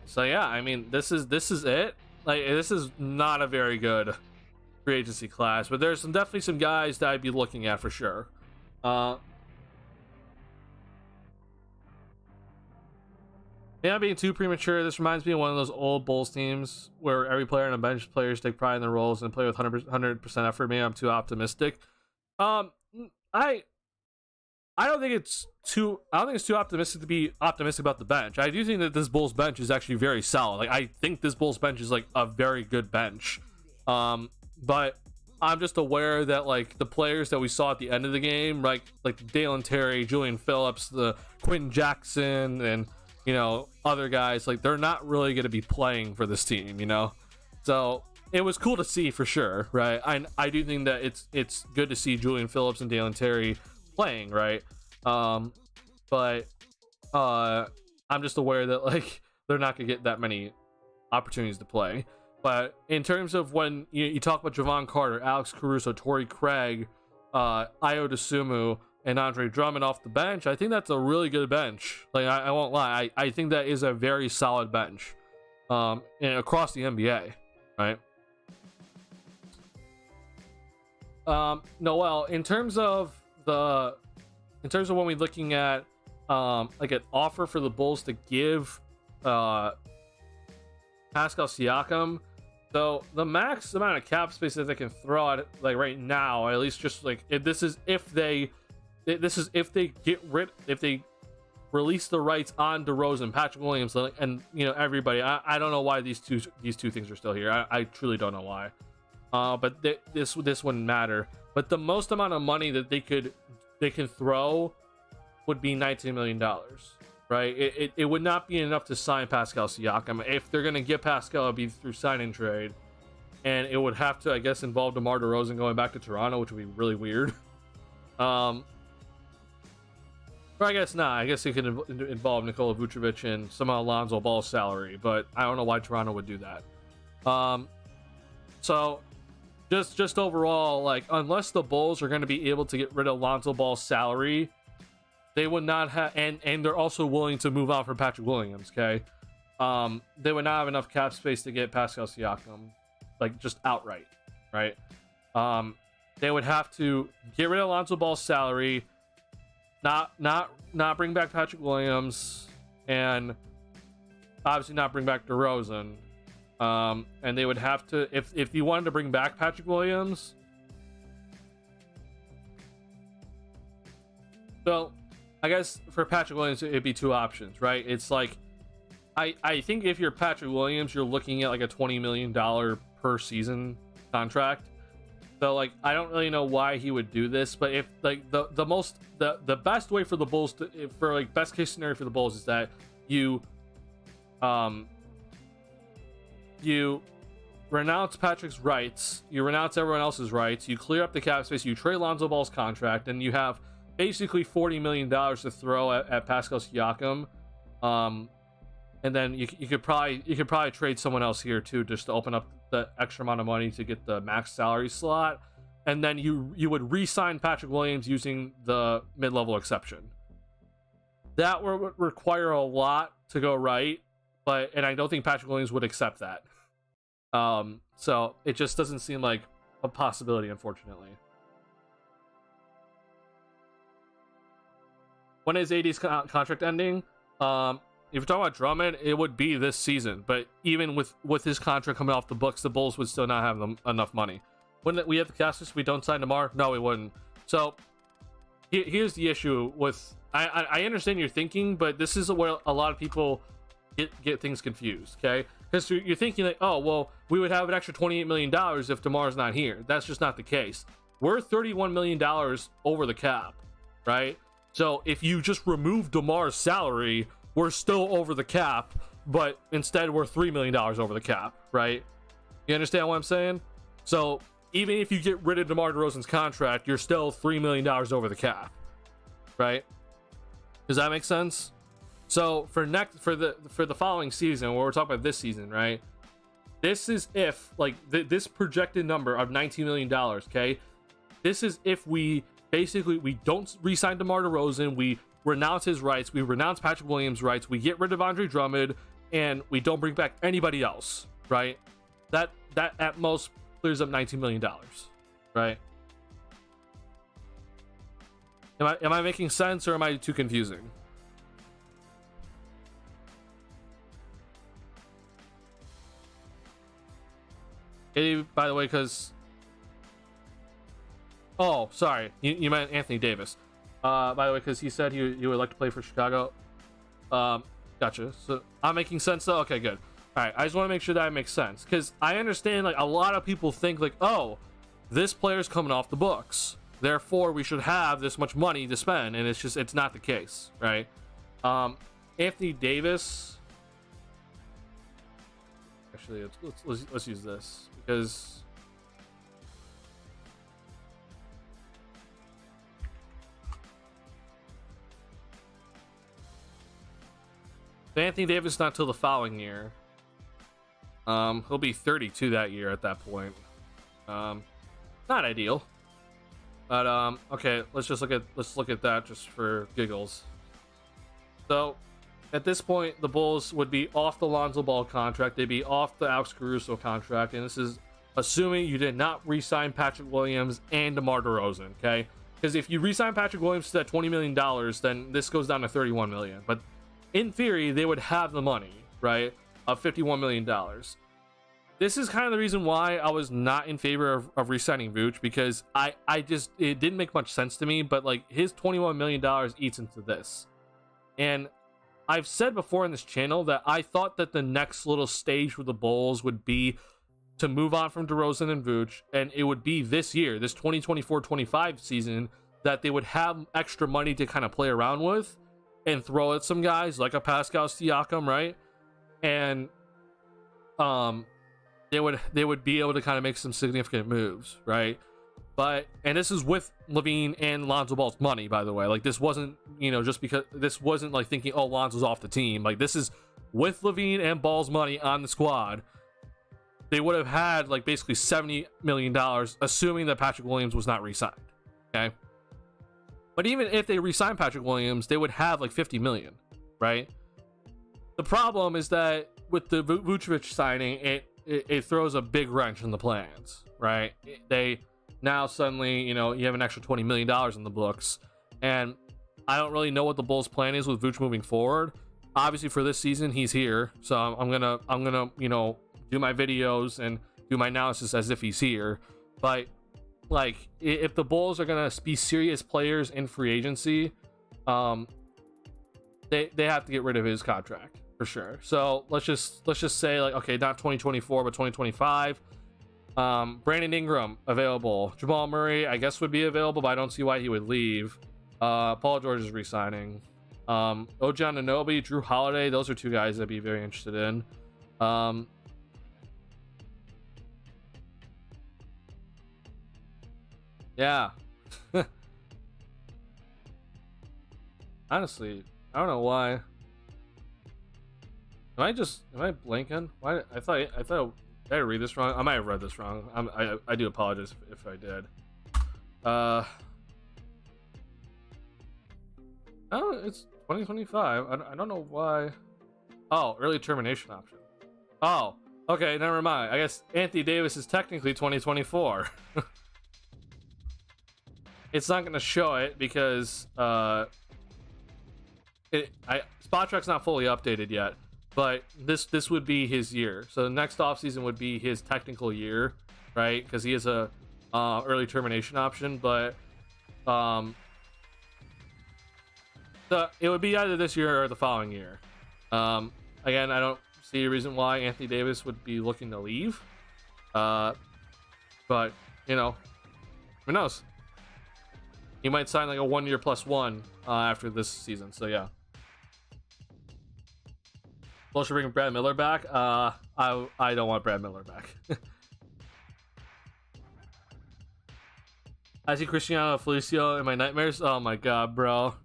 So yeah, I mean, this is it. Like, this is not a very good free agency class, but there's definitely some guys that I'd be looking at for sure. May not being too premature. This reminds me of one of those old Bulls teams where every player on the bench players take pride in their roles and play with 100% effort. Maybe I'm too optimistic. I don't think it's too optimistic to be optimistic about the bench. I do think that this Bulls bench is actually very solid. Like, I think this Bulls bench is like a very good bench. But I'm just aware that like the players that we saw at the end of the game, like Dalen Terry, Julian Phillips, the Quentin Jackson, and you know, other guys, like they're not really going to be playing for this team, you know. So it was cool to see for sure, right? I do think that it's good to see Julian Phillips and Dalen Terry playing, right? But I'm just aware that like they're not gonna get that many opportunities to play. But in terms of when you talk about Javon Carter, Alex Caruso, Torrey Craig, Ayo Dosunmu, and Andre Drummond off the bench, I think that's a really good bench. Like, I won't lie, I think that is a very solid bench, and across the NBA, right? Noel, in terms of when we're looking at like an offer for the Bulls to give Pascal Siakam, So the max amount of cap space that they can throw at like right now, at least just like this is if they release the rights on DeRozan, Patrick Williams, and everybody. I don't know why these two things are still here. I truly don't know why. But this wouldn't matter. But the most amount of money that they can throw would be $19 million, right? It would not be enough to sign Pascal Siakam. If they're gonna get Pascal, it'd be through sign and trade, and it would have to, I guess, involve DeMar DeRozan going back to Toronto, which would be really weird. Or I guess not. I guess it could involve Nikola Vucevic and somehow Lonzo Ball's salary, but I don't know why Toronto would do that. So just overall, like, unless the Bulls are going to be able to get rid of Lonzo Ball's salary, they would not have, and they're also willing to move on for Patrick Williams. Okay, they would not have enough cap space to get Pascal Siakam, like, just outright, right? They would have to get rid of Lonzo Ball's salary. Not bring back Patrick Williams, and obviously not bring back DeRozan. And they would have to, if you wanted to bring back Patrick Williams. So I guess for Patrick Williams, it'd be two options, right? It's like, I think if you're Patrick Williams, you're looking at like a $20 million per season contract. So, like, I don't really know why he would do this, but if, like, the best way for the Bulls to, for, like, best case scenario for the Bulls is that you renounce Patrick's rights, you renounce everyone else's rights, you clear up the cap space, you trade Lonzo Ball's contract, and you have basically $40 million to throw at Pascal Siakam. And then you could probably trade someone else here too, just to open up the extra amount of money to get the max salary slot, and then you would re-sign Patrick Williams using the mid-level exception. That would require a lot to go right, and I don't think Patrick Williams would accept that. So it just doesn't seem like a possibility, unfortunately. When is AD's contract ending? If you're talking about Drummond, it would be this season. But even with his contract coming off the books, the Bulls would still not have enough money. Wouldn't we have the cast we don't sign DeMar? No, we wouldn't. So here's the issue with... I understand your thinking, but this is where a lot of people get things confused, okay? Because you're thinking like, oh, well, we would have an extra $28 million if DeMar's not here. That's just not the case. We're $31 million over the cap, right? So if you just remove DeMar's salary, we're still over the cap, but instead we're $3 million over the cap, right? You understand what I'm saying? So even if you get rid of DeMar DeRozan's contract, you're still $3 million over the cap, right? Does that make sense? So for the following season, what we're talking about this season, right? This is if, like, this projected number of $19 million, okay? This is if we don't re-sign DeMar DeRozan, we renounce his rights, we renounce Patrick Williams' rights, we get rid of Andre Drummond, and we don't bring back anybody else, right? That at most clears up $19 million, right? Am I making sense, or am I too confusing? By the way, because... Oh, sorry. You meant Anthony Davis. By the way, because he said he would like to play for Chicago. Gotcha. So I'm making sense though? Okay, good. Alright, I just want to make sure that makes sense. Because I understand, like, a lot of people think, like, oh, this player's coming off the books, therefore we should have this much money to spend, and it's not the case, right? Anthony Davis... Actually, let's use this, because... Anthony Davis not till the following year. He'll be 32 that year at that point. Not ideal. But okay, let's look at that just for giggles. So at this point, the Bulls would be off the Lonzo Ball contract, they'd be off the Alex Caruso contract, and this is assuming you did not re-sign Patrick Williams and DeMar DeRozan, okay? Because if you re-sign Patrick Williams to that $20 million, then this goes down to $31 million. But in theory, they would have the money, right, of $51 million. this is kind of the reason why I was not in favor of re-signing Vooch, because I just, it didn't make much sense to me. But like, his $21 million eats into this. And I've said before in this channel that I thought that the next little stage for the Bulls would be to move on from DeRozan and Vooch, and it would be this year, this 2024-25 season, that they would have extra money to kind of play around with and throw at some guys like a Pascal Siakam, right? And they would be able to kind of make some significant moves, right? But, and this is with Levine and Lonzo Ball's money, by the way. Like, this wasn't, you know, just because, this wasn't like thinking, oh, Lonzo's off the team. Like, this is with Levine and Ball's money on the squad. They would have had like basically $70 million, assuming that Patrick Williams was not re-signed. Okay. But even if they re-signed Patrick Williams, they would have like 50 million, right? The problem is that with the Vucevic signing, it throws a big wrench in the plans, right? They now suddenly, you know, you have an extra $20 million in the books, and I don't really know what the Bulls' plan is with Vooch moving forward. Obviously, for this season, he's here, so I'm gonna, you know, do my videos and do my analysis as if he's here. But like, if the Bulls are gonna be serious players in free agency, they have to get rid of his contract for sure. So let's just say, like, okay, not 2024 but 2025. Brandon Ingram available. Jamal Murray, I guess, would be available, but I don't see why he would leave. Paul George is re-signing. OG Anunoby, Drew Holiday, those are two guys I'd be very interested in. Yeah. Honestly, I don't know why. Am I blanking? Why? I thought did I read this wrong? I might have read this wrong. I do apologize if I did. Oh, it's 2025. I don't know why. Oh, early termination option. Oh, okay, never mind. I guess Anthony Davis is technically 2024. It's not going to show it because Spotrack's not fully updated yet, but this would be his year. So the next offseason would be his technical year, right? Because he has a early termination option, but it would be either this year or the following year. Again, I don't see a reason why Anthony Davis would be looking to leave, but you know, who knows? He might sign like a 1 year plus one after this season. So yeah. Bulls should bring Brad Miller back. I don't want Brad Miller back. I see Cristiano Felicio in my nightmares. Oh my god, bro.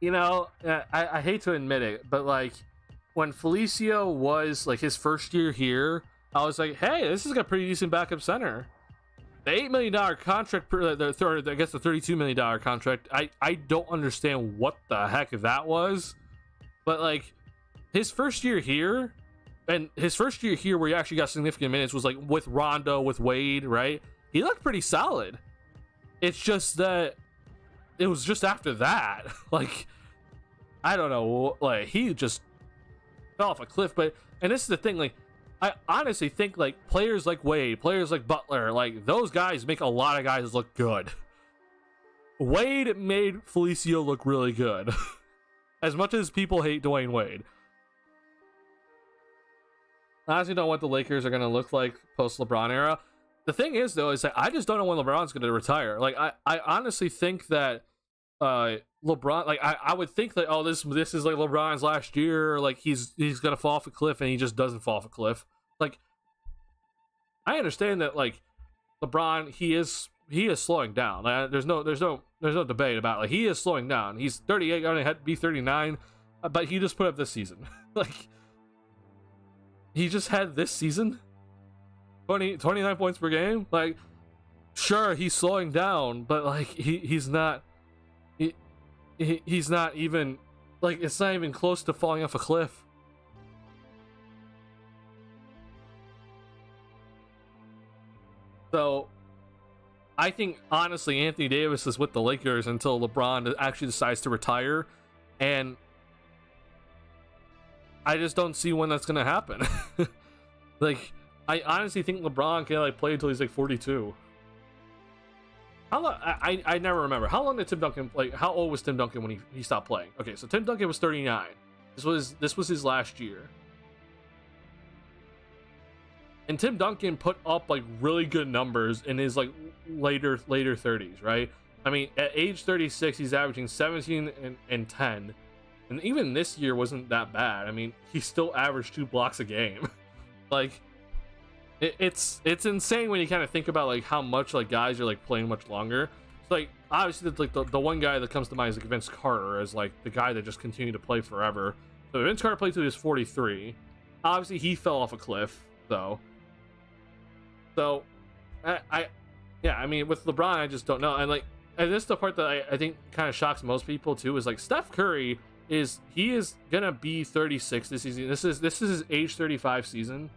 You know, I hate to admit it, but like, when Felicio was like his first year here, I was like, hey, this is a pretty decent backup center. The $8 million contract, I guess the $32 million contract, I don't understand what the heck that was. But like, his first year here, and his first year here where he actually got significant minutes was like with Rondo, with Wade, right? He looked pretty solid. It's just that it was just after that, like, I don't know, like, he just fell off a cliff. But, and this is the thing, like, I honestly think like players like Wade, players like Butler, like those guys make a lot of guys look good. Wade made Felicio look really good. As much as people hate Dwayne Wade. I honestly don't know what the Lakers are going to look like post LeBron era. The thing is, though, is that I just don't know when LeBron's going to retire. Like, I honestly think that LeBron, like, I would think that, oh, this is like LeBron's last year, like he's gonna fall off a cliff, and he just doesn't fall off a cliff. Like, I understand that, like, LeBron, he is slowing down. There's no debate about it. Like, he is slowing down. He's 38, gonna have to be 39, but he just put up this season. Like, he just had this season 29 points per game. Like, sure, he's slowing down, but like he's not even, like, it's not even close to falling off a cliff. So I think honestly Anthony Davis is with the Lakers until LeBron actually decides to retire. And I just don't see when that's gonna happen. Like, I honestly think LeBron can like play until he's like 42. How long? I never remember. How long did Tim Duncan, like, how old was Tim Duncan when he stopped playing? Okay, so Tim Duncan was 39. This was his last year. And Tim Duncan put up like really good numbers in his like later 30s, right? I mean, at age 36, he's averaging 17 and 10. And even this year wasn't that bad. I mean, he still averaged 2 blocks a game. Like, it's insane when you kind of think about like how much like guys are like playing much longer. It's like obviously like the one guy that comes to mind is like Vince Carter, as like the guy that just continued to play forever. So Vince Carter played till he was 43. Obviously he fell off a cliff though. So I mean with LeBron I just don't know. And like, and this is the part that I think kind of shocks most people too, is like Steph Curry is gonna be 36 this season. This is his age 35 season.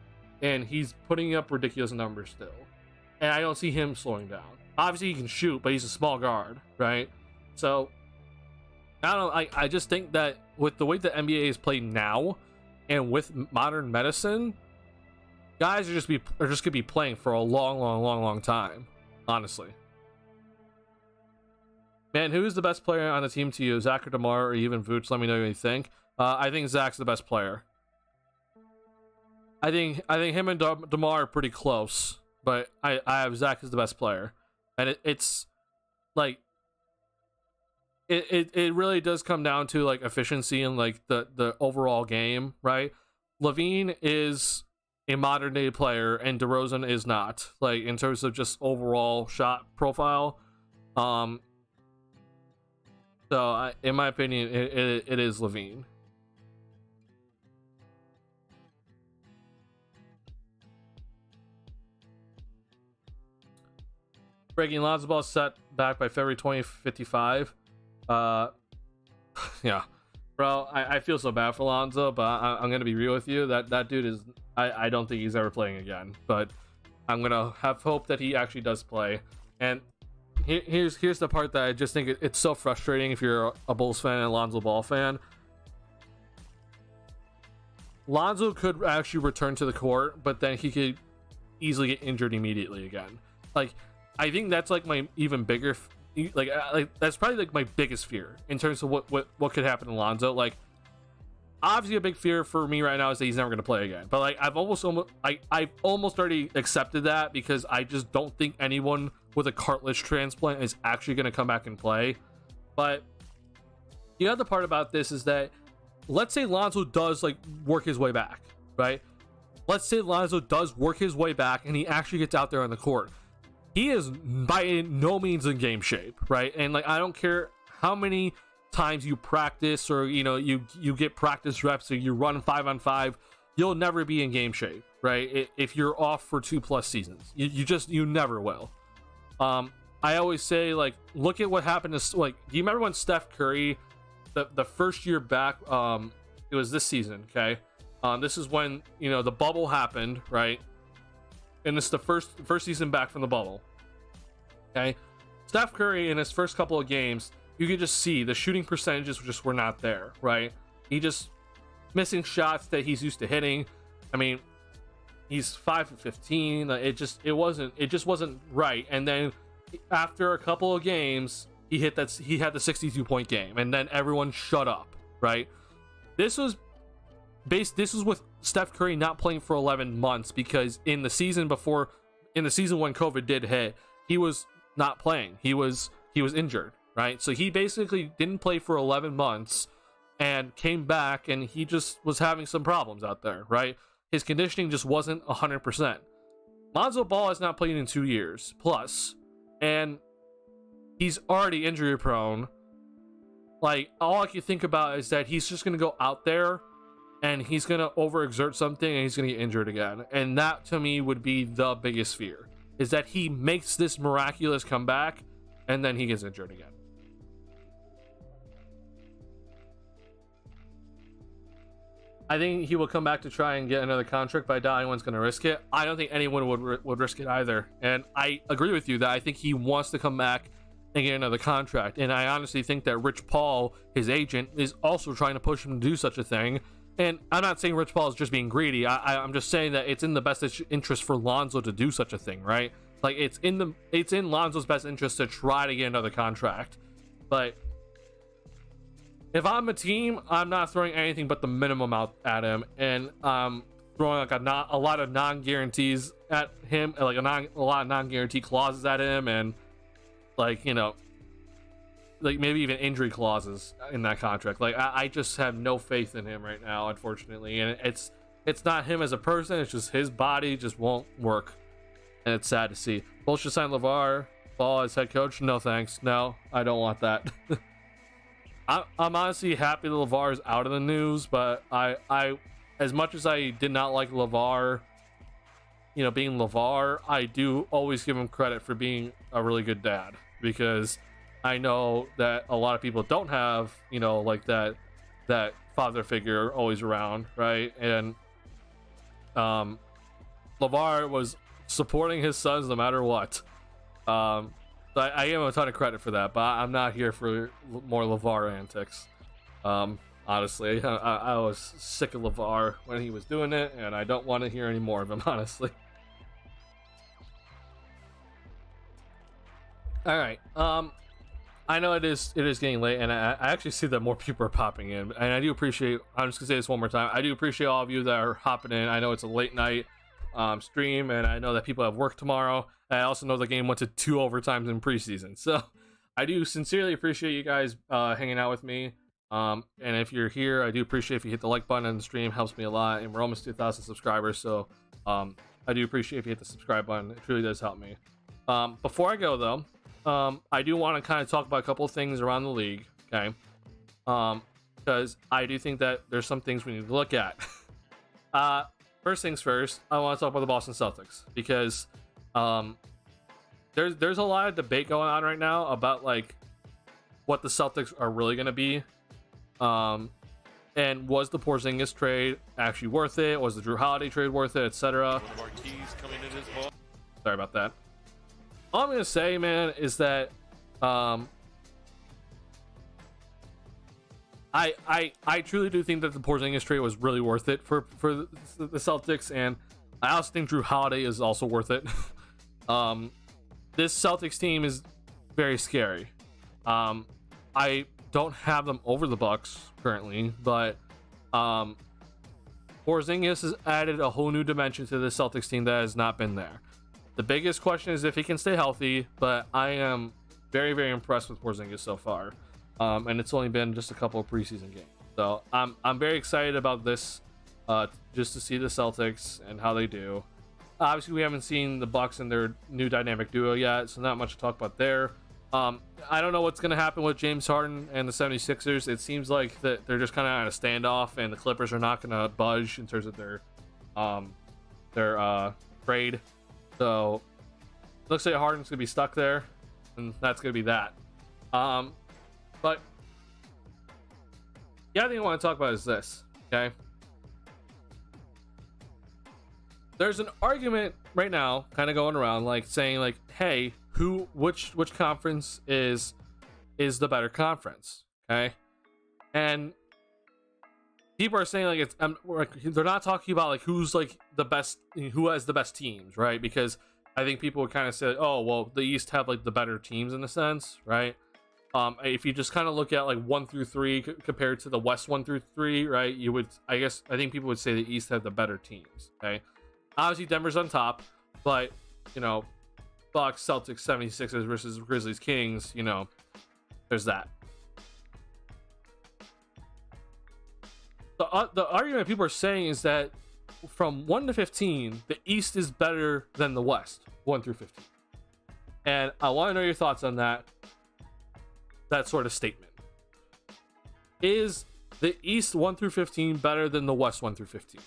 And he's putting up ridiculous numbers still. And I don't see him slowing down. Obviously, he can shoot, but he's a small guard, right? So, I don't know. I just think that with the way the NBA is played now, and with modern medicine, guys are just going to be playing for a long time, honestly. Man, who is the best player on the team to you? Zach or DeMar or even Vooch? Let me know what you think. I think Zach's the best player. I think him and DeMar are pretty close, but I have Zach as the best player, and it's like it really does come down to like efficiency and like the overall game, right? LaVine is a modern day player, and DeRozan is not, like in terms of just overall shot profile. So in my opinion, it is LaVine. Breaking Lonzo Ball set back by February 2055. Yeah, bro, I feel so bad for Lonzo, but I'm gonna be real with you. That dude is, I don't think he's ever playing again. But I'm gonna have hope that he actually does play. And here's the part that I just think it's so frustrating if you're a Bulls fan and a Lonzo Ball fan. Lonzo could actually return to the court, but then he could easily get injured immediately again. Like, I think that's like my even bigger, like that's probably like my biggest fear in terms of what could happen to Lonzo. Like, obviously a big fear for me right now is that he's never going to play again. But like I've almost already accepted that, because I just don't think anyone with a cartilage transplant is actually going to come back and play. But the other part about this is that, let's say Lonzo does like work his way back, right? Let's say Lonzo does work his way back and he actually gets out there on the court. He is by no means in game shape, right? And like, I don't care how many times you practice, or you get practice reps, or you run 5-on-5, you'll never be in game shape, right? If you're off for 2+ seasons, you never will. I always say, like, look at what happened to, like, do you remember when Steph Curry, the first year back, it was this season, okay? This is when the bubble happened, right? And this is the first season back from the bubble. Okay, Steph Curry in his first couple of games, you could just see the shooting percentages just were not there, right? He just missing shots that he's used to hitting. I mean, he's 5 for 15. It just wasn't right. And then after a couple of games, he had the 62-point game, and then everyone shut up, right? This was with Steph Curry not playing for 11 months, because in the season when COVID did hit, he was not playing. He was injured, right? So he basically didn't play for 11 months and came back, and he just was having some problems out there, right? His conditioning just wasn't 100%. Lonzo Ball has not played in 2 years plus, and he's already injury prone. Like, all I can think about is that he's just going to go out there and he's going to overexert something and he's going to get injured again. And that, to me, would be the biggest fear, is that he makes this miraculous comeback and then he gets injured again. I think he will come back to try and get another contract, but I doubt anyone's going to risk it. I don't think anyone would risk it either. And I agree with you that I think he wants to come back and get another contract. And I honestly think that Rich Paul, his agent, is also trying to push him to do such a thing. and I'm not saying Rich Paul is just being greedy. I'm just saying that it's in the best interest for Lonzo to do such a thing, right? Like it's in Lonzo's best interest to try to get another contract. But if I'm a team, I'm not throwing anything but the minimum out at him, and throwing like a lot of non-guarantees at him, like a lot of non-guarantee clauses at him, and like, you know, like maybe even injury clauses in that contract. Like I just have no faith in him right now, unfortunately, and it's not him as a person. It's just his body just won't work, and it's sad to see. Bulls should sign LeVar Ball as head coach. No thanks. No, I don't want that. I'm honestly happy that LeVar is out of the news, but I as much as I did not like LeVar, you know, being LeVar, I do always give him credit for being a really good dad, because I know that a lot of people don't have, you know, like that father figure always around, right? And LeVar was supporting his sons no matter what. So I give him a ton of credit for that, but I'm not here for more LeVar antics. Honestly, I was sick of LeVar when he was doing it, and I don't want to hear any more of him, honestly. All right. I know it is getting late, and I actually see that more people are popping in, and I do appreciate. I'm just gonna say this one more time. I do appreciate all of you that are hopping in. I know it's a late night stream, and I know that people have work tomorrow. I also know the game went to 2 overtimes in preseason, so I do sincerely appreciate you guys hanging out with me. And if you're here, I do appreciate if you hit the like button on the stream. Helps me a lot, and we're almost 2,000 subscribers, so I do appreciate if you hit the subscribe button. It truly does help me. Before I go though, I do want to kind of talk about a couple of things around the league, okay? Because I do think that there's some things we need to look at. First things first, I want to talk about the Boston Celtics, because there's a lot of debate going on right now about like what the Celtics are really going to be. And was the Porzingis trade actually worth it? Was the Drew Holiday trade worth it, etc.? Sorry about that. All I'm gonna say, man, is that I truly do think that the Porzingis trade was really worth it for the Celtics, and I also think Drew Holiday is also worth it. This Celtics team is very scary. I don't have them over the Bucks currently, but Porzingis has added a whole new dimension to the Celtics team that has not been there. The biggest question is if he can stay healthy, but I am very, very impressed with Porzingis so far. And it's only been just a couple of preseason games. So I'm very excited about this, just to see the Celtics and how they do. Obviously, we haven't seen the Bucks and their new dynamic duo yet, so not much to talk about there. I don't know what's going to happen with James Harden and the 76ers. It seems like that they're just kind of at a standoff, and the Clippers are not going to budge in terms of their trade. So looks like Harden's gonna be stuck there, and that's gonna be that. But the other thing I want to talk about is this, okay? There's an argument right now kind of going around, like saying like, hey, which conference is the better conference, okay? And people are saying like they're not talking about like who's like the best, who has the best teams, right? Because I think people would kind of say, oh well, the East have like the better teams in a sense, right? If you just kind of look at like 1 through 3 compared to the West 1 through 3, right? You would, I think people would say the East have the better teams, okay? Obviously Denver's on top, but you know, Bucks, Celtics, 76ers versus Grizzlies, Kings, you know, there's that. The argument people are saying is that from 1 to 15, the East is better than the West, 1 through 15. And I want to know your thoughts on that sort of statement. Is the East 1 through 15 better than the West 1 through 15?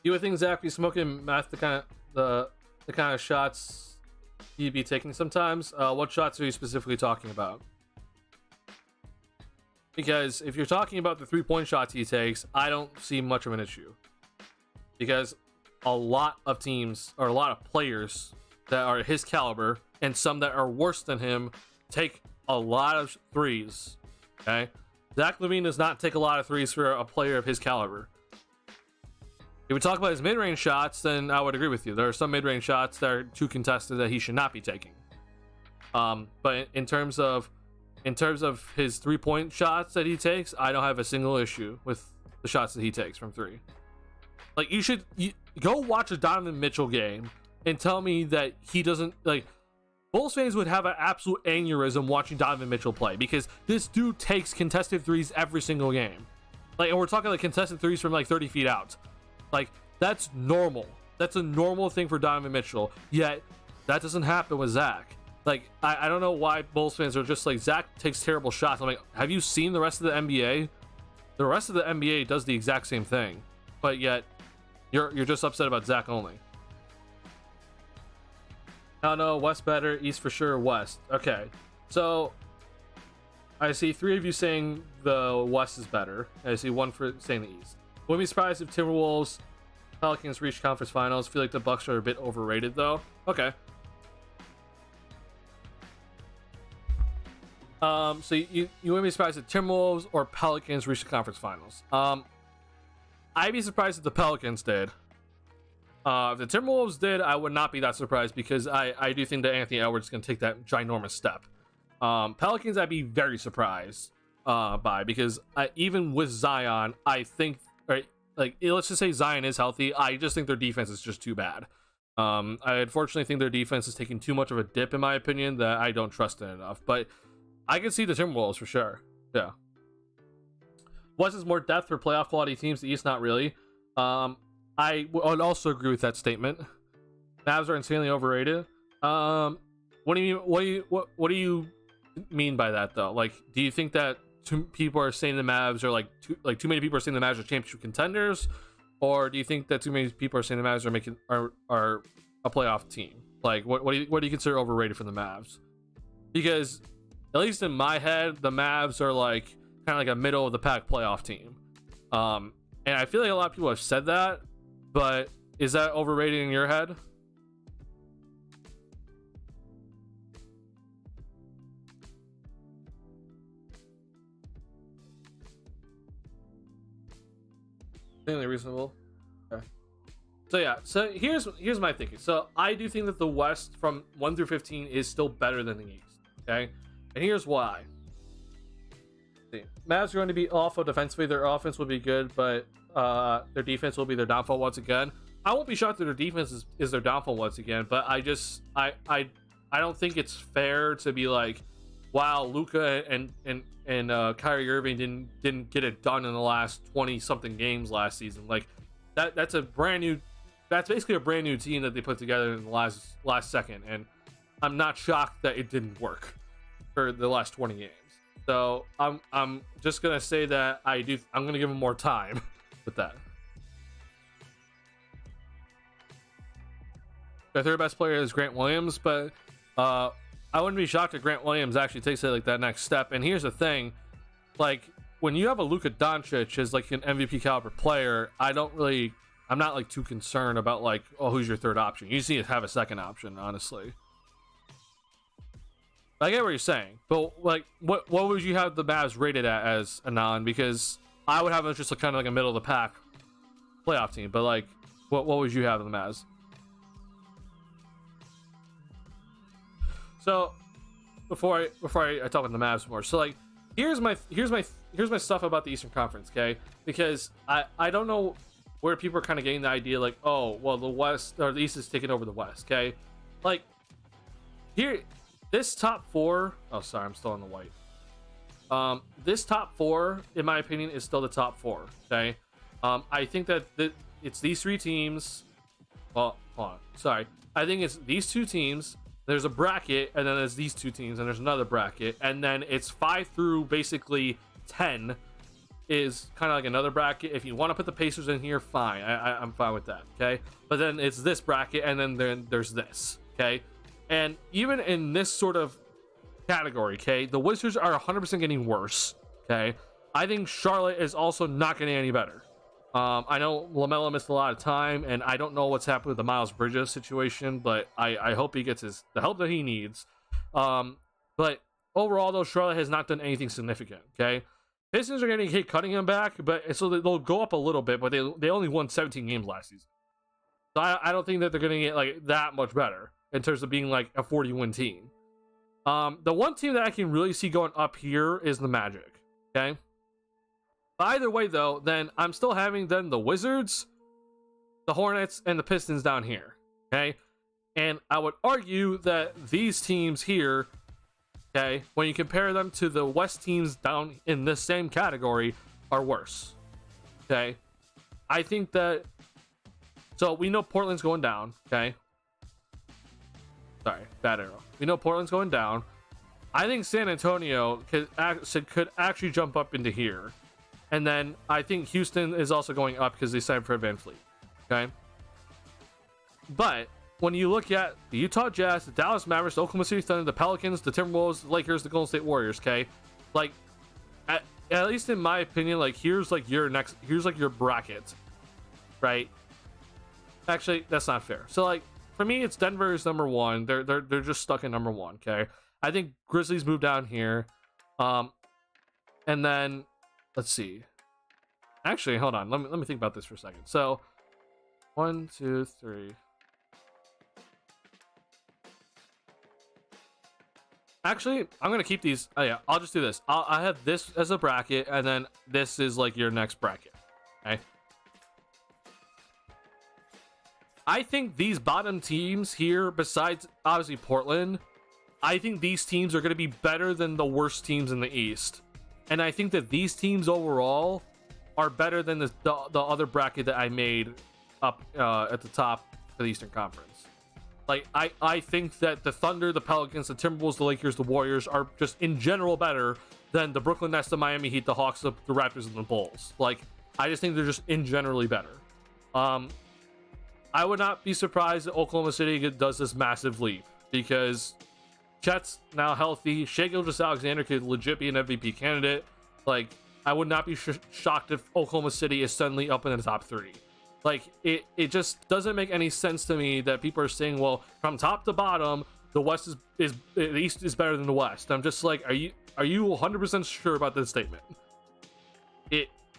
You would think Zach be smoking meth, the kind of shots he'd be taking sometimes. What shots are you specifically talking about? Because if you're talking about the 3-point shots he takes, I don't see much of an issue. Because a lot of teams or a lot of players that are his caliber and some that are worse than him take a lot of threes. Okay, Zach LaVine does not take a lot of threes for a player of his caliber. If we talk about his mid-range shots, then I would agree with you. There are some mid-range shots that are too contested that he should not be taking. But in terms of his 3-point shots that he takes, I don't have a single issue with the shots that he takes from 3. Like, you go watch a Donovan Mitchell game and tell me that he doesn't, like, Bulls fans would have an absolute aneurysm watching Donovan Mitchell play, because this dude takes contested threes every single game. Like, and we're talking like contested threes from like 30 feet out. Like, that's normal. That's a normal thing for Donovan Mitchell. Yet that doesn't happen with Zach. Like, I don't know why Bulls fans are just like, Zach takes terrible shots. I'm like, have you seen the rest of the NBA? The rest of the NBA does the exact same thing, but yet you're just upset about Zach only. No, West better, East for sure, West. Okay, so I see 3 of you saying the West is better. I see 1 for saying the East. Wouldn't be surprised if Timberwolves, Pelicans reach conference finals. Feel like the Bucks are a bit overrated though. Okay. So you wouldn't be surprised if Timberwolves or Pelicans reach the conference finals. I'd be surprised if the Pelicans did. If the Timberwolves did, I would not be that surprised, because I do think that Anthony Edwards is going to take that ginormous step. Pelicans, I'd be very surprised by, because even with Zion, I think, right, like, let's just say Zion is healthy, I just think their defense is just too bad. I unfortunately think their defense is taking too much of a dip, in my opinion, that I don't trust it enough. But I can see the Timberwolves for sure. Yeah. West is more depth for playoff quality teams. The East, not really. I would also agree with that statement. Mavs are insanely overrated. What do you mean by that though? Like, do you think that people are saying the Mavs are too many people are saying the Mavs are championship contenders, or do you think that too many people are saying the Mavs are a playoff team? Like, what do you consider overrated for the Mavs? Because at least in my head, the Mavs are like kind of like a middle of the pack playoff team. And I feel like a lot of people have said that, but is that overrated in your head? Completely reasonable. Okay. So yeah, so here's my thinking. So I do think that the West from 1 through 15 is still better than the East. Okay, and here's why. See, Mavs are going to be awful defensively. Their offense will be good, but their defense will be their downfall once again. I won't be shocked that their defense is their downfall once again, but I don't think it's fair to be like, wow, Luka and Kyrie Irving didn't get it done in the last 20 something games last season. Like, that's basically a brand new team that they put together in the last second, and I'm not shocked that it didn't work for the last 20 games. So I'm just gonna say that I'm gonna give them more time with that. Their third best player is Grant Williams, but I wouldn't be shocked if Grant Williams actually takes it like that next step. And here's the thing, like, when you have a Luka Doncic as like an MVP caliber player, I'm not like too concerned about like, oh, who's your third option. You just need to have a second option, honestly. I get what you're saying, but like, what would you have the Mavs rated at as Anon? Because I would have it just like, kind of like a middle of the pack playoff team, but like, what would you have the Mavs? So before I talk about the Mavs more, so like, here's my stuff about the Eastern Conference, okay? Because I don't know where people are kind of getting the idea like, oh, well, the West or the East is taking over the West, okay? Like, here, this top 4, oh sorry, I'm still on the white. This top 4, in my opinion, is still the top 4, okay? I think that it's these 3 teams. Well, hold on, sorry. I think it's these 2 teams. There's a bracket, and then there's these 2 teams, and there's another bracket, and then it's 5 through basically 10 is kind of like another bracket. If you want to put the Pacers in here, fine. I'm fine with that, okay? But then it's this bracket, and then there's this, okay? And even in this sort of category, okay, the Wizards are 100% getting worse, okay? I think Charlotte is also not getting any better. I know LaMelo missed a lot of time, and I don't know what's happened with the Miles Bridges situation, but I hope he gets the help that he needs. But overall, though, Charlotte has not done anything significant. Okay, Pistons are getting hit cutting him back, but so they'll go up a little bit, but they only won 17 games last season. So I don't think that they're going to get like that much better in terms of being like a 40-win team. The one team that I can really see going up here is the Magic. Okay. Either way, though, then I'm still having then the Wizards, the Hornets, and the Pistons down here. Okay. And I would argue that these teams here, okay, when you compare them to the West teams down in this same category, are worse. Okay. I think that. So we know Portland's going down. Okay. Sorry, bad arrow. We know Portland's going down. I think San Antonio could actually jump up into here. And then I think Houston is also going up because they signed Fred VanVleet. Okay. But when you look at the Utah Jazz, the Dallas Mavericks, the Oklahoma City Thunder, the Pelicans, the Timberwolves, the Lakers, the Golden State Warriors, okay? Like, at least in my opinion, like, here's like your bracket, right? Actually, that's not fair. So, like, for me, it's Denver's number one. They're just stuck in number one, okay? I think Grizzlies move down here. And then, let's see. Actually, hold on. Let me think about this for a second. So, 1, 2, 3. Actually, I'm gonna keep these. Oh yeah, I'll just do this. I have this as a bracket, and then this is like your next bracket. Okay. I think these bottom teams here, besides obviously Portland, I think these teams are gonna be better than the worst teams in the East, and I think that these teams overall are better than the other bracket that I made up at the top for the Eastern Conference. Like, I think that the Thunder, the Pelicans, the Timberwolves, the Lakers, the Warriors are just in general better than the Brooklyn Nets, the Miami Heat, the Hawks, the Raptors, and the Bulls. Like, I just think they're just in generally better. I would not be surprised if Oklahoma City does this massive leap because Chet's now healthy. Shai Gilgeous-Alexander could legit be an MVP candidate. Like, I would not be shocked if Oklahoma City is suddenly up in the top 3. Like, it just doesn't make any sense to me that people are saying, well, from top to bottom, the West is the East is better than the West. I'm just like, are you 100% sure about this statement?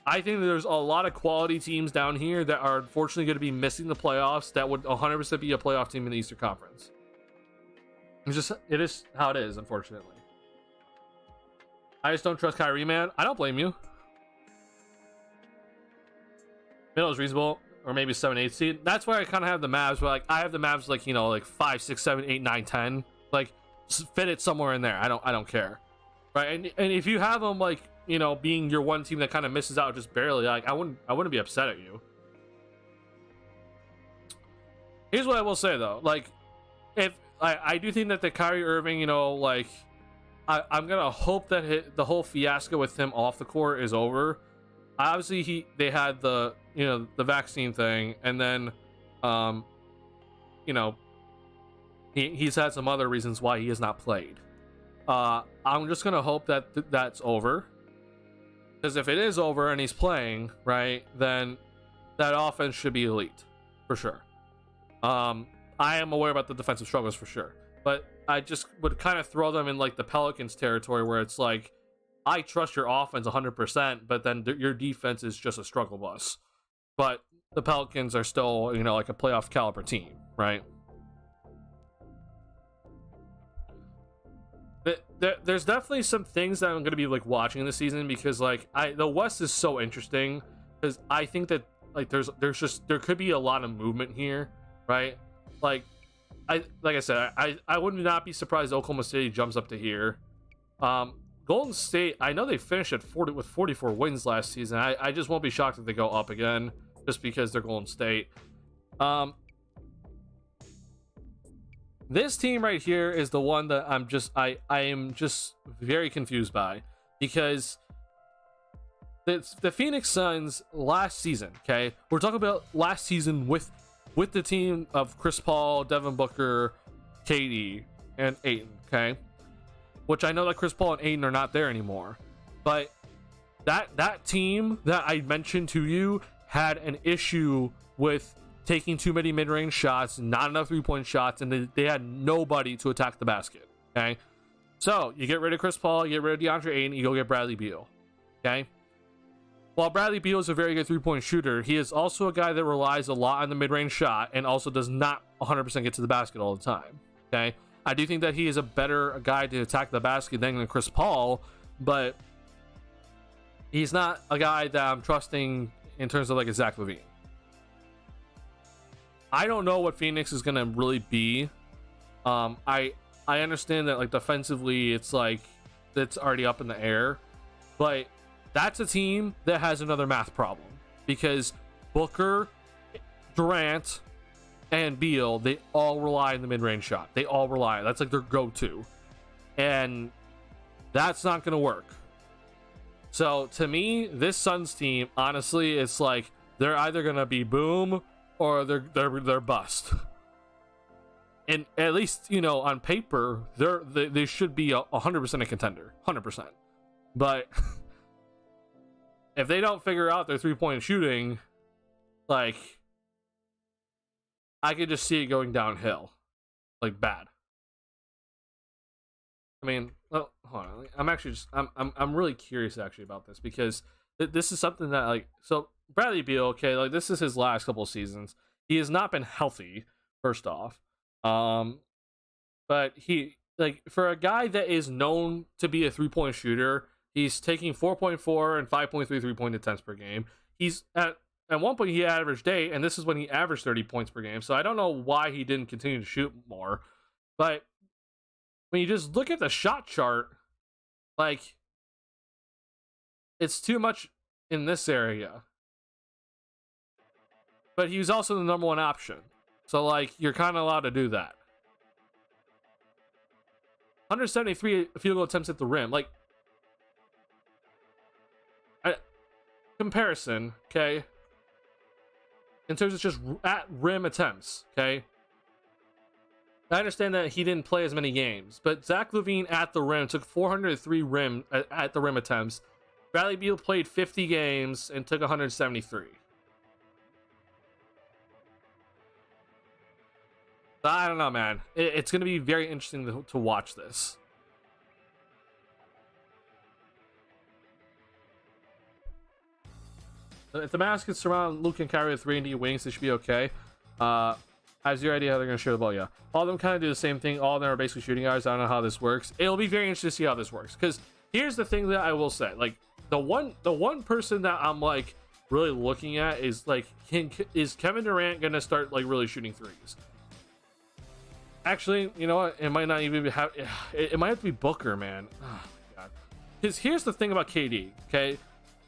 I think there's a lot of quality teams down here that are unfortunately going to be missing the playoffs that would 100% be a playoff team in the Eastern Conference. It is how it is, unfortunately. I just don't trust Kyrie, man. I don't blame you. Middle is reasonable. Or maybe 7, 8 seed. That's why I kind of have the Mavs. But like, I have the Mavs like, you know, like 5, 6, 7, 8, 9, 10. Like, fit it somewhere in there. I don't care, right? And if you have them like, you know, being your one team that kind of misses out just barely, like I wouldn't be upset at you. Here's what I will say though, like, if I do think that the Kyrie Irving, you know, like, I'm gonna hope that the whole fiasco with him off the court is over. Obviously, they had the, you know, the vaccine thing, and then, you know, he's had some other reasons why he has not played. I'm just gonna hope that that's over, because if it is over and he's playing, right, then that offense should be elite for sure. I am aware about the defensive struggles for sure, but I just would kind of throw them in like the Pelicans territory where it's like, I trust your offense 100%, but then your defense is just a struggle bus. But the Pelicans are still, you know, like a playoff caliber team, right? There's definitely some things that I'm going to be like watching this season because like the West is so interesting because I think that like there could be a lot of movement here, right? Like I said, I would not be surprised Oklahoma City jumps up to here. Golden State, I know they finished at 44 wins last season. I just won't be shocked if they go up again just because they're Golden State. This team right here is the one that I am just very confused by because the Phoenix Suns last season, okay? We're talking about last season with the team of Chris Paul, Devin Booker, KD, and Ayton, okay? Which I know that Chris Paul and Ayton are not there anymore, but that team that I mentioned to you had an issue with taking too many mid-range shots, not enough three-point shots, and they had nobody to attack the basket. Okay, so you get rid of Chris Paul, you get rid of DeAndre Ayton, you go get Bradley Beal. Okay, while Bradley Beal is a very good three-point shooter, he is also a guy that relies a lot on the mid-range shot and also does not 100% get to the basket all the time. Okay, I do think that he is a better guy to attack the basket than Chris Paul, but he's not a guy that I'm trusting in terms of like a Zach LaVine. I don't know what Phoenix is gonna really be. I understand that like defensively it's like it's already up in the air, but that's a team that has another math problem because Booker, Durant, and Beal, they all rely on the mid-range shot. They all rely. That's like their go-to, and that's not gonna work. So to me, this Suns team, honestly, it's like they're either gonna be boom or they're bust. And at least, you know, on paper, they should be 100% a contender, 100%. But if they don't figure out their three-point shooting, like, I could just see it going downhill, like bad. I mean, well, hold on. I'm actually just I'm really curious actually about this because this is something that like so Bradley Beal, okay, like this is his last couple of seasons. He has not been healthy, first off. But he like for a guy that is known to be a three-point shooter, he's taking 4.4 and 5.3 three-point attempts per game. He's at one point he averaged 8, and this is when he averaged 30 points per game. So I don't know why he didn't continue to shoot more. But when you just look at the shot chart, like it's too much in this area. But he was also the number one option. So like you're kind of allowed to do that. 173 field goal attempts at the rim. Like comparison, okay? In terms of just at rim attempts, okay? I understand that he didn't play as many games, but Zach LaVine at the rim took 403 at the rim attempts. Bradley Beal played 50 games and took 173. I don't know, man. It's going to be very interesting to watch this. If the Mavs can surround Luke and Kyrie with 3-and-D wings, they should be okay. Has your idea how they're going to share the ball? Yeah. All of them kind of do the same thing. All of them are basically shooting guards. I don't know how this works. It'll be very interesting to see how this works. Because here's the thing that I will say. Like, the one person that I'm, like, really looking at is, like, is Kevin Durant going to start, like, really shooting threes? Actually, you know what? It might not even have... It might have to be Booker, man. Oh, my God. Because here's the thing about KD, okay?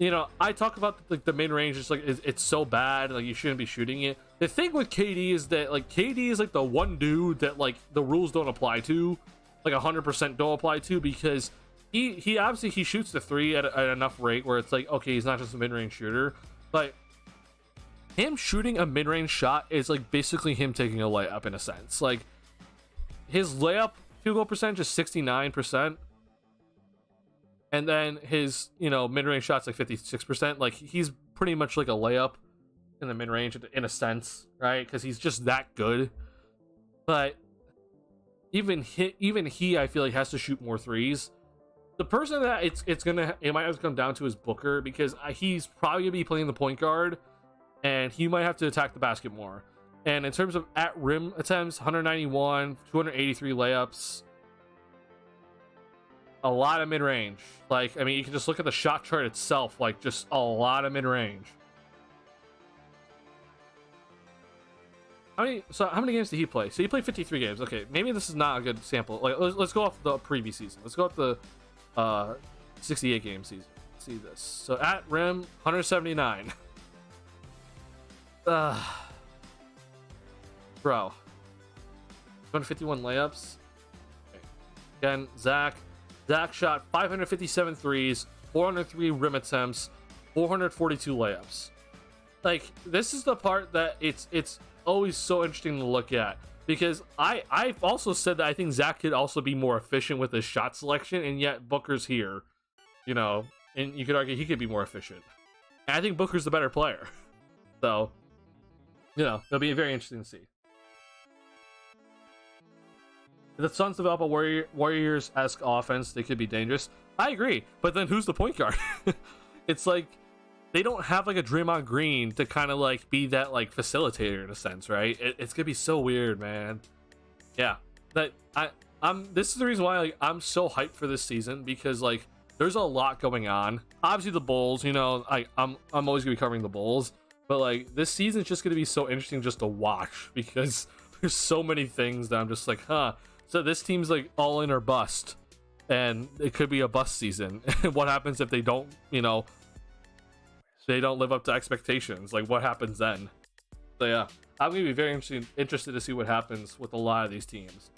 You know, I talk about like the mid-range, it's like it's so bad, like you shouldn't be shooting it. The thing with KD is that like KD is like the one dude that like the rules don't apply to, like 100% don't apply to, because he obviously he shoots the three at enough rate where it's like, okay, he's not just a mid-range shooter, but him shooting a mid-range shot is like basically him taking a layup in a sense. Like his layup field goal percentage is 69%. And then his, you know, mid-range shots like 56%. Like he's pretty much like a layup in the mid-range in a sense, right? Because he's just that good. But even he, I feel like has to shoot more threes. The person that it might have to come down to is Booker, because he's probably gonna be playing the point guard, and he might have to attack the basket more. And in terms of at rim attempts, 191, 283 layups. A lot of mid-range. Like, I mean, you can just look at the shot chart itself, like, just a lot of mid-range. How many games did he play? So he played 53 games. Okay, maybe this is not a good sample. Like, let's go off the previous season. Let's go off the 68 game season. Let's see this. So at rim, 179. Bro. 251 layups. Okay. Again, Zach shot 557 threes, 403 rim attempts, 442 layups. Like, this is the part that it's always so interesting to look at, because I've also said that I think Zach could also be more efficient with his shot selection, and yet Booker's here, you know, and you could argue he could be more efficient. And I think Booker's the better player. So, it'll be very interesting to see. If the Suns develop a Warriors-esque offense, they could be dangerous. I agree, but then who's the point guard? It's like they don't have like a Draymond Green to kind of like be that like facilitator in a sense, right? It's gonna be so weird, man. Yeah, this is the reason why like I'm so hyped for this season, because like there's a lot going on. Obviously the Bulls, I'm always gonna be covering the Bulls, but like this season is just gonna be so interesting just to watch, because there's so many things that I'm just like, so this team's like all in or bust, and it could be a bust season. What happens if they don't, they don't live up to expectations? Like, what happens then? So yeah, I'm gonna be very interested to see what happens with a lot of these teams.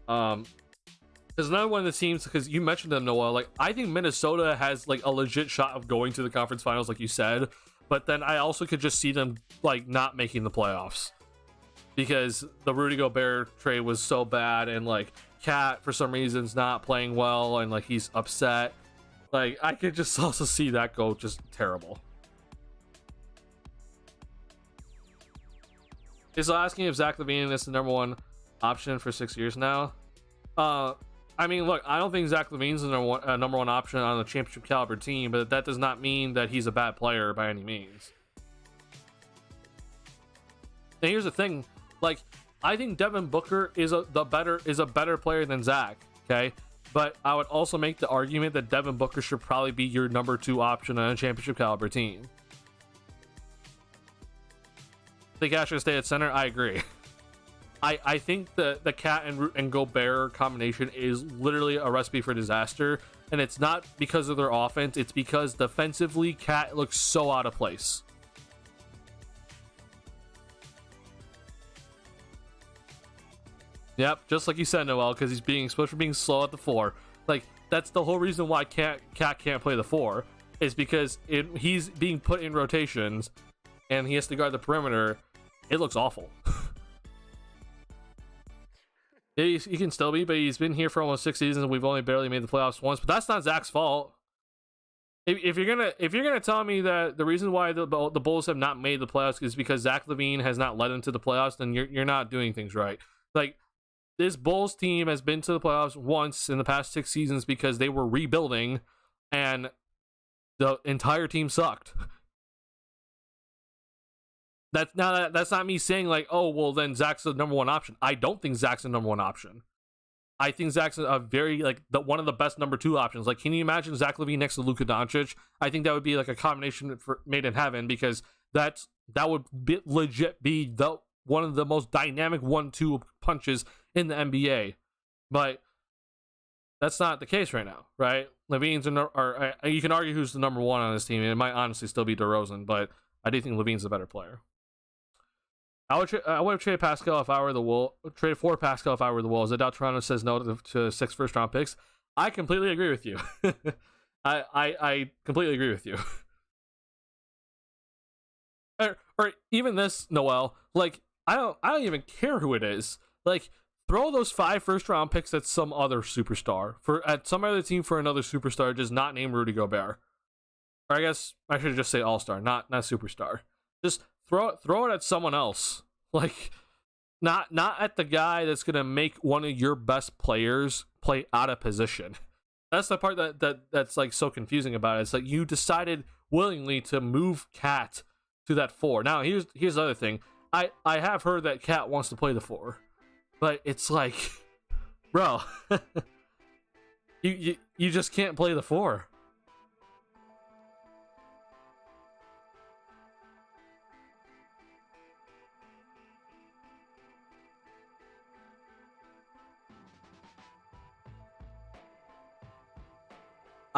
There's another one of the teams, because you mentioned them, Noel. Like, I think Minnesota has like a legit shot of going to the conference finals, like you said. But then I also could just see them like not making the playoffs, because the Rudy Gobert trade was so bad, and like Cat for some reason's not playing well, and like he's upset. Like, I could just also see that go just terrible. Is asking if Zach LaVine is the number one option for 6 years now. I mean, look, I don't think Zach LaVine's the number one option on a championship caliber team, but that does not mean that he's a bad player by any means. And here's the thing, like, I think Devin Booker is a better player than Zach, okay? But I would also make the argument that Devin Booker should probably be your number 2 option on a championship caliber team. Think Ash should stay at center? I agree. I think the Cat and Gobert combination is literally a recipe for disaster, and it's not because of their offense, it's because defensively Cat looks so out of place. Yep, just like you said, Noel, because he's supposed to be being slow at the 4. Like, that's the whole reason why Cat can't play the 4, is because he's being put in rotations and he has to guard the perimeter. It looks awful. He can still be, but he's been here for almost 6 seasons and we've only barely made the playoffs once. But that's not Zach's fault. If you're gonna tell me that the reason why the Bulls have not made the playoffs is because Zach LaVine has not led them to the playoffs, then you're not doing things right. Like, this Bulls team has been to the playoffs once in the past 6 seasons because they were rebuilding and the entire team sucked. That's not me saying like, oh, well, then Zach's the number one option. I don't think Zach's the number one option. I think Zach's a very, like, one of the best number 2 options. Like, can you imagine Zach LaVine next to Luka Doncic? I think that would be like a combination made in heaven, because that would legit be one of the most dynamic 1-2 punches in the NBA. But that's not the case right now, right? LaVine's you can argue who's the number 1 on this team, and it might honestly still be DeRozan, but I do think LaVine's the better player. I would trade Pascal if I were the Wolves. Trade for Pascal if I were the Wolves. I doubt Toronto says no to 6 first-round picks. I completely agree with you. I completely agree with you. or even this, Noel. Like, I don't even care who it is. Like, throw those 5 first-round picks at some other superstar, at some other team for another superstar, just not named Rudy Gobert. Or I guess I should just say all-star, not superstar. Just throw it at someone else. Like, not at the guy that's gonna make one of your best players play out of position. That's the part that's like so confusing about it. It's like you decided willingly to move Cat to that 4. Now here's the other thing. I have heard that Cat wants to play the 4, but it's like, bro, you just can't play the 4.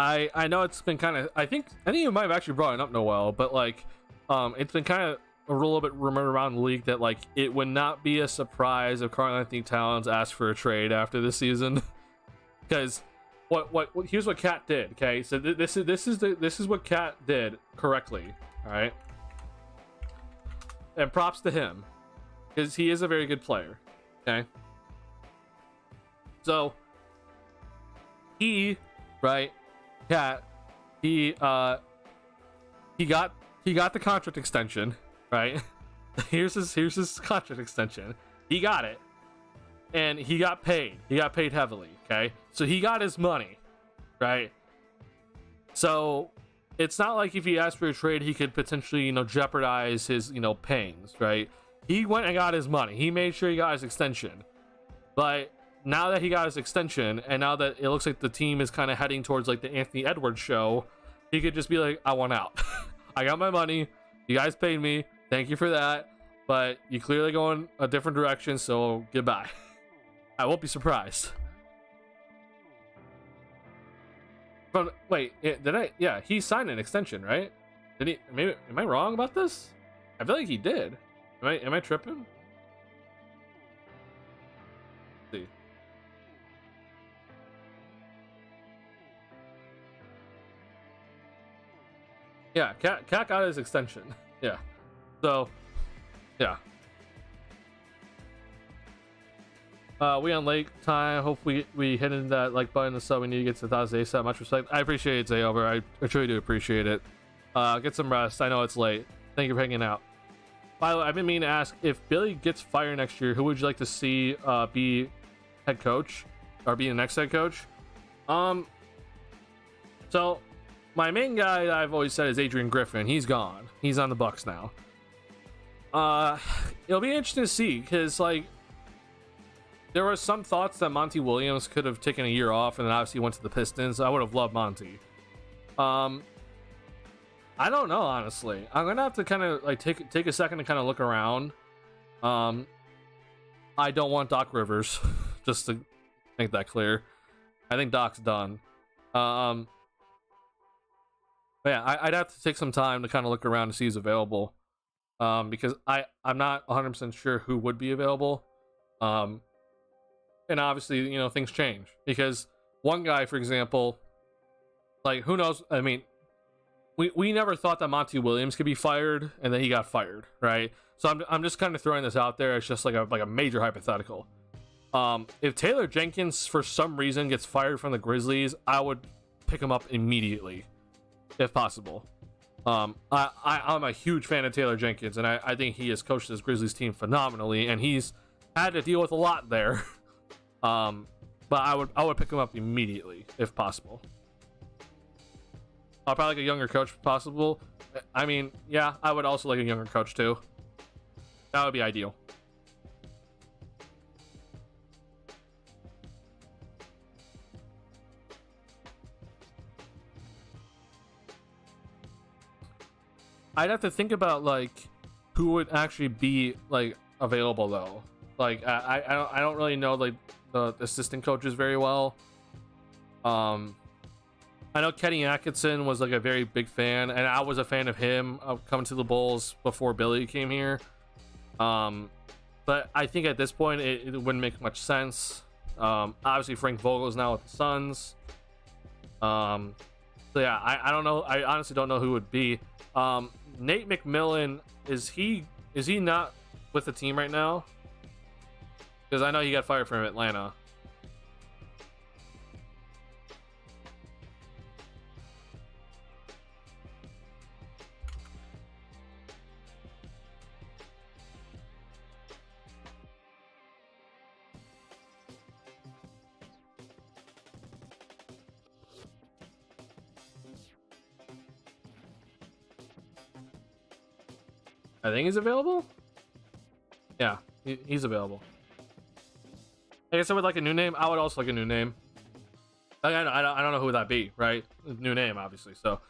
I know it's been kind of, I think you might have actually brought it up, Noel, but like, it's been kind of a little bit rumored around the league that like it would not be a surprise if Karl-Anthony Towns asked for a trade after this season, because here's what Cat did. Okay, so this is what Cat did correctly. All right, and props to him, because he is a very good player. Okay, so Cat, he got the contract extension. right? Here's his contract extension. He got it, and he got paid. He got paid heavily. Okay, so he got his money, right? So it's not like if he asked for a trade, he could potentially, jeopardize his, payings, right? He went and got his money. He made sure he got his extension. But now that he got his extension, and now that it looks like the team is kind of heading towards like the Anthony Edwards show, he could just be like, I want out. I got my money. You guys paid me. Thank you for that. But you clearly going a different direction, so goodbye. I won't be surprised. But wait, yeah, he signed an extension, right? Did he? Maybe, am I wrong about this? I feel like he did. Am I tripping? Let's see. Yeah, Cat got his extension. Yeah. So, yeah. We on late time. Hope we hit in that like button and sub. We need to get to 1,000 ASAP. Much respect. I appreciate it, Zayover. I truly do appreciate it. Get some rest. I know it's late. Thank you for hanging out. By the way, I've been meaning to ask, if Billy gets fired next year, who would you like to see be head coach or be the next head coach? So my main guy that I've always said is Adrian Griffin. He's gone. He's on the Bucks now. It'll be interesting to see, because like there were some thoughts that Monty Williams could have taken a year off and then obviously went to the Pistons. I would have loved Monty. I don't know, honestly. I'm gonna have to kind of like take a second to kind of look around. I don't want Doc Rivers, just to make that clear. I think Doc's done. But yeah, I'd have to take some time to kind of look around to see who's available. Because I'm not 100% sure who would be available. And obviously, things change, because one guy, for example, like, who knows? I mean, we never thought that Monty Williams could be fired, and then he got fired, right? So I'm just kind of throwing this out there. It's just like a major hypothetical. If Taylor Jenkins for some reason gets fired from the Grizzlies, I would pick him up immediately, if possible. I'm a huge fan of Taylor Jenkins, and I think he has coached this Grizzlies team phenomenally, and he's had to deal with a lot there. But I would pick him up immediately if possible. Probably like a younger coach if possible. I mean, yeah, I would also like a younger coach too. That would be ideal. I'd have to think about like who would actually be like available though. Like I don't really know like the assistant coaches very well. I know Kenny Atkinson was like a very big fan, and I was a fan of him coming to the Bulls before Billy came here. But I think at this point it wouldn't make much sense. Obviously Frank Vogel's now with the Suns. So yeah, I don't know. I honestly don't know who it would be. Nate McMillan, is he not with the team right now? Because I know he got fired from Atlanta. I think he's available. Yeah, he's available. I guess I would like a new name. I would also like a new name. I don't know who that'd be, right? New name, obviously. So,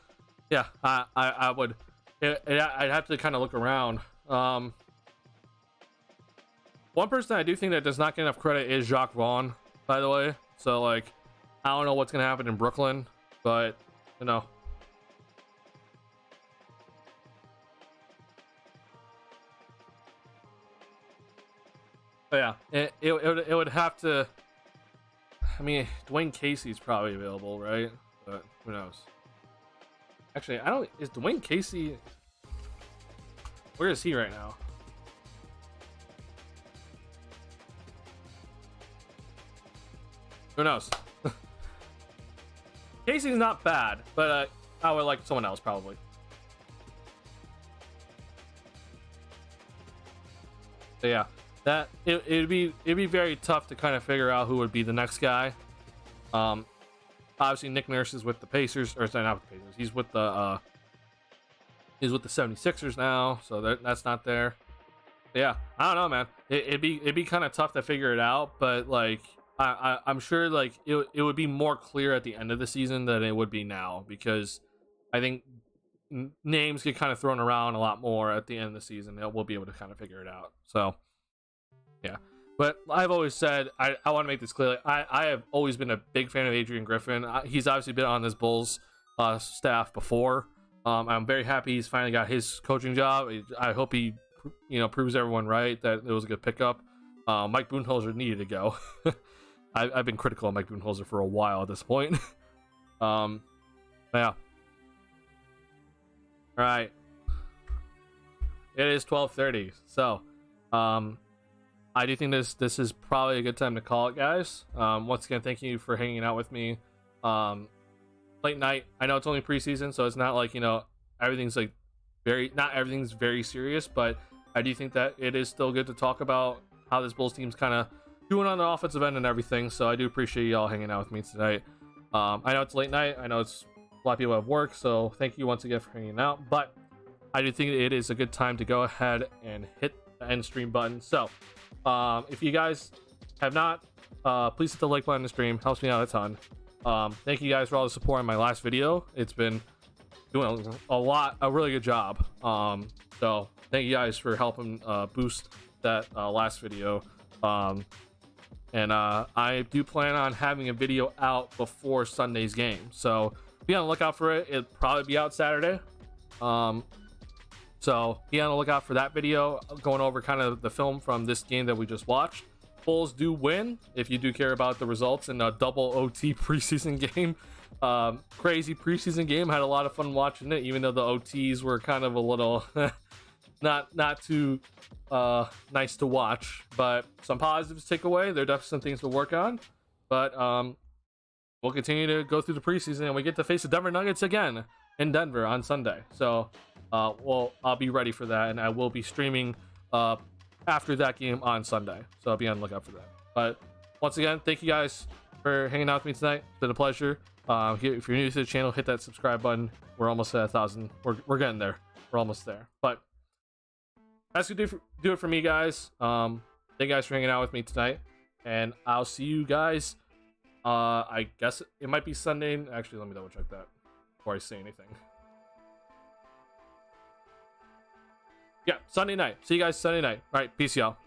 yeah, I would. I'd have to kind of look around. One person I do think that does not get enough credit is Jacques Vaughn, by the way. So, like, I don't know what's gonna happen in Brooklyn, but you know. But yeah, it would have to. I mean, Dwayne Casey's probably available, right? But who knows? Actually, I don't. Is Dwayne Casey? Where is he right now? Who knows? Casey's not bad, but I would like someone else probably. So yeah, that it'd be very tough to kind of figure out who would be the next guy. Obviously Nick Nurse is with the Pacers, or sorry, not with the Pacers. He's with the 76ers now, so that's not there. But yeah, I don't know, man. It'd be kind of tough to figure it out, but like I'm sure like it would be more clear at the end of the season than it would be now, because I think names get kind of thrown around a lot more at the end of the season. We'll be able to kind of figure it out. So yeah, but I've always said, I want to make this clear. I have always been a big fan of Adrian Griffin. He's obviously been on this Bulls staff before. I'm very happy he's finally got his coaching job. I hope he, proves everyone right that it was a good pickup. Mike Budenholzer needed to go. I've been critical of Mike Budenholzer for a while at this point. Yeah. All right. It is 12:30, so I do think this is probably a good time to call it, guys. Once again, thank you for hanging out with me. Late night. I know it's only preseason, so it's not like everything's like not everything's very serious, but I do think that it is still good to talk about how this Bulls team's kind of doing on the offensive end and everything. So I do appreciate y'all hanging out with me tonight. I know it's late night. I know it's a lot of people have work, so thank you once again for hanging out. But I do think it is a good time to go ahead and hit the end stream button. So if you guys have not, please hit the like button on the stream. Helps me out a ton. Thank you guys for all the support on my last video. It's been doing a really good job. So thank you guys for helping boost that last video. And I do plan on having a video out before Sunday's game, so be on the lookout for it. It'll probably be out Saturday. So be on the lookout for that video, going over kind of the film from this game that we just watched. Bulls do win, if you do care about the results, in a double OT preseason game. Crazy preseason game. Had a lot of fun watching it, even though the OTs were kind of a little not too nice to watch, but some positives to take away. There are definitely some things to work on, but we'll continue to go through the preseason, and we get to face the Denver Nuggets again in Denver on Sunday. So I'll be ready for that, and I will be streaming after that game on Sunday, so I'll be on the lookout for that. But once again, thank you guys for hanging out with me tonight. It's been a pleasure. If you're new to the channel, hit that subscribe button. We're almost at 1,000. We're getting there. We're almost there. But that's gonna do it for me, guys. Thank you guys for hanging out with me tonight, and I'll see you guys. I guess it might be Sunday. Actually, let me double check that before I say anything. Yeah, Sunday night. See you guys Sunday night. All right, peace, y'all.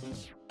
you.